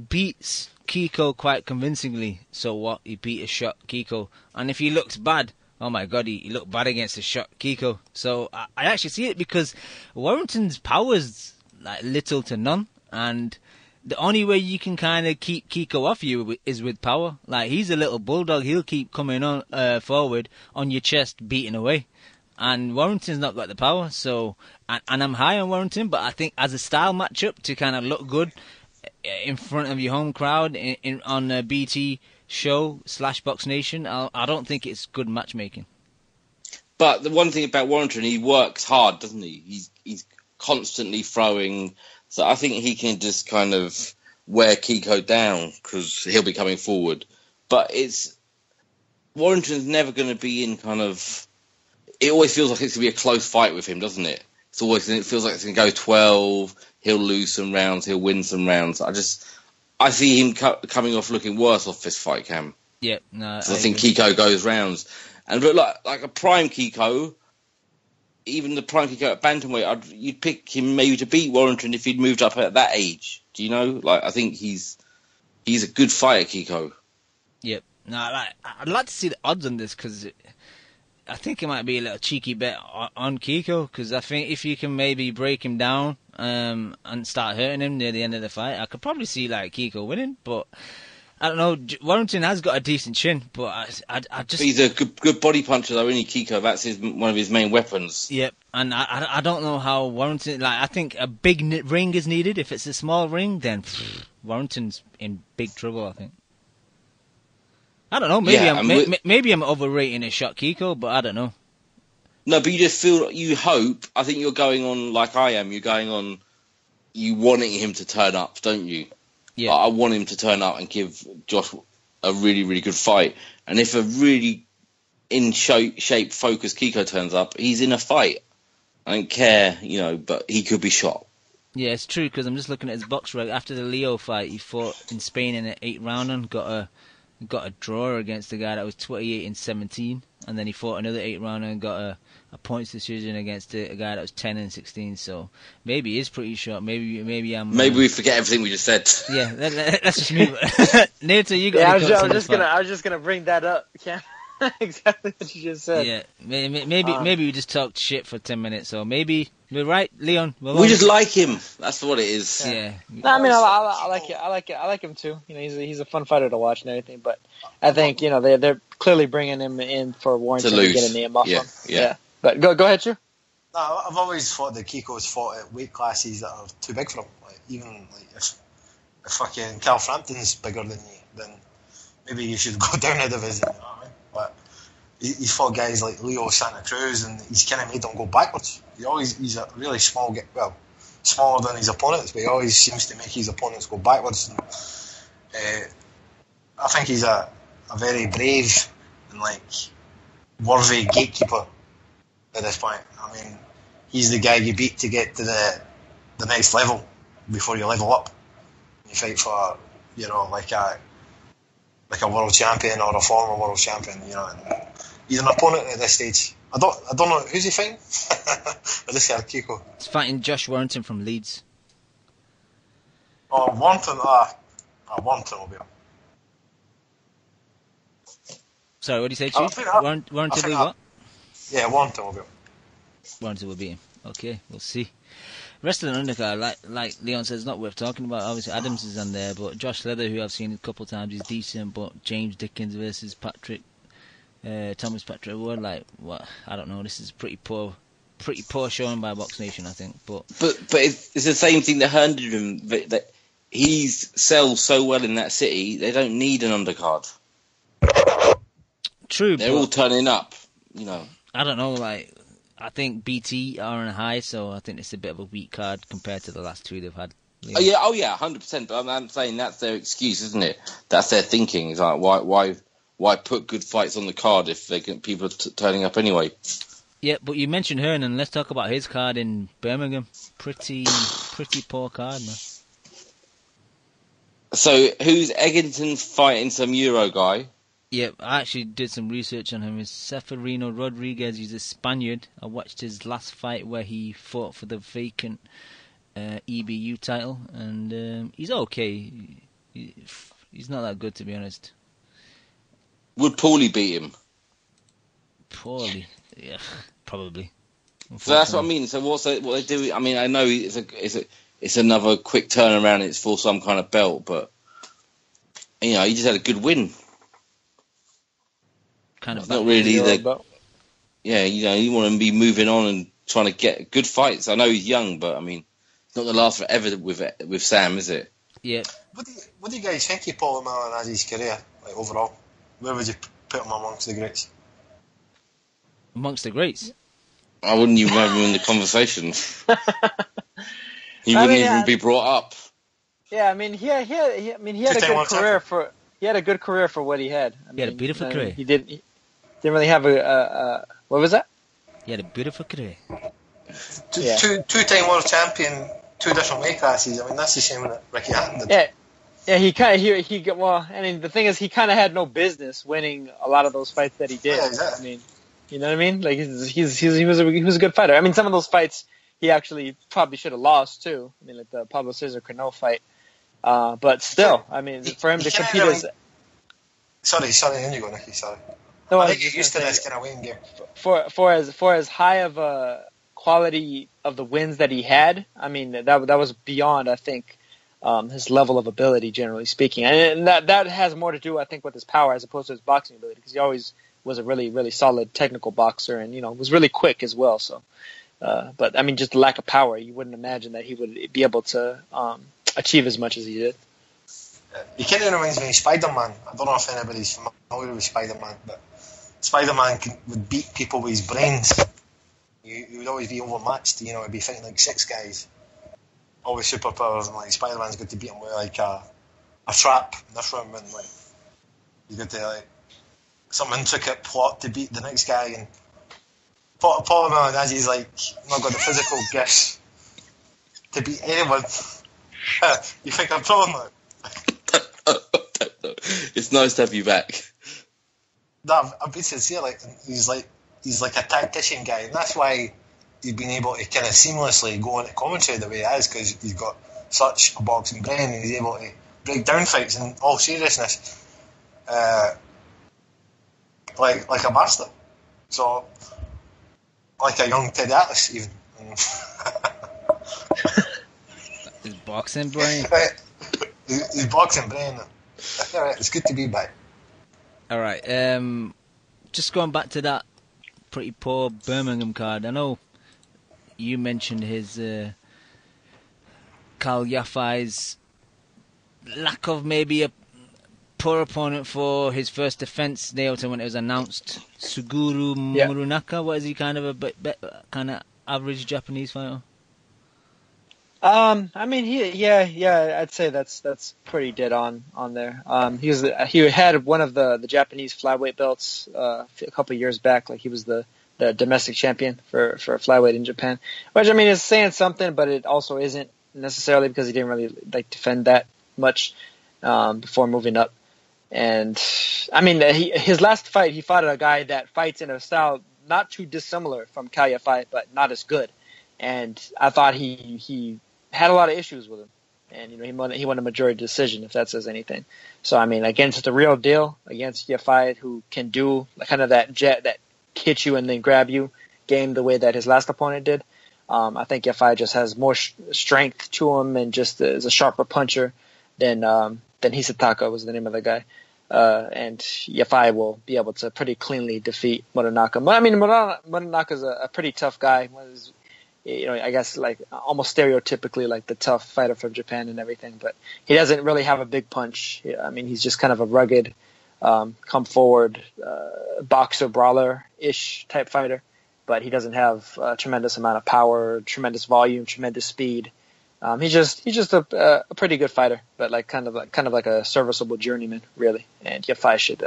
beats Kiko quite convincingly, so what? He beat a shot Kiko, and if he looks bad, oh my God, he looked bad against a shot Kiko. So I actually see it because Warrington's power's like little to none, and the only way you can kind of keep Kiko off you is with power. Like, he's a little bulldog; he'll keep coming on forward on your chest, beating away. And Warrington's not got the power, so and I'm high on Warrington, but I think as a style matchup to kind of look good in front of your home crowd on a BT show /Box Nation, I don't think it's good matchmaking. But the one thing about Warrington, he works hard, doesn't he? He's constantly throwing, so I think he can just kind of wear Kiko down because he'll be coming forward. But Warrington's never going to be in kind of. It always feels like it's going to be a close fight with him, doesn't it? It feels like it's going to go 12. He'll lose some rounds. He'll win some rounds. I see him coming off looking worse off this fight, Cam. Yeah, no. So I think Kiko goes rounds, but like a prime Kiko, even the prime Kiko at bantamweight, you'd pick him maybe to beat Warrington if he'd moved up at that age. Do you know? Like, I think he's a good fighter, Kiko. Yep. No, I'd like to see the odds on this because. I think it might be a little cheeky bet on Kiko, because I think if you can maybe break him down and start hurting him near the end of the fight, I could probably see like Kiko winning. But I don't know. Warrington has got a decent chin, but I just. He's a good body puncher though, isn't he, Kiko? That's one of his main weapons. Yep, and I don't know how Warrington. Like, I think a big ring is needed. If it's a small ring, then Warrington's in big trouble, I think. I don't know. Maybe I'm overrating a shot Kiko, but I don't know. No, but you hope. I think you're going on like I am. You're going on. You wanting him to turn up, don't you? Yeah. I want him to turn up and give Josh a really, really good fight. And if a really in shape, focused Kiko turns up, he's in a fight. I don't care, but he could be shot. Yeah, it's true, because I'm just looking at his box rec. After the Leo fight, he fought in Spain in an 8-rounder and got a draw against a guy that was 28-17, and then he fought another 8-rounder and got a points decision against a guy that was 10-16. So maybe he is pretty short. Maybe we forget everything we just said. Yeah, let's just move. Nato, you got. I was just gonna bring that up. Yeah. Exactly what you just said. Yeah, maybe we just talked shit for 10 minutes, or maybe we're right, Leon. We just like him. That's what it is. Yeah. No, I mean, I like it. I like him too. You know, he's a fun fighter to watch and everything. But I think they're clearly bringing him in for Warrington to get a name off him. Yeah. But go ahead, you. No, I've always thought that Kiko's fought at weight classes that are too big for him. Like, even like if fucking Cal Frampton's bigger than you, then maybe you should go down a division. You know what I mean? But he's fought guys like Leo Santa Cruz, and he's kind of made them go backwards. He's a really small guy. Well, smaller than his opponents, but he always seems to make his opponents go backwards. And, I think he's a very brave and worthy gatekeeper at this point. I mean, he's the guy you beat to get to the next level before you level up. You fight for like a world champion or a former world champion. And he's an opponent at this stage. I don't know who's he fighting. I just heard Kiko. He's fighting Josh Warrington from Leeds. Oh, Warrington. Warrington will be up. Sorry, what did you say, Chief? Warrington will be what? Yeah, Warrington will be up. Warrington will be him. Okay, we'll see. Rest of the undercard, like Leon says, not worth talking about. Obviously, Adams is on there, but Josh Leather, who I've seen a couple of times, is decent. But James Dickens versus Thomas Patrick Ward, what? I don't know. This is pretty poor showing by Box Nation, I think. But it's the same thing that hindered him. That he sells so well in that city, they don't need an undercard. True, they're all turning up. I don't know. I think BT are on a high, so I think it's a bit of a weak card compared to the last two they've had. Yeah. Oh yeah, 100%. But I'm saying that's their excuse, isn't it? That's their thinking. It's like why put good fights on the card if people are turning up anyway? Yeah, but you mentioned Hernan. Let's talk about his card in Birmingham. Pretty poor card, man. So who's Eggington fighting? Some Euro guy? Yeah, I actually did some research on him. It's Seferino Rodriguez. He's a Spaniard. I watched his last fight where he fought for the vacant EBU title, and he's okay. He's not that good, to be honest. Would Paulie beat him? Paulie, yeah, probably. So that's what I mean. So what they do? I mean, I know it's another quick turnaround. It's for some kind of belt, but he just had a good win. Kind of not really yeah, you want to be moving on and trying to get good fights. I know he's young, but I mean, it's not going to last forever with Sam, is it? Yeah. What do you guys think of Paulie Malignaggi's career, overall? Where would you put him amongst the greats? Amongst the greats? I wouldn't even have him in the conversation. He wouldn't even be brought up. Yeah, I mean, he had a good career for. He had a good career for what he had. He had a beautiful career. He didn't really have what was that? He had a beautiful career. Two-time world champion, two different weight classes. I mean, that's the same that Ricky Hatton did. Yeah. The thing is, he kind of had no business winning a lot of those fights that he did. Yeah, exactly. I mean, you know what I mean? Like he was a good fighter. I mean, some of those fights he actually probably should have lost too. I mean, like the Pablo Cesar Cano fight. But still, I mean, for him to compete as... Sorry, then you go, Nicky, sorry. No, I think you're used to this kind of weighing game. For as high of a quality of the wins that he had, I mean, that was beyond, I think, his level of ability, generally speaking. And that has more to do, I think, with his power as opposed to his boxing ability, because he always was a really, really solid technical boxer and, was really quick as well. So, but, I mean, just the lack of power, you wouldn't imagine that he would be able to... achieve as much as he did. He kind of reminds me of Spider-Man. I don't know if anybody's familiar with Spider-Man, but Spider-Man would beat people with his brains. He would always be overmatched. He'd be fighting like 6 guys, always superpowers, and Spider-Man's got to beat him with a trap in this room, and he's got to some intricate plot to beat the next guy. And Paulie Malignaggi's not got the physical gifts to beat anyone. You think I'm trolling now? It's nice to have you back. No, I'm being sincere. He's like a tactician guy, and that's why he's been able to kind of seamlessly go into commentary the way he has, because he's got such a boxing brain, and he's able to break down fights in all seriousness. like a master. So, like a young Ted Atlas, even. His boxing brain. His boxing brain. It's good to be back. All right. Just going back to that pretty poor Birmingham card. I know you mentioned his Kal Yafai's lack of maybe a poor opponent for his first defense Naoto when it was announced. Suguru Murunaka, what is he, kind of a bit kind of average Japanese fighter? I mean, I'd say that's pretty dead on there. He had one of the Japanese flyweight belts a couple of years back. Like he was the domestic champion for flyweight in Japan, which I mean is saying something, but it also isn't necessarily, because he didn't really like defend that much before moving up. And I mean, his last fight, he fought a guy that fights in a style not too dissimilar from Kal Yafai, but not as good. And I thought he had a lot of issues with him, and he won a majority decision, if that says anything. So I mean, against the real deal, against Yafai, who can do kind of that jet that hit you and then grab you game the way that his last opponent did. I think Yafai just has more strength to him and just is a sharper puncher than Hisataka was the name of the guy. And Yafai will be able to pretty cleanly defeat Muranaka. I mean, Muranaka's a pretty tough guy. I guess like almost stereotypically like the tough fighter from Japan and everything, but he doesn't really have a big punch. I mean, he's just kind of a rugged, come forward, boxer, brawler-ish type fighter, but he doesn't have a tremendous amount of power, tremendous volume, tremendous speed. He's just a pretty good fighter, but like kind of like a serviceable journeyman, really. And Yafai should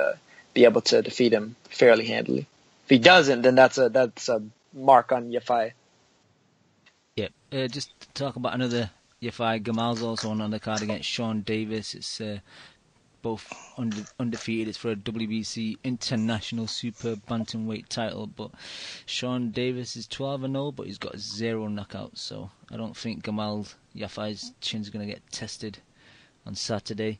be able to defeat him fairly handily. If he doesn't, then that's a mark on Yafai. Yeah, just to talk about another Yafai, Gamal's also on the card against Sean Davis. It's both undefeated. It's for a WBC International Super Bantamweight title, but Sean Davis is 12-0, but he's got 0 knockouts, so I don't think Gamal Yafai's chin's going to get tested on Saturday.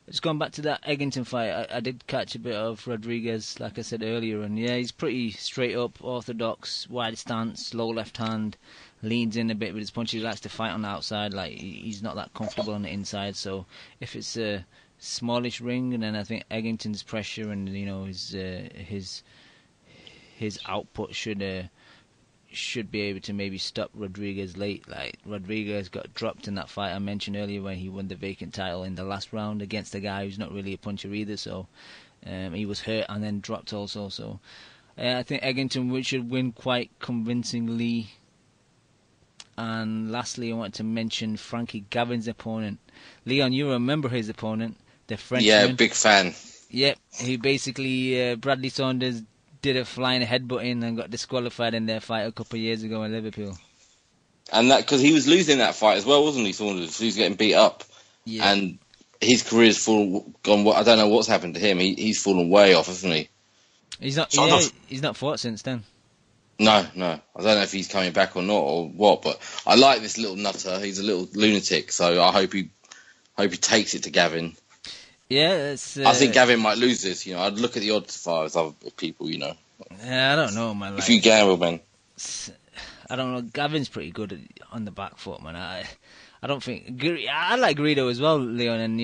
Just going back to that Eggington fight, I did catch a bit of Rodriguez, like I said earlier, and yeah, he's pretty straight up, orthodox, wide stance, low left hand, leans in a bit with his punches. He likes to fight on the outside, like he's not that comfortable on the inside, so if it's a smallish ring, and then I think Eggington's pressure and his output should be able to maybe stop Rodriguez late. Like Rodriguez got dropped in that fight I mentioned earlier when he won the vacant title in the last round against a guy who's not really a puncher either. So he was hurt and then dropped also. So I think Eggington should win quite convincingly. And lastly, I want to mention Frankie Gavin's opponent. Leon, you remember his opponent, the Frenchman? Yeah, big fan. Yep, he basically Bradley Saunders did a flying headbutt in and got disqualified in their fight a couple of years ago in Liverpool. And that because he was losing that fight as well, wasn't he, Saunders? He was getting beat up. Yeah. And his career's gone. I don't know what's happened to him. He's fallen way off, hasn't he? He's not. Yeah, he's not fought since then. No. I don't know if he's coming back or not or what. But I like this little nutter. He's a little lunatic. So I hope he takes it to Gavin. Yeah, I think Gavin might lose this. I'd look at the odds for other people. Yeah, I don't know, man. If you gamble, man. I don't know. Gavin's pretty good on the back foot, man. I don't think I like Greedo as well, Leon, and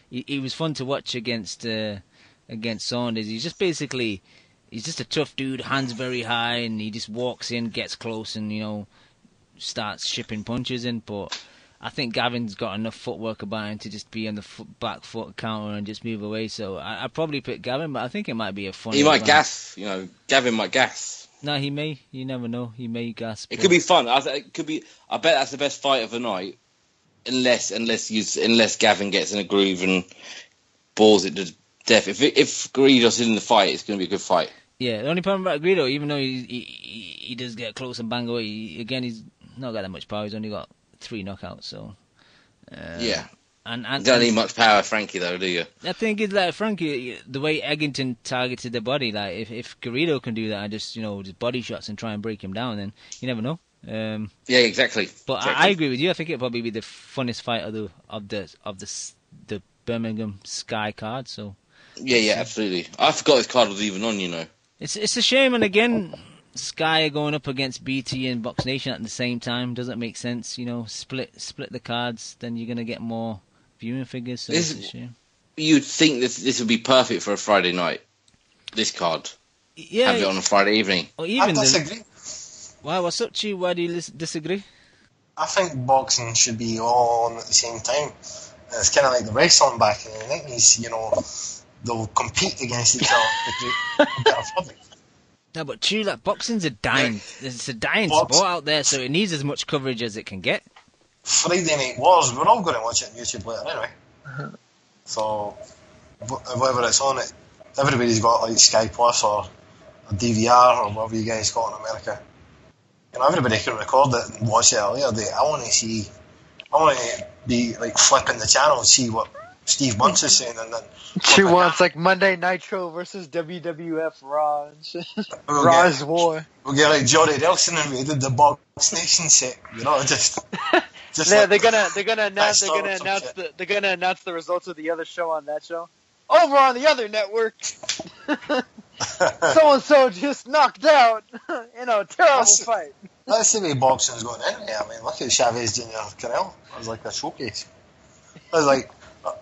he was fun to watch against Saunders. He's just a tough dude, hands very high, and he just walks in, gets close, and starts shipping punches in, but I think Gavin's got enough footwork about him to just be on the back foot counter and just move away. So I'd probably pick Gavin, but I think it might be a fun. He might gas. Gavin might gas. No, he may. You never know. He may gas. It could be fun. It could be. I bet that's the best fight of the night, unless Gavin gets in a groove and balls it to death. If Greedo's in the fight, it's going to be a good fight. Yeah. The only problem about Greedo, even though he does get close and bang away, he's not got that much power. He's only got 3 knockouts, so yeah. And you don't need much power, Frankie, though, do you? I think it's like Frankie, the way Eggington targeted the body. Like if Garrido can do that, and just body shots and try and break him down, then you never know. Yeah, exactly. But exactly. I agree with you. I think it'll probably be the funnest fight of the Birmingham Sky card. So Yeah, absolutely. I forgot this card was even on, you know. It's a shame, and again, Sky going up against BT and Box Nation at the same time doesn't make sense. You know, split the cards, then you're gonna get more viewing figures. So it's a shame. You'd think this would be perfect for a Friday night. This card, Yeah, have it on a Friday evening. or even I disagree. Wow, what's up, Chi? Why do you disagree? I think boxing should be all on at the same time. It's kind of like the wrestling back in the 90s, you know, they'll compete against each other to get a product. No, but true, like boxing's a dying, it's a dying sport out there, so it needs as much coverage as it can get. Friday Night Wars, we're all going to watch it on YouTube later anyway. So, whatever it's on, everybody's got like Sky Plus or a DVR or whatever you guys got in America. You know, everybody can record it and watch it at a later date. I want to be like flipping the channel and see what Steve Bunce is saying, and then She wants like Monday Nitro versus WWF Raw and shit. Raw's War. We'll get like Johnny Nelson and we did the Box Nation set, you know, just Yeah, like they're gonna announce the results of the other show on that show. Over on the other network, so and so just knocked out in a terrible fight. That's the way boxing's going anyway. I mean, look at ChavezJr. Canelo. It was like a showcase. It was like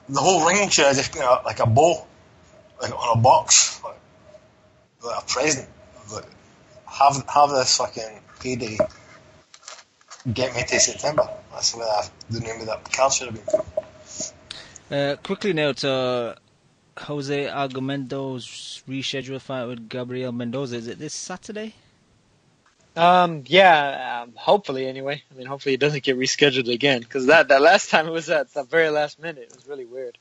the whole ring should have just been like a bow, like on a box, like a present. Like, have this fucking payday. Get me to September. That's the way the name of that card should have been. Quickly now to Jose Argumendo's rescheduled fight with Gabriel Mendoza. Is it this Saturday? Hopefully anyway. I mean, hopefully it doesn't get rescheduled again, because that last time it was at the very last minute. It was really weird.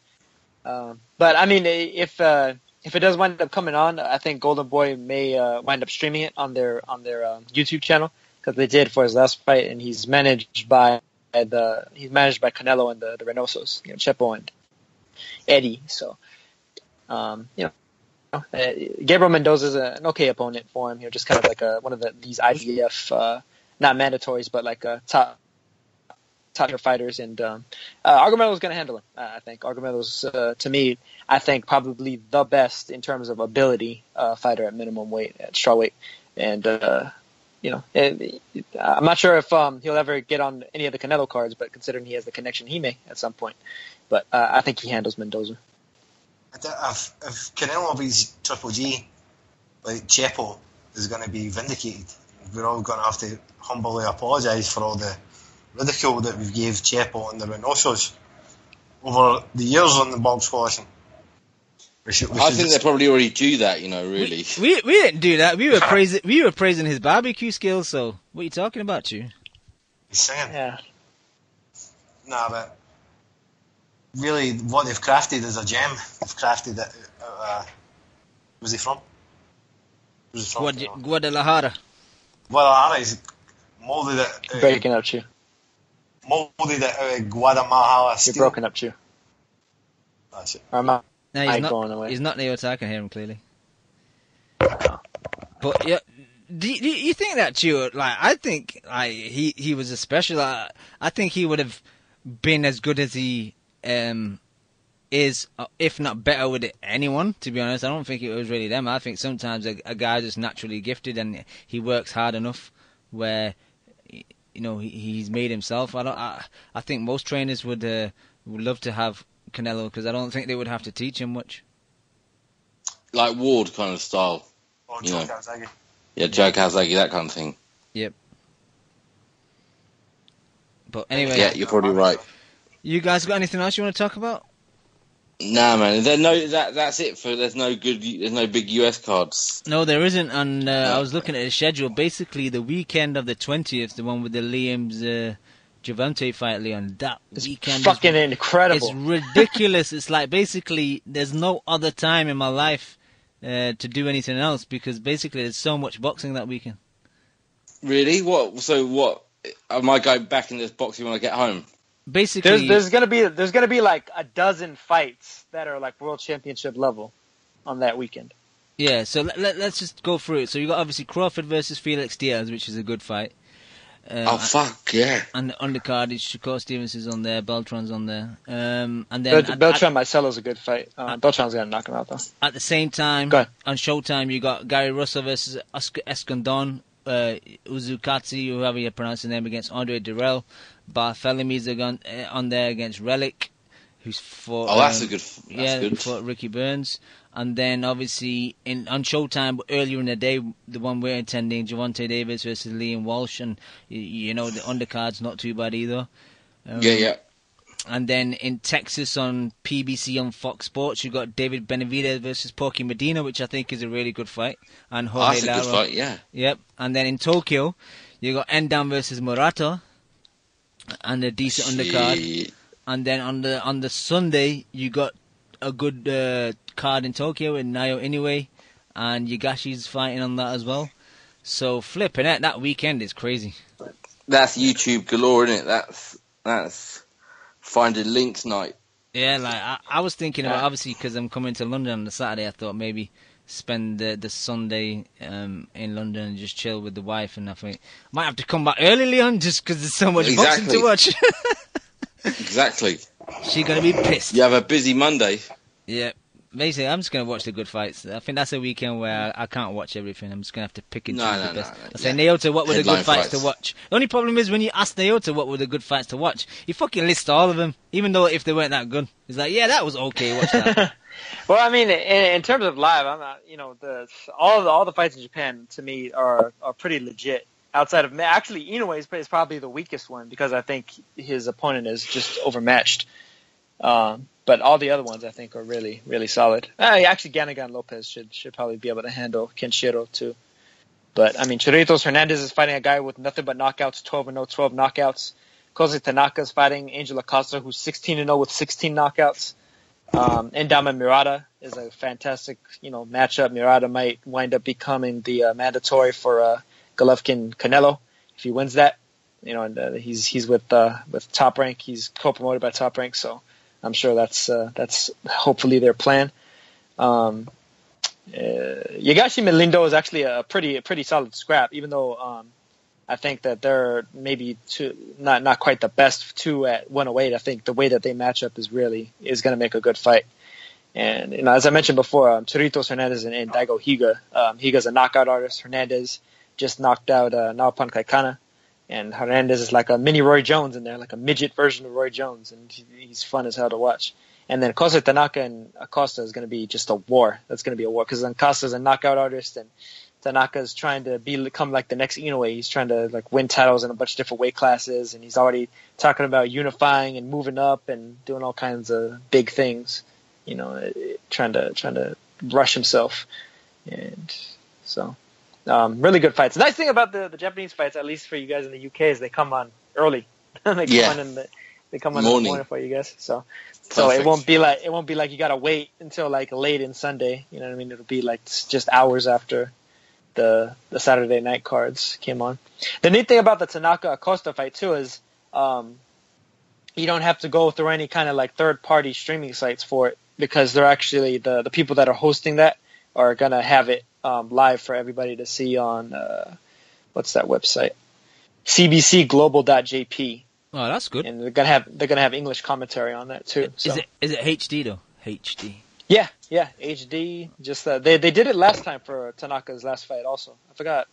But I mean, if it does wind up coming on, I think Golden Boy may wind up streaming it on their YouTube channel, because they did for his last fight, and he's managed by Canelo and the Reynosos, you know, Chepo and Eddie. So, Gabriel Mendoza is an okay opponent for him. You know, just kind of like one of these IBF, not mandatories, but like top tier fighters. And Argumendo's going to handle him. I think Argumendo's, to me, I think probably the best in terms of ability fighter at minimum weight, at strawweight. And I'm not sure if he'll ever get on any of the Canelo cards, but considering he has the connection, he may at some point. But I think he handles Mendoza. If Canelo beats Triple G, like Chepo is going to be vindicated. We're all going to have to humbly apologise for all the ridicule that we gave Chepo and the Reynosos over the years on the Box Coalition. I think they probably already do that, you know. Really, we didn't do that. We were praising his barbecue skills. So what are you talking about, you? He's saying, yeah. Nah, but really, what they've crafted is a gem. They've crafted it. Where's he from? Guadalajara. Guadalajara is molded it. Breaking up, Chew. Molded it out of Guatemala steel. You're broken up, Chew. That's it. No, he's not going away. He's not Neota. I can hear him clearly. But yeah, do you think that, Chew? Like, I think he was a special. I think he would have been as good as he is, if not better with anyone, to be honest. I don't think it was really them. I think sometimes a guy's just naturally gifted and he works hard enough where, you know, he's made himself. I think most trainers would love to have Canelo, because I don't think they would have to teach him much. Like Ward kind of style. Or Joe Calzaghe. Yeah, Joe Calzaghe, that kind of thing. Yep. But anyway, yeah, you're probably right. You guys got anything else you want to talk about? Nah, man. That's it. There's no big US cards. No, there isn't. And I was looking at the schedule. Basically, the weekend of the 20th, the one with the Liam's Javante fight, Leon. That weekend fucking incredible. It's ridiculous. It's like basically there's no other time in my life to do anything else, because basically there's so much boxing that weekend. Really? What? So what? Am I going back in this boxing when I get home? Basically, there's gonna be like a dozen fights that are like world championship level on that weekend. Yeah, so let's just go through it. So you got obviously Crawford versus Felix Diaz, which is a good fight. Fuck, yeah. And the undercard is Shakur Stevenson's on there, Beltran's on there. And then Beltran Marcelo's a good fight. Beltran's going to knock him out, though. at the same time, on Showtime, you got Gary Russell versus Escondon, Uzukatsi, whoever you pronounce the name, against Andre Durrell. Barthelomew's on there against Relic, who's fought. That's a good. Good. Fought Ricky Burns. And then obviously on Showtime earlier in the day, the one we're attending, Javante Davis versus Liam Walsh, and the undercard's not too bad either. Yeah. And then in Texas on PBC on Fox Sports, you've got David Benavidez versus Porky Medina, which I think is a really good fight. And Jorge That's a good fight, yeah. Yep. And then in Tokyo, you got Endam versus Murata, and a decent undercard. And then on the Sunday, you got a good card in Tokyo with Nayo Inoue, and Yagashi's fighting on that as well. So flipping it, that weekend is crazy. That's YouTube galore, isn't it? That's finding links night. Yeah, like I was thinking about, obviously because I'm coming to London on the Saturday, I thought maybe spend the Sunday in London and just chill with the wife, and I think might have to come back early, Leon, just because there's so much boxing to watch. Exactly. She's gonna be pissed. You have a busy Monday. Yeah. Basically, I'm just going to watch the good fights. I think that's a weekend where I can't watch everything. I'm just going to have to pick and choose the best. I say, Naota, what were the good fights to watch? The only problem is when you ask Naota what were the good fights to watch, he fucking lists all of them, even though if they weren't that good. He's like, yeah, that was okay, watch that. Well, I mean, in terms of live, I'm not, all the fights in Japan, to me, are pretty legit. Outside of, actually, Inoue is probably the weakest one, because I think his opponent is just overmatched. But all the other ones I think are really, really solid. Actually, Ganigan Lopez should probably be able to handle Kenshiro too. But I mean, Chiritos Hernandez is fighting a guy with nothing but knockouts, 12-0, 12 knockouts. Koze Tanaka is fighting Angel Acosta, who's 16-0 with 16 knockouts. Endama Murata is a fantastic, matchup. Murata might wind up becoming the mandatory for Golovkin Canelo if he wins that. And he's with Top Rank. He's co-promoted by Top Rank, so I'm sure that's hopefully their plan. Yagashi Melindo is actually a pretty solid scrap, even though I think that they're maybe not quite the best two at 108. I think the way that they match up is going to make a good fight. And as I mentioned before, Chiritos Hernandez and Daigo Higa. Higa's a knockout artist. Hernandez just knocked out Naopan Kaikana. And Hernandez is like a mini Roy Jones in there, like a midget version of Roy Jones, and he's fun as hell to watch. And then Koze Tanaka and Acosta is going to be just a war. That's going to be a war, because Acosta's a knockout artist, and Tanaka's trying to become like the next Inoue. He's trying to win titles in a bunch of different weight classes, and he's already talking about unifying and moving up and doing all kinds of big things. Trying to rush himself, and so. Really good fights. The nice thing about the Japanese fights, at least for you guys in the UK, is they come on early. They come on in the morning for you guys. So it won't be like you gotta wait until late in Sunday. You know what I mean? It'll be just hours after the Saturday night cards came on. The neat thing about the Tanaka Acosta fight too is you don't have to go through any kind of third party streaming sites for it, because they're actually the people that are hosting that are gonna have it live for everybody to see on what's that website? cbcglobal.jp. Oh, that's good. And they're gonna have English commentary on that too. So. Is it HD though? HD. Yeah, HD. Just they did it last time for Tanaka's last fight also. I forgot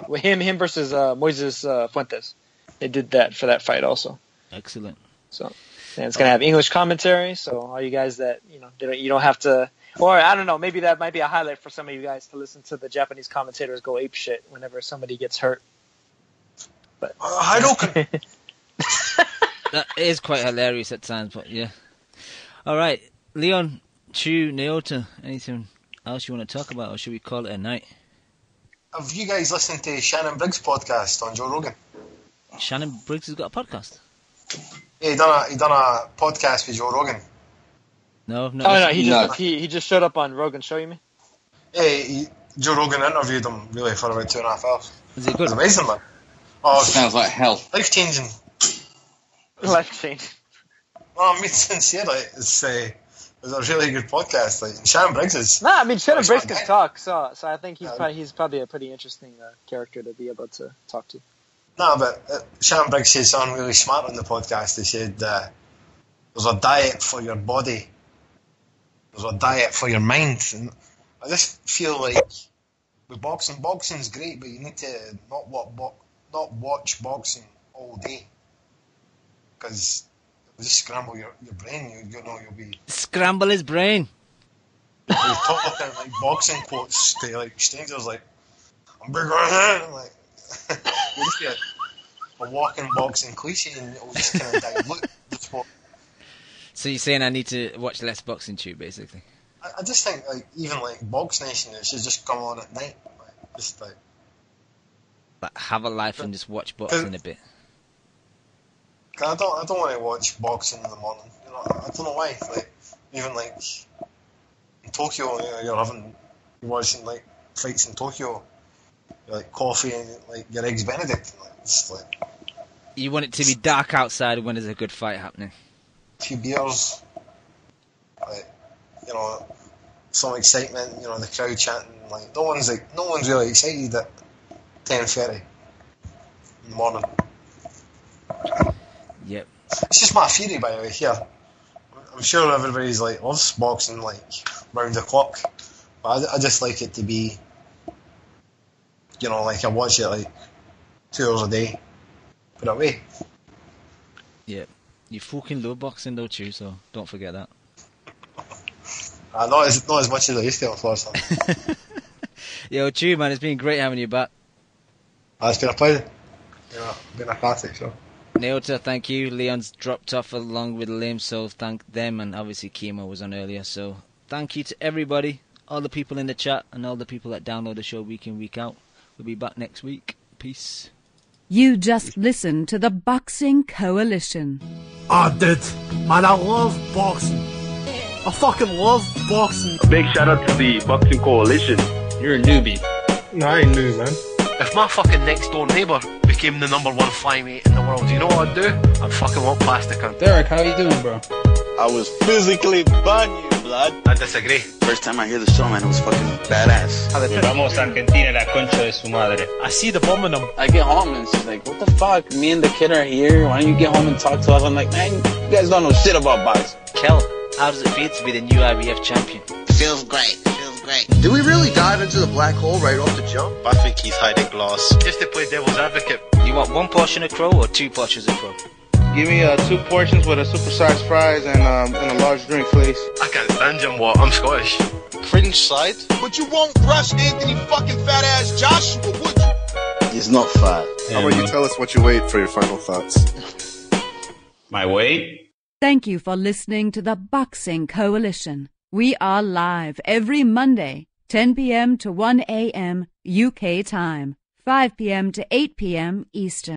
with him versus Moises Fuentes. They did that for that fight also. Excellent. So and it's gonna have English commentary. So all you guys that you don't have to. Or, I don't know, maybe that might be a highlight for some of you guys to listen to the Japanese commentators go apeshit whenever somebody gets hurt. But Haruka. That is quite hilarious at times, but yeah. All right, Leon, Chu, Naota, anything else you want to talk about, or should we call it a night? Have you guys listened to Shannon Briggs' podcast on Joe Rogan? Shannon Briggs has got a podcast? Yeah, he done a podcast with Joe Rogan. No, he just showed up on Rogan's show, you mean? Yeah, Joe Rogan interviewed him really for about 2.5 hours. Is it good? It was amazing, man. Oh, sounds like hell. Life changing. Life changing. Well, I mean, sincerely, it's a really good podcast. Shannon Briggs is. Nah, I mean Shannon Briggs can talk, so I think he's probably a pretty interesting character to be able to talk to. No, but Shannon Briggs said something really smart on the podcast. He said there's a diet for your body, there's a diet for your mind. And I just feel like with boxing's great, but you need to not watch boxing all day, because it'll just scramble your brain. You'll be Scramble his brain. He's talking like boxing quotes to like strangers, like I'm bigger than him. Like you just get a walking boxing cliche, and it'll just kind of dilute the sport. So you're saying I need to watch less boxing tube, basically? I just think like even like Box Nation, it should just come on at night, like, just like have a life and just watch boxing a bit. Cause I don't want to watch boxing in the morning. You know, I don't know why. Like even like in Tokyo, you're watching like fights in Tokyo. You're like coffee and like your eggs Benedict. Like, it's like you want it to be dark outside when there's a good fight happening. A few beers, like some excitement. The crowd chanting. Like no one's really excited at 10:30 in the morning. Yep. It's just my theory, by the way. Here, I'm sure everybody's like loves boxing like round the clock, but I just like it to be, like I watch it like 2 hours a day, put it away. Yep. You fucking love boxing though, too. So don't forget that. Not as much as I used to, unfortunately. Yo, Chew, man, it's been great having you back. It's been a pleasure. Been a classic, so. Neota, thank you. Leon's dropped off along with Lim, so thank them, and obviously Kimo was on earlier, so thank you to everybody, all the people in the chat, and all the people that download the show week in, week out. We'll be back next week. Peace. You just listened to the Boxing Coalition. I did, and I love boxing. I fucking love boxing. A big shout out to the Boxing Coalition. You're a newbie. No, I ain't new, man. If my fucking next door neighbour became the #1 flyweight in the world, you know what I'd do? I'd fucking walk past the cunt. Derek, how you doing, bro? I was physically banging, blood. I disagree. First time I hear the show, man, it was fucking badass. Vamos Argentina, la concha de su madre. I see the bomb in him. I get home and she's like, what the fuck? Me and the kid are here. Why don't you get home and talk to us? I'm like, man, you guys don't know shit about boxing. Kel, how does it feel to be the new IBF champion? Feels great. Did we really dive into the black hole right off the jump? I think he's hiding glass. Just to play devil's advocate. You want 1 portion of crow or 2 portions of crow? Give me 2 portions with a supersized fries and a large drink, please. I can't stand him, what? I'm Scottish. Fringe side? But you won't brush Anthony fucking fat ass Joshua, would you? He's not fat. How about you tell us what you weigh for your final thoughts? My weight? Thank you for listening to the Boxing Coalition. We are live every Monday, 10 p.m. to 1 a.m. UK time, 5 p.m. to 8 p.m. Eastern.